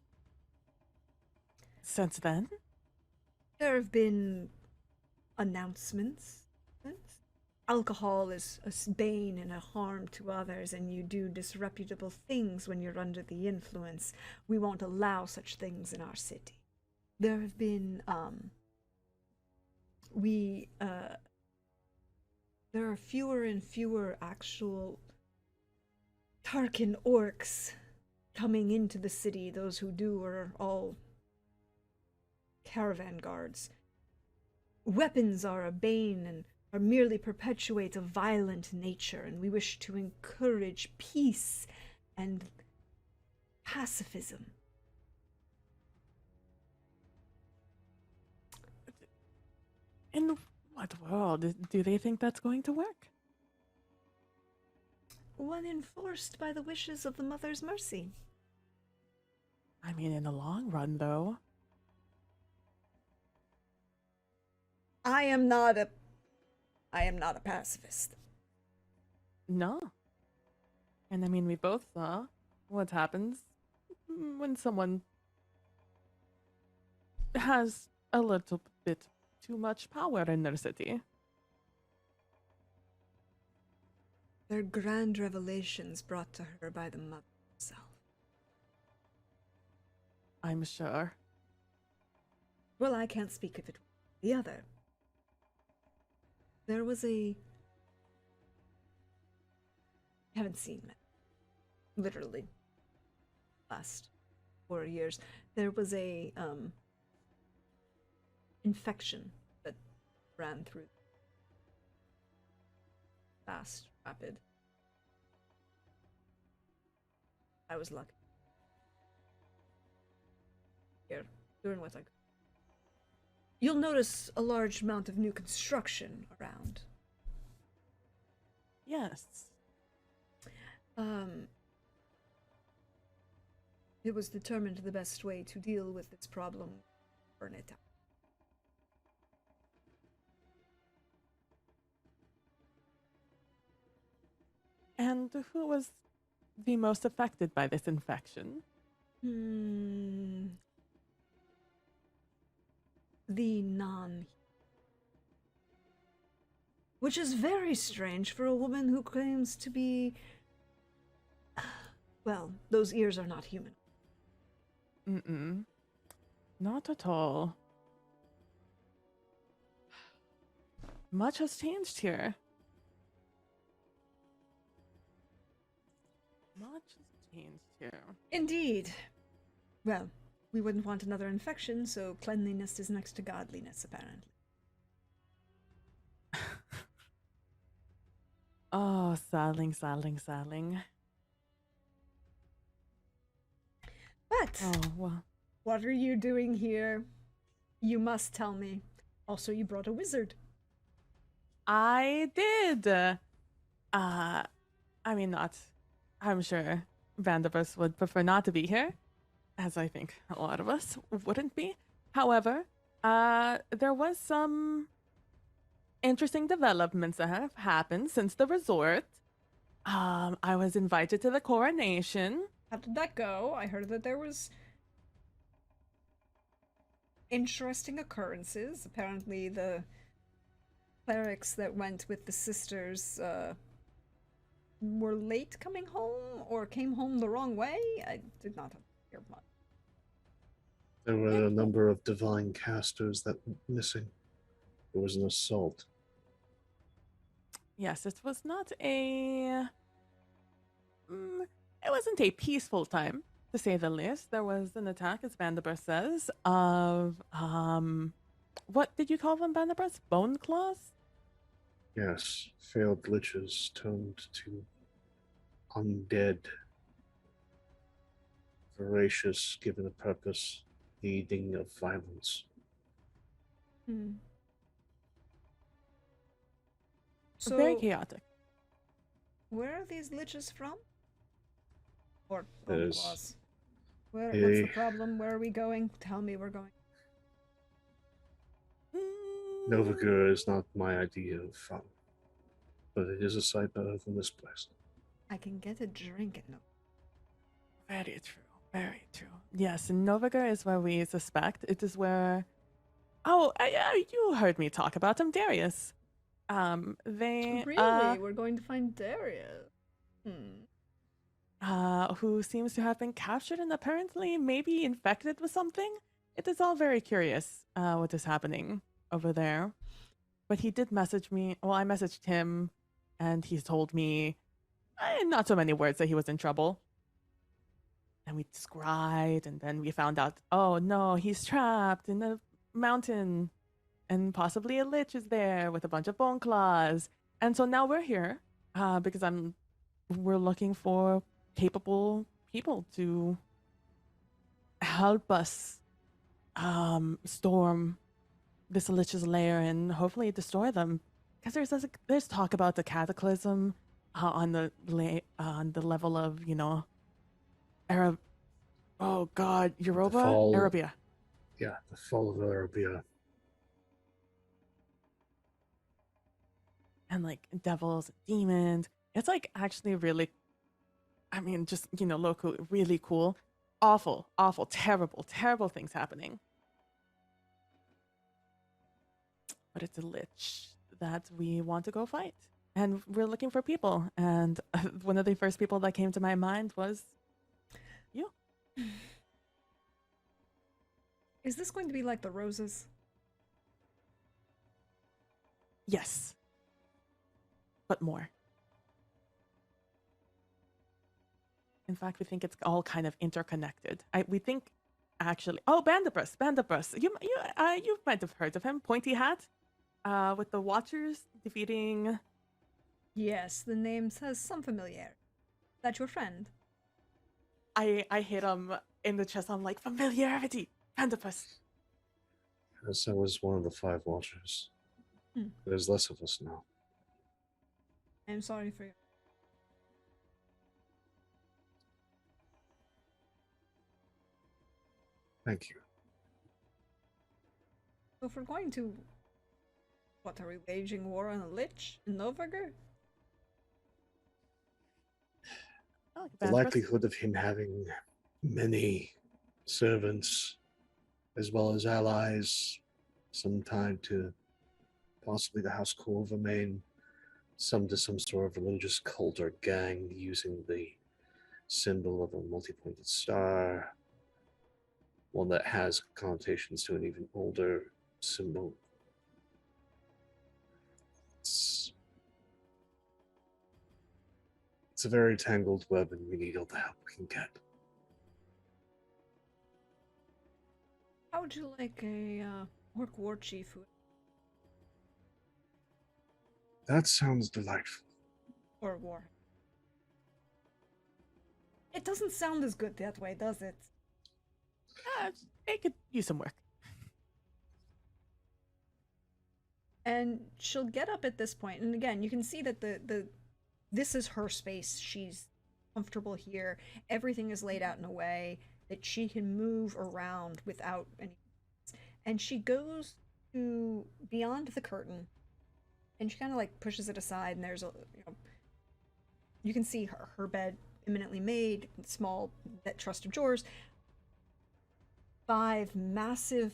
since then? There have been announcements. Alcohol is a bane and a harm to others, and you do disreputable things when you're under the influence. We won't allow such things in our city. There have been, there are fewer and fewer actual Tarkin orcs coming into the city. Those who do are all caravan guards. Weapons are a bane and are merely perpetuate a violent nature, and we wish to encourage peace and pacifism. In what world do they think that's going to work? One enforced by the wishes of the Mother's Mercy. I mean, in the long run, though. I am not a pacifist. No. And I mean, we both saw what happens when someone has a little bit too much power in their city. They're grand revelations brought to her by the mother herself. I'm sure. Well, I can't speak if it was the other. There was a... haven't seen it. Literally. Last 4 years. There was a, infection that ran through. Fast, rapid. I was lucky. Here, doing what I could. You'll notice a large amount of new construction around. Yes. It was determined the best way to deal with this problem. Burn it out. And who was the most affected by this infection? The non. Which is very strange for a woman who claims to be. Well, those ears are not human. Mm-mm. Not at all. Much has changed here. Much has changed here. Indeed. Well, we wouldn't want another infection, so cleanliness is next to godliness, apparently. Oh, sadling. But Oh, well. what are you doing here? You must tell me. Also, you brought a wizard. I did. I mean, not. I'm sure Vanderbilt would prefer not to be here, as I think a lot of us wouldn't be. However, there was some interesting developments that have happened since the resort. I was invited to the coronation. How did that go? I heard that there was interesting occurrences. Apparently, the clerics that went with the sisters were late coming home or came home the wrong way. I did not hear much. There were a number of divine casters that went missing. There was an assault. Yes, it was not a. It wasn't a peaceful time, to say the least. There was an attack, as Vanderbilt says, of what did you call them, Vanderbilt? Bone claws? Yes, failed liches turned to undead, voracious, given a purpose, needing of violence. So, Very chaotic. where are these liches from? Or There's claws? What's the problem? Where are we going? Tell me we're going. Novigur is not my idea of fun, but it is a sight better than this place. I can get a drink at no. Very true. Very true. Yes, Novigur is where we suspect. It is where. Oh, you heard me talk about him, Darius. They Really? We're going to find Darius. Who seems to have been captured and apparently maybe infected with something. It is all very curious what is happening over there. But he did message me. Well, I messaged him, and he told me in not so many words that he was in trouble. And we scryed, and then we found out, oh no, he's trapped in a mountain, and possibly a lich is there with a bunch of bone claws. And so now we're here because we're looking for capable people to help us storm this lich's lair and hopefully destroy them. Because there's talk about the cataclysm on the level of Arab. Oh God, Europa, fall. Arabia. Yeah, the fall of Arabia. And like devils, demons. It's like actually really, I mean, just local, really cool. Awful, terrible things happening. But it's a lich that we want to go fight. and we're looking for people. And one of the first people that came to my mind was you. Is this going to be like the roses? Yes, but more. In fact, we think it's all kind of interconnected. We think, actually, oh, Bandipus. You might have heard of him. Pointy hat, with the Watchers defeating. Yes, the name says some familiar. That your friend? I hit him in the chest. I'm like, familiarity, Bandipus. Yes, I was one of the 5 Watchers. There's less of us now. I'm sorry for you. Thank you. So if we're going to... What, are we waging war on a lich in Novager? I like The Bandipus. likelihood of him having many servants as well as allies, some tied to possibly the House Corvamain, some to some sort of religious cult or gang using the symbol of a multi-pointed star, one that has connotations to an even older symbol. It's a very tangled web, and we need all the help we can get. How would you like a orc war chief? That sounds delightful. Or war? It doesn't sound as good that way, does it? It could use some work. And she'll get up at this point, and again, you can see that this is her space. She's comfortable here. Everything is laid out in a way that she can move around without any. And she goes to beyond the curtain, and she kind of like pushes it aside. And there's you can see her bed imminently made, small chest of drawers, 5 massive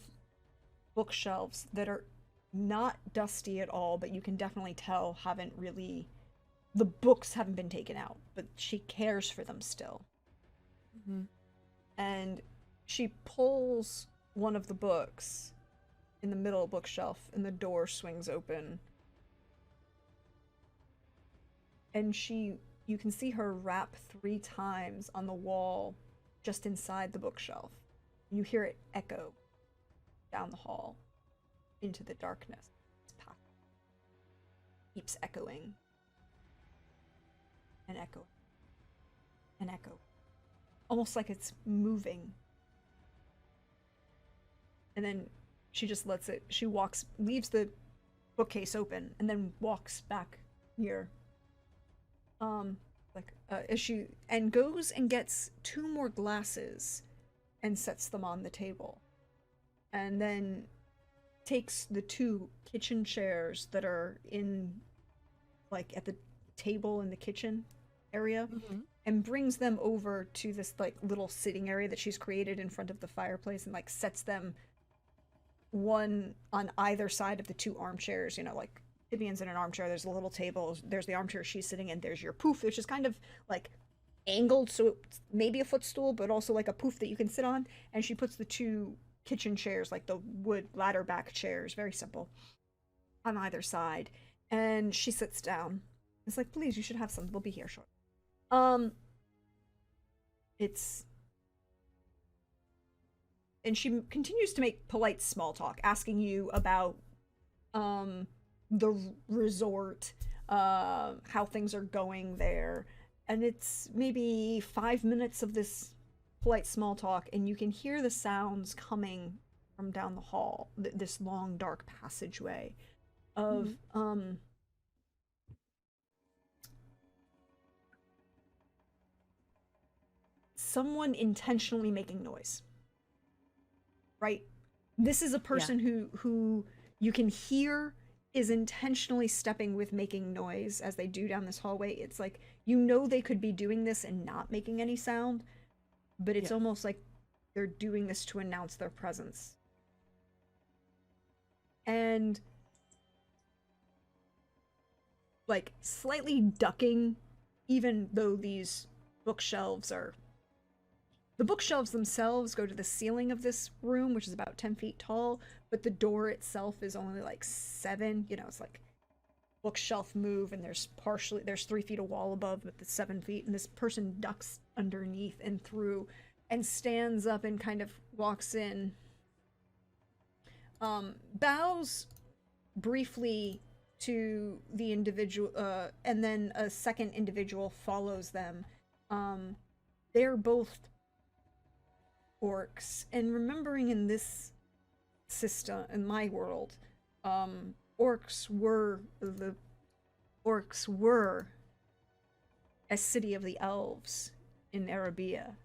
bookshelves that are not dusty at all, but you can definitely tell the books haven't been taken out, but she cares for them still. Mm-hmm. And she pulls one of the books in the middle bookshelf, and the door swings open. And you can see her rap 3 times on the wall just inside the bookshelf. You hear it echo down the hall into the darkness. This path keeps echoing and echoing and echoing, almost like it's moving. And then she just lets it. She leaves the bookcase open, and then walks back here. As she goes and gets 2 more glasses and sets them on the table, and then takes the 2 kitchen chairs that are in, like, at the table in the kitchen area, and brings them over to this, like, little sitting area that she's created in front of the fireplace, and, like, sets them one on either side of the 2 armchairs. Like, Vivian's in an armchair, there's a little table, there's the armchair she's sitting in, there's your poof, which is kind of, like, angled, so it's maybe a footstool, but also, like, a poof that you can sit on, and she puts the 2 kitchen chairs, like the wood ladder back chairs, very simple, on either side, and she sits down. It's like, please, you should have some, we'll be here short. And she continues to make polite small talk, asking you about the resort, how things are going there, and it's maybe 5 minutes of this polite small talk, and you can hear the sounds coming from down the hall, this long dark passageway of someone intentionally making noise. Right? This is a person who you can hear is intentionally stepping with making noise as they do down this hallway. It's like, they could be doing this and not making any sound, but it's almost like they're doing this to announce their presence. And like slightly ducking, even though these bookshelves are. The bookshelves themselves go to the ceiling of this room, which is about 10 feet tall, but the door itself is only like 7. You know, it's like bookshelf move, and there's 3 feet of wall above, but the 7 feet, and this person ducks underneath and through, and stands up and kind of walks in. Bows briefly to the individual, and then a second individual follows them. They're both orcs, and remembering in this system, in my world, orcs were a city of the elves in Agapia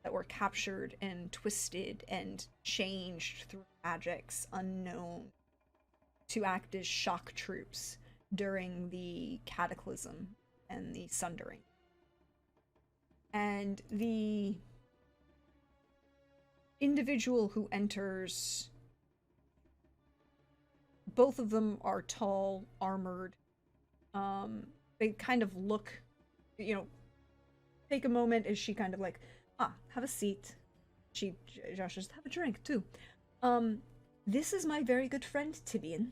that were captured and twisted and changed through magics unknown to act as shock troops during the cataclysm and the sundering. And the individual who enters, both of them are tall, armored. They kind of look, take a moment as she kind of like, have a seat. Josh says, have a drink too. This is my very good friend Tibian.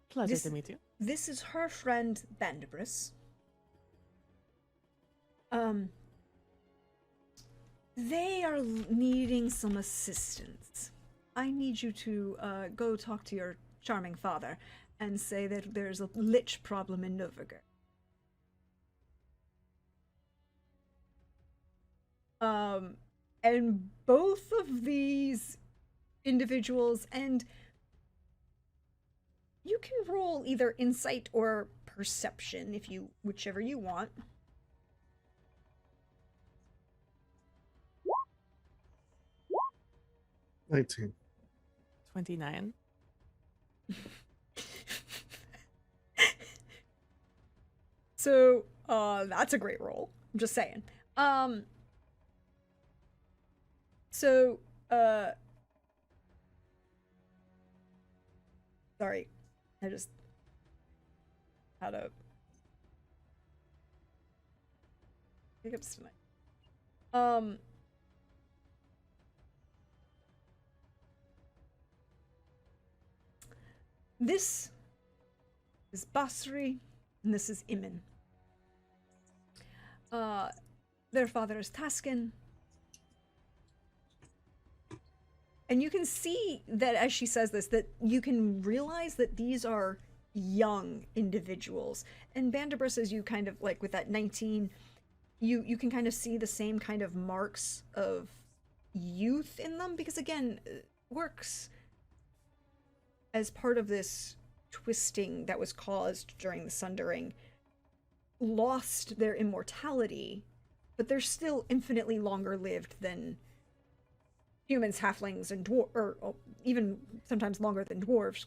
Pleasure to meet you. This is her friend Bandibris. They are needing some assistance. I need you to go talk to your charming father and say that there's a lich problem in Novigrad. And both of these individuals, and you can roll either insight or perception, whichever you want. 19. 29. So, that's a great roll. I'm just saying. Sorry. I just had a hiccups tonight. This is Basri, and this is Imin. Their father is Taskin. And you can see that as she says this, that you can realize that these are young individuals. And Bandibris, as you kind of, like with that 19, you can kind of see the same kind of marks of youth in them, because again, orcs, as part of this twisting that was caused during the sundering, lost their immortality, but they're still infinitely longer lived than humans, halflings, and or even sometimes longer than dwarves,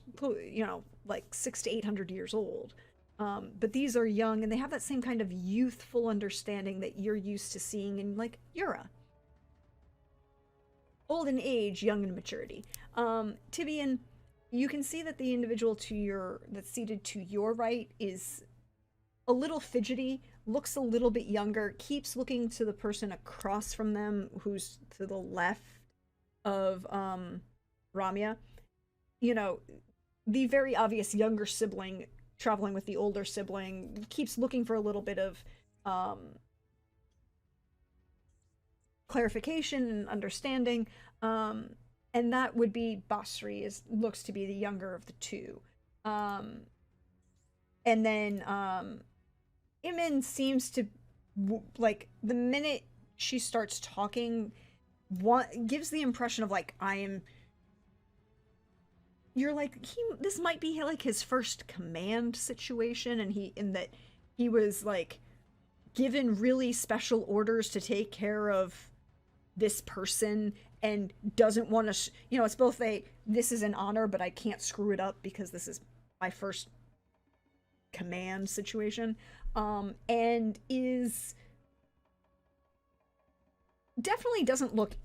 like 600 to 800 years old. But these are young, and they have that same kind of youthful understanding that you're used to seeing in, like, Yura. Old in age, young in maturity. Tibian, you can see that the individual that's seated to your right is a little fidgety, looks a little bit younger, keeps looking to the person across from them who's to the left of Ramya. The very obvious younger sibling traveling with the older sibling keeps looking for a little bit of clarification and understanding, and that would be Basri, looks to be the younger of the two. And then Imin seems to, like, the minute she starts talking, gives the impression of, like, you're like, this might be like his first command situation, and in that he was, like, given really special orders to take care of this person and doesn't want to, it's both this is an honor, but I can't screw it up because this is my first command situation, and definitely doesn't look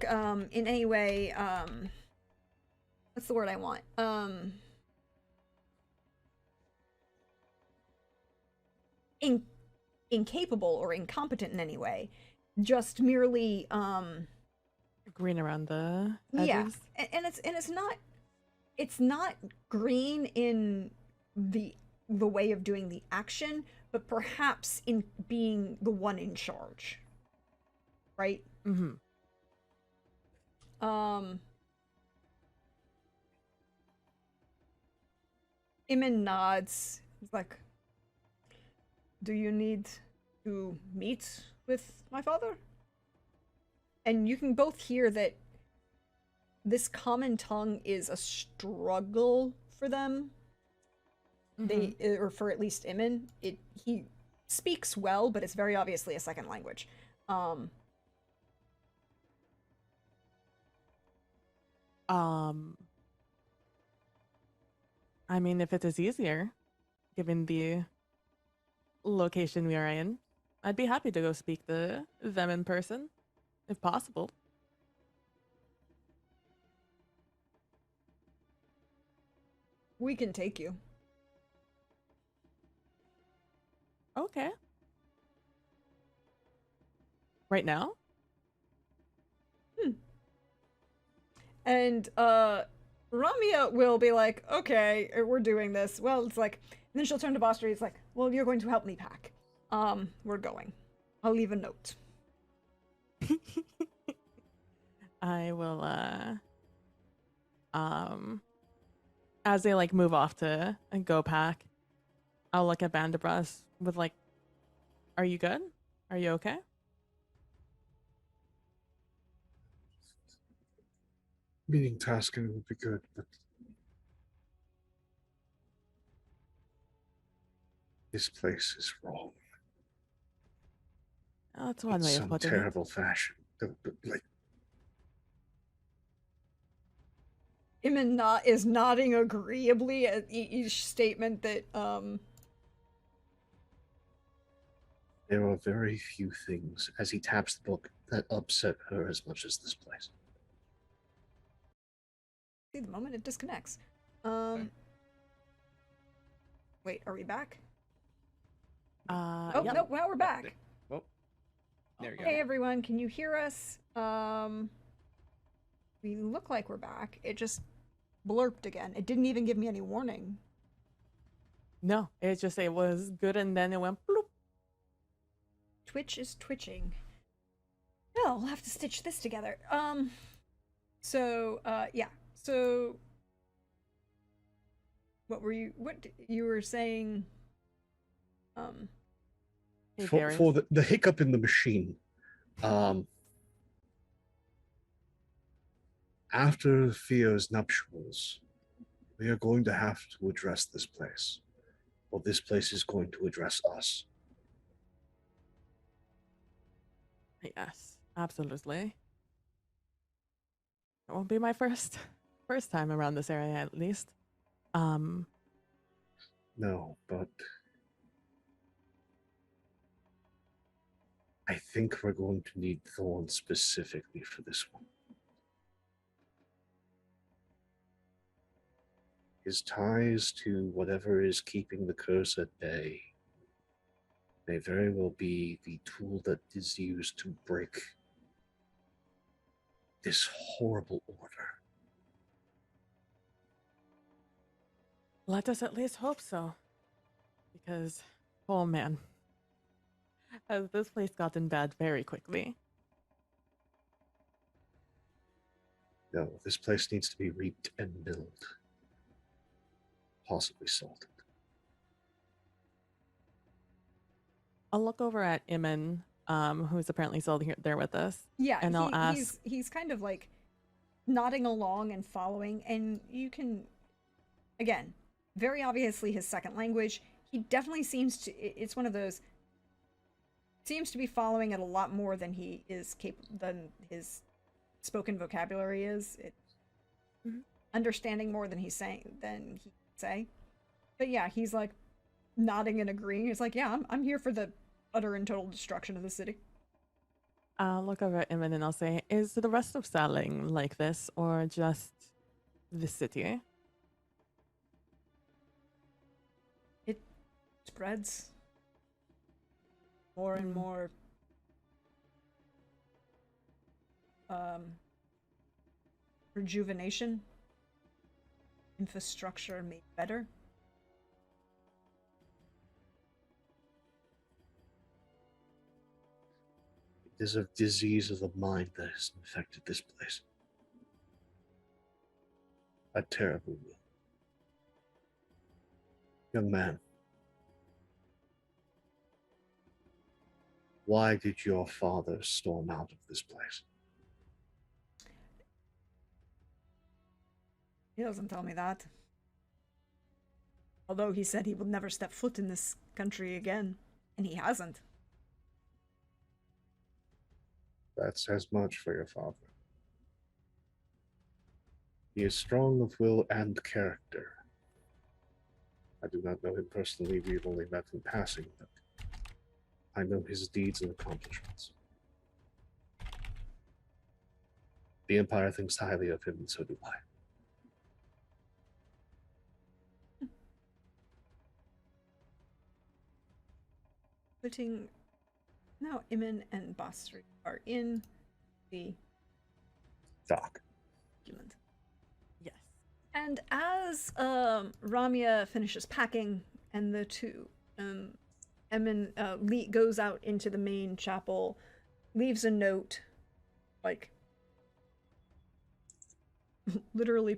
in any way what's the word I want? Incapable or incompetent in any way. Just merely, Green around the yeah. edges. And it's not green in the way of doing the action, but perhaps in being the one in charge. Right? Mm-hmm. Iman nods. He's like, do you need to meet with my father? And you can both hear that this common tongue is a struggle for them. They, or for at least Iman, he speaks well, but it's very obviously a second language. I mean, if it is easier, given the location we are in, I'd be happy to go speak to them in person, if possible. We can take you. Okay. Right now? And Ramia will be like, okay, we're doing this. Well, it's like, and then she'll turn to Bostry. It's like, well, you're going to help me pack. We're going. I'll leave a note. I will, as they like move off to go pack, I'll look at Bandabras with like, are you good? Are you okay? Meeting tasking would be good, but this place is wrong. Oh, that's one In way of some putting terrible fashion. Like, Iman is nodding agreeably at each statement that, there are very few things, as he taps the book, that upset her as much as this place. see the moment it disconnects. Wait, are we back? Oh, yep. nope, now we're back. Oh, there we go. Hey everyone, can you hear us? We look like we're back. It just blurped again. It didn't even give me any warning. No, it just it was good and then it went bloop. Twitch is twitching. Well, we'll have to stitch this together. Yeah. So what you were saying? Hey, For the hiccup in the machine, after Theo's nuptials, we are going to have to address this place, or this place is going to address us. Yes, absolutely. It won't be my first time around this area, at least. No, but I think we're going to need Thorn specifically for this one. His ties to whatever is keeping the curse at bay may very well be the tool that is used to break this horrible order. Let us at least hope so. Because, oh man, has this place gotten bad very quickly. No, this place needs to be reaped and milled. Possibly salted. I'll look over at Iman, who's apparently still there with us. Yeah, and I'll ask. He's kind of like nodding along and following, and you can, again, very obviously his second language. He definitely seems to. It's one of those. Seems to be following it a lot more than he is than his spoken vocabulary is. Understanding more than he's saying than he can say. But yeah, he's like nodding and agreeing. He's like, yeah, I'm here for the utter and total destruction of the city. I'll look over at Iman and I'll say, is the rest of Saling like this, or just the city. It spreads more and Mm. more rejuvenation, infrastructure made better. It is a disease of the mind that has infected this place. A terrible will. Young man, why did your father storm out of this place? He doesn't tell me that. Although he said he would never step foot in this country again, and he hasn't. That says much for your father. He is strong of will and character. I do not know him personally, we've only met in passing, but I know his deeds and accomplishments. The Empire thinks highly of him, and so do I. Putting now Imin and Basri are in the Doc. document. Yes. And as Ramya finishes packing and the two, Emin goes out into the main chapel, leaves a note, like, literally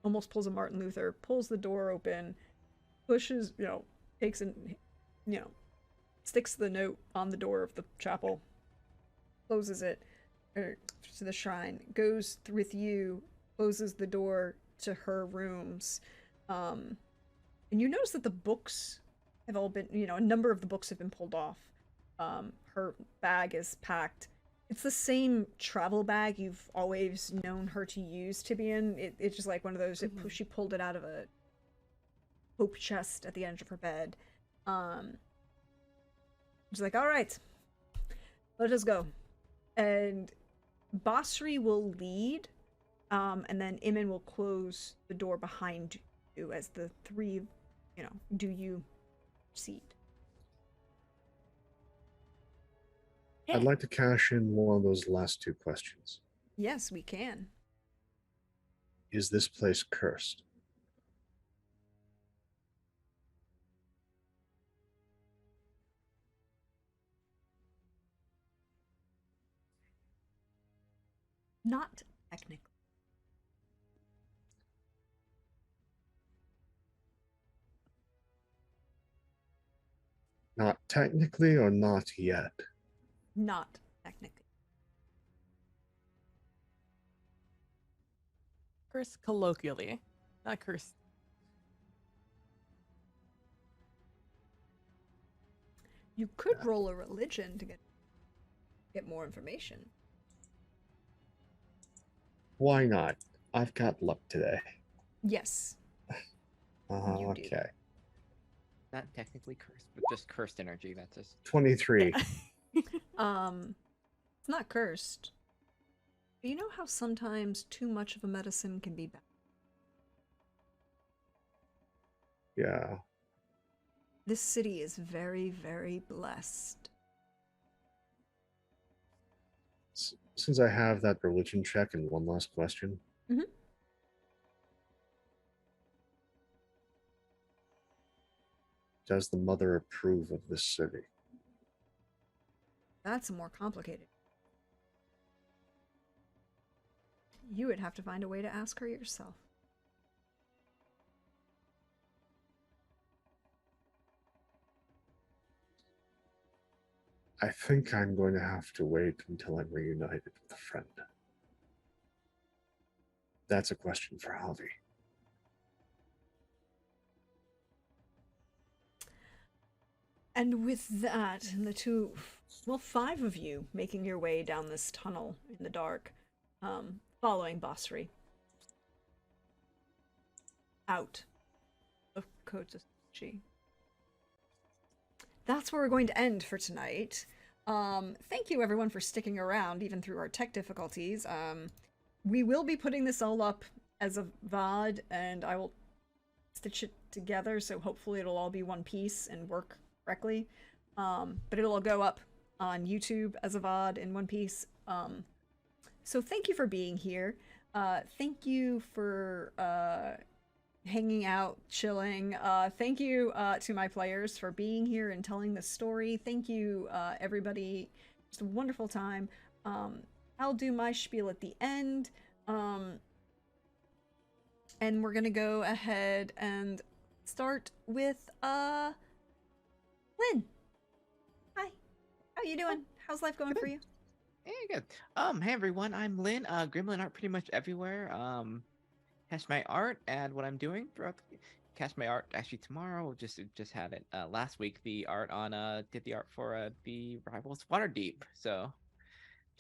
almost pulls a Martin Luther, pulls the door open, pushes, takes an, sticks the note on the door of the chapel, closes it, to the shrine, goes with you, closes the door to her rooms, and you notice that the books have all been, a number of the books have been pulled off. Her bag is packed. It's the same travel bag you've always known her to use to be in. It's just like one of those, she pulled it out of a hope chest at the edge of her bed. She's like, all right, let us go. And Basri will lead, and then Imin will close the door behind you as the three, do you proceed? Yeah. I'd like to cash in one of those last two questions. Yes, we can. Is this place cursed? Not technically. Not technically or not yet? Not technically. Cursed colloquially, not cursed. You could roll a religion to get more information. Why not? I've got luck today. Yes. You do. Okay. Not technically cursed, but just cursed energy. That's just 23. It's not cursed. But you know how sometimes too much of a medicine can be bad? Yeah. This city is very, very blessed. Since I have that religion check and one last question. Mhm. Does the mother approve of this city? That's more complicated. You would have to find a way to ask her yourself. I think I'm going to have to wait until I'm reunited with a friend. That's a question for Javi. And with that, the five of you making your way down this tunnel in the dark, following Basri out of Kozuchi. That's where we're going to end for tonight. Thank you everyone for sticking around even through our tech difficulties. we will be putting this all up as a VOD, and I will stitch it together, so hopefully it'll all be one piece and work correctly. But it'll all go up on YouTube as a VOD in one piece. So thank you for being here. Thank you for hanging out, chilling. Thank you to my players for being here and telling the story. Thank you, everybody. Just a wonderful time. I'll do my spiel at the end. And we're gonna go ahead and start with Lynn. Hi. How you doing? How's life going for you? Hey, good. Hey everyone, I'm Lynn. Gremlin art pretty much everywhere. Catch my art and what I'm doing throughout. Catch my art actually tomorrow. Just had it last week. The art on did the art for the Rivals Waterdeep. So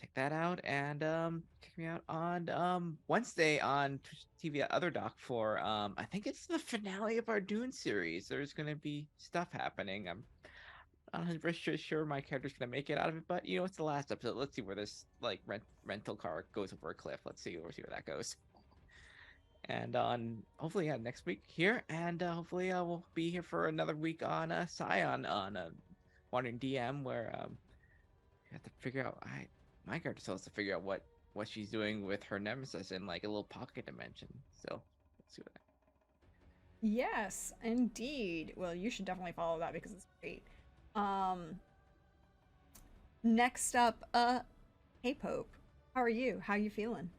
check that out and check me out on Wednesday on Twitch TV at Other Doc for I think it's the finale of our Dune series. There's gonna be stuff happening. I'm not 100% sure my character's gonna make it out of it, but you know it's the last episode. Let's see where this like rental car goes over a cliff. Let's see where that goes. And on hopefully next week here, and hopefully we'll be here for another week on Scion on Modern DM, where you have to figure out. My character still has to figure out what she's doing with her nemesis in like a little pocket dimension. So let's see what. Yes, indeed. Well, you should definitely follow that because it's great. Next up, hey Pope, how are you? How you feeling?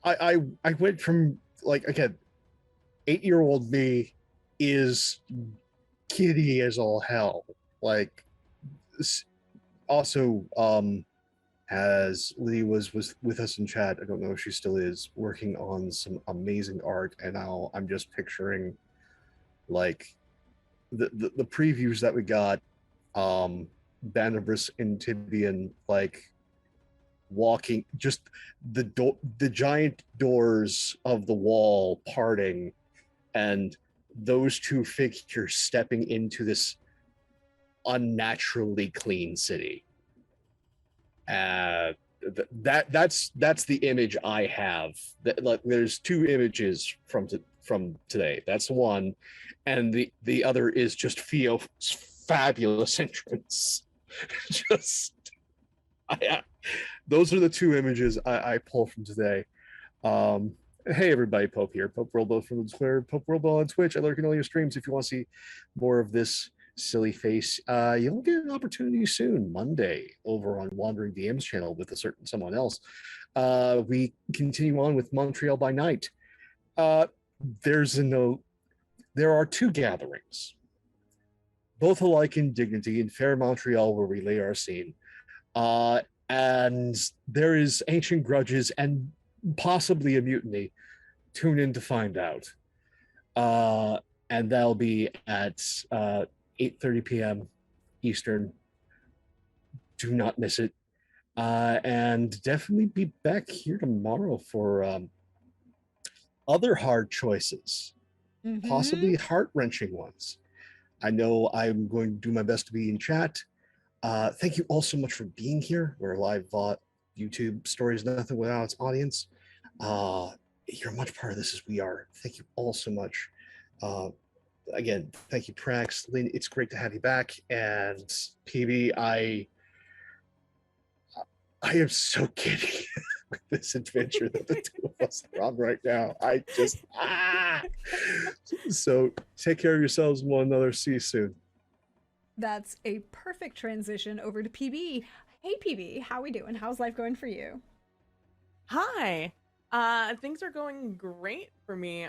I went from like again, 8-year-old me is giddy as all hell. Like also as Lee was with us in chat, I don't know if she still is, working on some amazing art, and now I'm just picturing like the previews that we got, Banabras and Tibian like walking, just the giant doors of the wall parting, and those two figures stepping into this unnaturally clean city. That's the image I have. That, like, there's two images from today. That's one, and the other is just Theo's fabulous entrance. Just those are the two images I pull from today. Hey everybody, Pope here. Pope Worldbo from the Twitter, Pope Worldbo on Twitch. I lurk in all your streams if you want to see more of this silly face. You'll get an opportunity soon, Monday, over on Wandering DM's channel with a certain someone else. We continue on with Montreal by Night. There are two gatherings, both alike in dignity, in fair Montreal, where we lay our scene. And there is ancient grudges and possibly a mutiny. Tune in to find out. And that'll be at 8:30 p.m. Eastern. Do not miss it. And definitely be back here tomorrow for other hard choices, possibly heart-wrenching ones. I know I'm going to do my best to be in chat. Thank you all so much for being here. We're a live YouTube. Story is nothing without its audience. You're much part of this as we are. Thank you all so much. Again, thank you, Prax. Lynn, it's great to have you back. And PB, I am so giddy with this adventure that the two of us are on right now. I just So take care of yourselves and one another. See you soon. That's a perfect transition over to PB. Hey PB, how we doing? How's life going for you? Hi. Things are going great for me.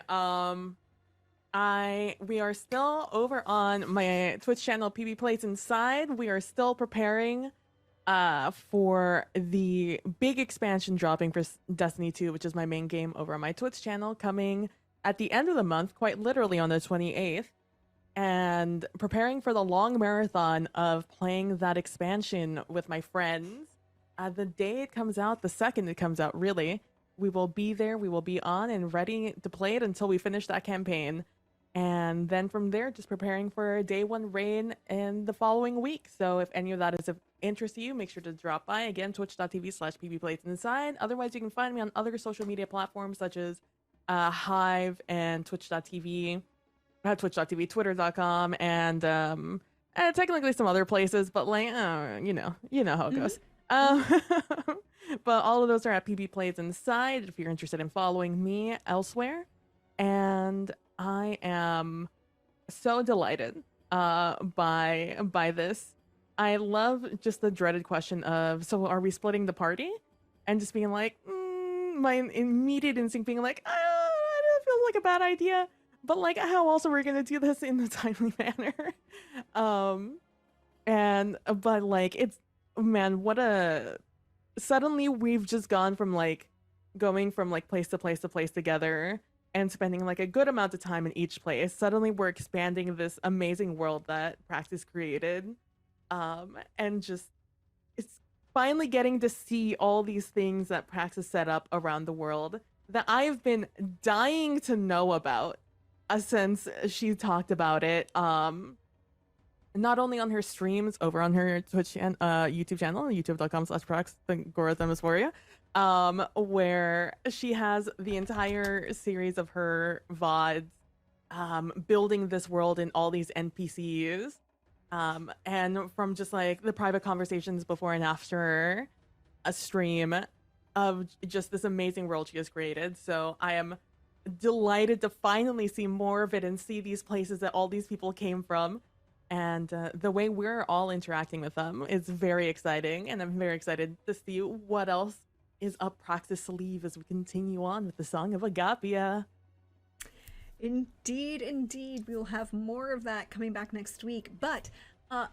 We are still over on my Twitch channel, PB Plays Inside. We are still preparing for the big expansion dropping for Destiny 2, which is my main game over on my Twitch channel, coming at the end of the month, quite literally on the 28th. And preparing for the long marathon of playing that expansion with my friends. The day it comes out, the second it comes out, really, we will be there, we will be on and ready to play it until we finish that campaign. And then from there, just preparing for day one rain in the following week. So if any of that is of interest to you, make sure to drop by. Again, twitch.tv/ppplaysInside. Otherwise, you can find me on other social media platforms such as Hive and twitch.tv, twitch.tv, twitter.com, and technically some other places, but like, you know how it goes. But all of those are at PB Plays Inside if you're interested in following me elsewhere. And I am so delighted by this. I love just the dreaded question of, so are we splitting the party? And just being like, my immediate instinct being like, that feels like a bad idea. But like, how else are we gonna do this in a timely manner? But like, it's, man, suddenly we've just gone from like going from like place to place to place together and spending like a good amount of time in each place. Suddenly we're expanding this amazing world that Praxis created. And just, it's finally getting to see all these things that Praxis set up around the world that I've been dying to know about since she talked about it. Not only on her streams over on her Twitch and YouTube channel, youtube.com/Prax, the algorithm is for you, where she has the entire series of her VODs building this world and all these NPCs. And from just like the private conversations before and after a stream of just this amazing world she has created. So I am delighted to finally see more of it and see these places that all these people came from. And the way we're all interacting with them is very exciting. And I'm very excited to see what else is up Praxis' sleeve as we continue on with the Song of Agapia. Indeed, indeed. We will have more of that coming back next week. But, hi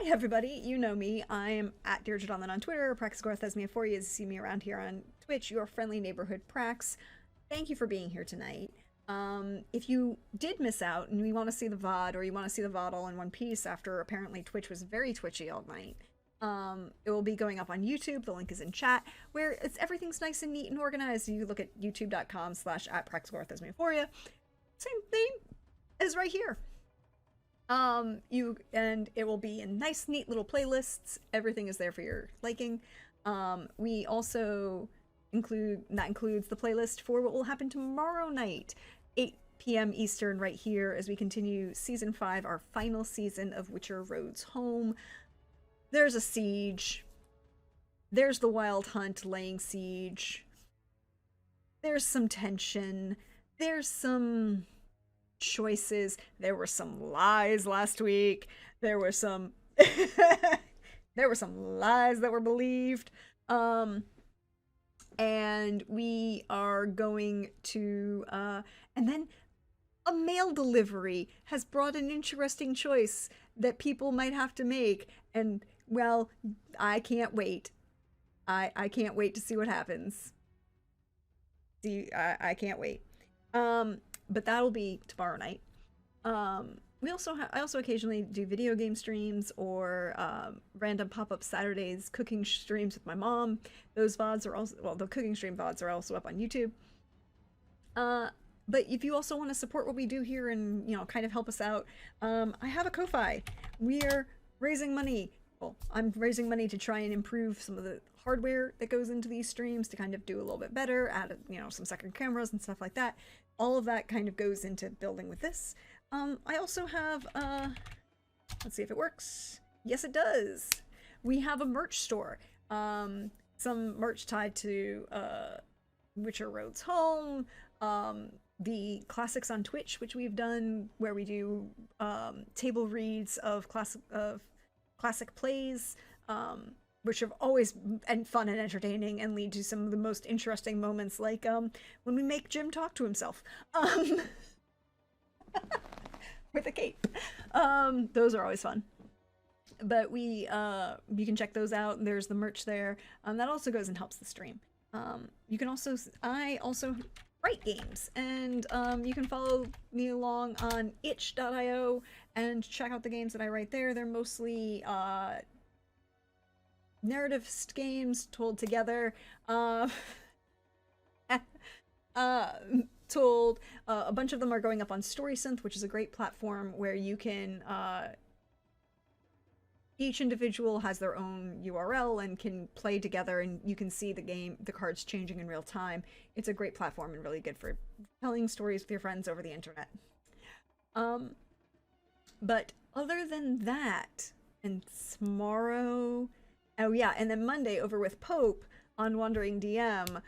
everybody. You know me. I am at Deirdre on Twitter, PraxisGorthesmia for you. See me around here on Twitch, your friendly neighborhood Prax. Thank you for being here tonight. If you did miss out and you want to see the VOD, or you want to see the VOD all in one piece after apparently Twitch was very twitchy all night, it will be going up on YouTube. The link is in chat, where everything's nice and neat and organized. You look at youtube.com/@PraxisGorthesmia for you. Same thing as right here. And it will be in nice, neat little playlists. Everything is there for your liking. We also that includes the playlist for what will happen tomorrow night, 8 p.m. Eastern, right here, as we continue Season 5, our final season of Witcher Roads Home. There's a siege. There's the Wild Hunt laying siege. There's some tension. There's some choices. There were some lies last week. There were some there were some lies that were believed. And we are going to and then a mail delivery has brought an interesting choice that people might have to make, and well, I can't wait. I can't wait to see what happens. I can't wait. But that'll be tomorrow night. I also occasionally do video game streams or random pop-up Saturdays cooking streams with my mom. Those VODs are also, well, the cooking stream VODs are also up on YouTube. But if you also want to support what we do here and, you know, kind of help us out, I have a Ko-Fi. We are raising money. Well, I'm raising money to try and improve some of the hardware that goes into these streams to kind of do a little bit better, add, you know, some second cameras and stuff like that. All of that kind of goes into building with this. I also have, let's see if it works. Yes, it does. We have a merch store. Some merch tied to Witcher Roads Home, the classics on Twitch, which we've done, where we do table reads of classic plays, which have always been fun and entertaining and lead to some of the most interesting moments, like when we make Jim talk to himself. With a cape. Those are always fun. But you can check those out. There's the merch there. That also goes and helps the stream. You can also, I also write games, and you can follow me along on itch.io and check out the games that I write there. They're mostly narrative games told together. told. A bunch of them are going up on StorySynth, which is a great platform where you can each individual has their own URL and can play together, and you can see the cards changing in real time. It's a great platform and really good for telling stories with your friends over the internet. But other than that, and tomorrow, oh yeah, and then Monday over with Pope on Wandering DM,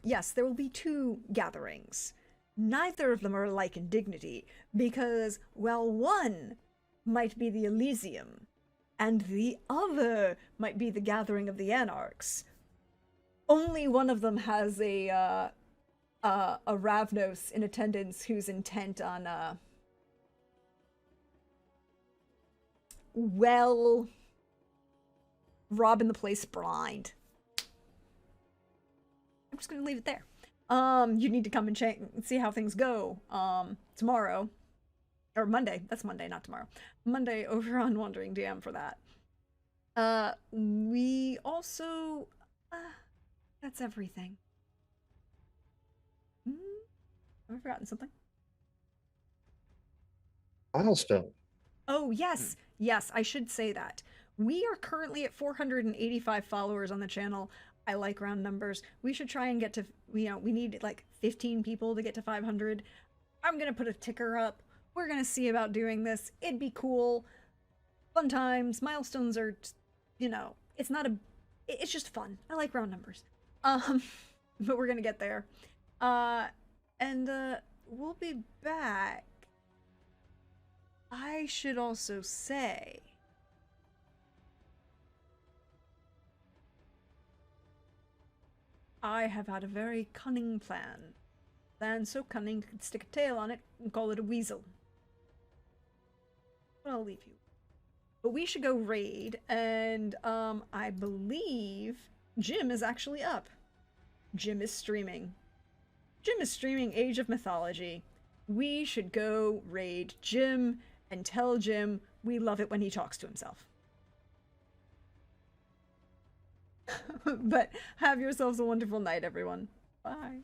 yes, there will be 2 gatherings. Neither of them are alike in dignity, because, well, one might be the Elysium, and the other might be the Gathering of the Anarchs. Only one of them has a Ravnos in attendance who's intent on, well, robbing the place blind. I'm just gonna leave it there. You need to come and check and see how things go tomorrow. Or Monday. That's Monday, not tomorrow. Monday over on Wandering DM for that. We also... that's everything. Have I forgotten something? Milestone. Oh, yes. Yes, I should say that. We are currently at 485 followers on the channel. I like round numbers. We should try and get to, we need like 15 people to get to 500. I'm going to put a ticker up. We're going to see about doing this. It'd be cool. Fun times. Milestones are, it's not it's just fun. I like round numbers. But we're going to get there. And we'll be back. I should also say, I have had a very cunning plan. Plan so cunning you could stick a tail on it and call it a weasel. But I'll leave you. But we should go raid, and I believe Jim is actually up. Jim is streaming. Jim is streaming Age of Mythology. We should go raid Jim and tell Jim we love it when he talks to himself. But have yourselves a wonderful night, everyone. Bye.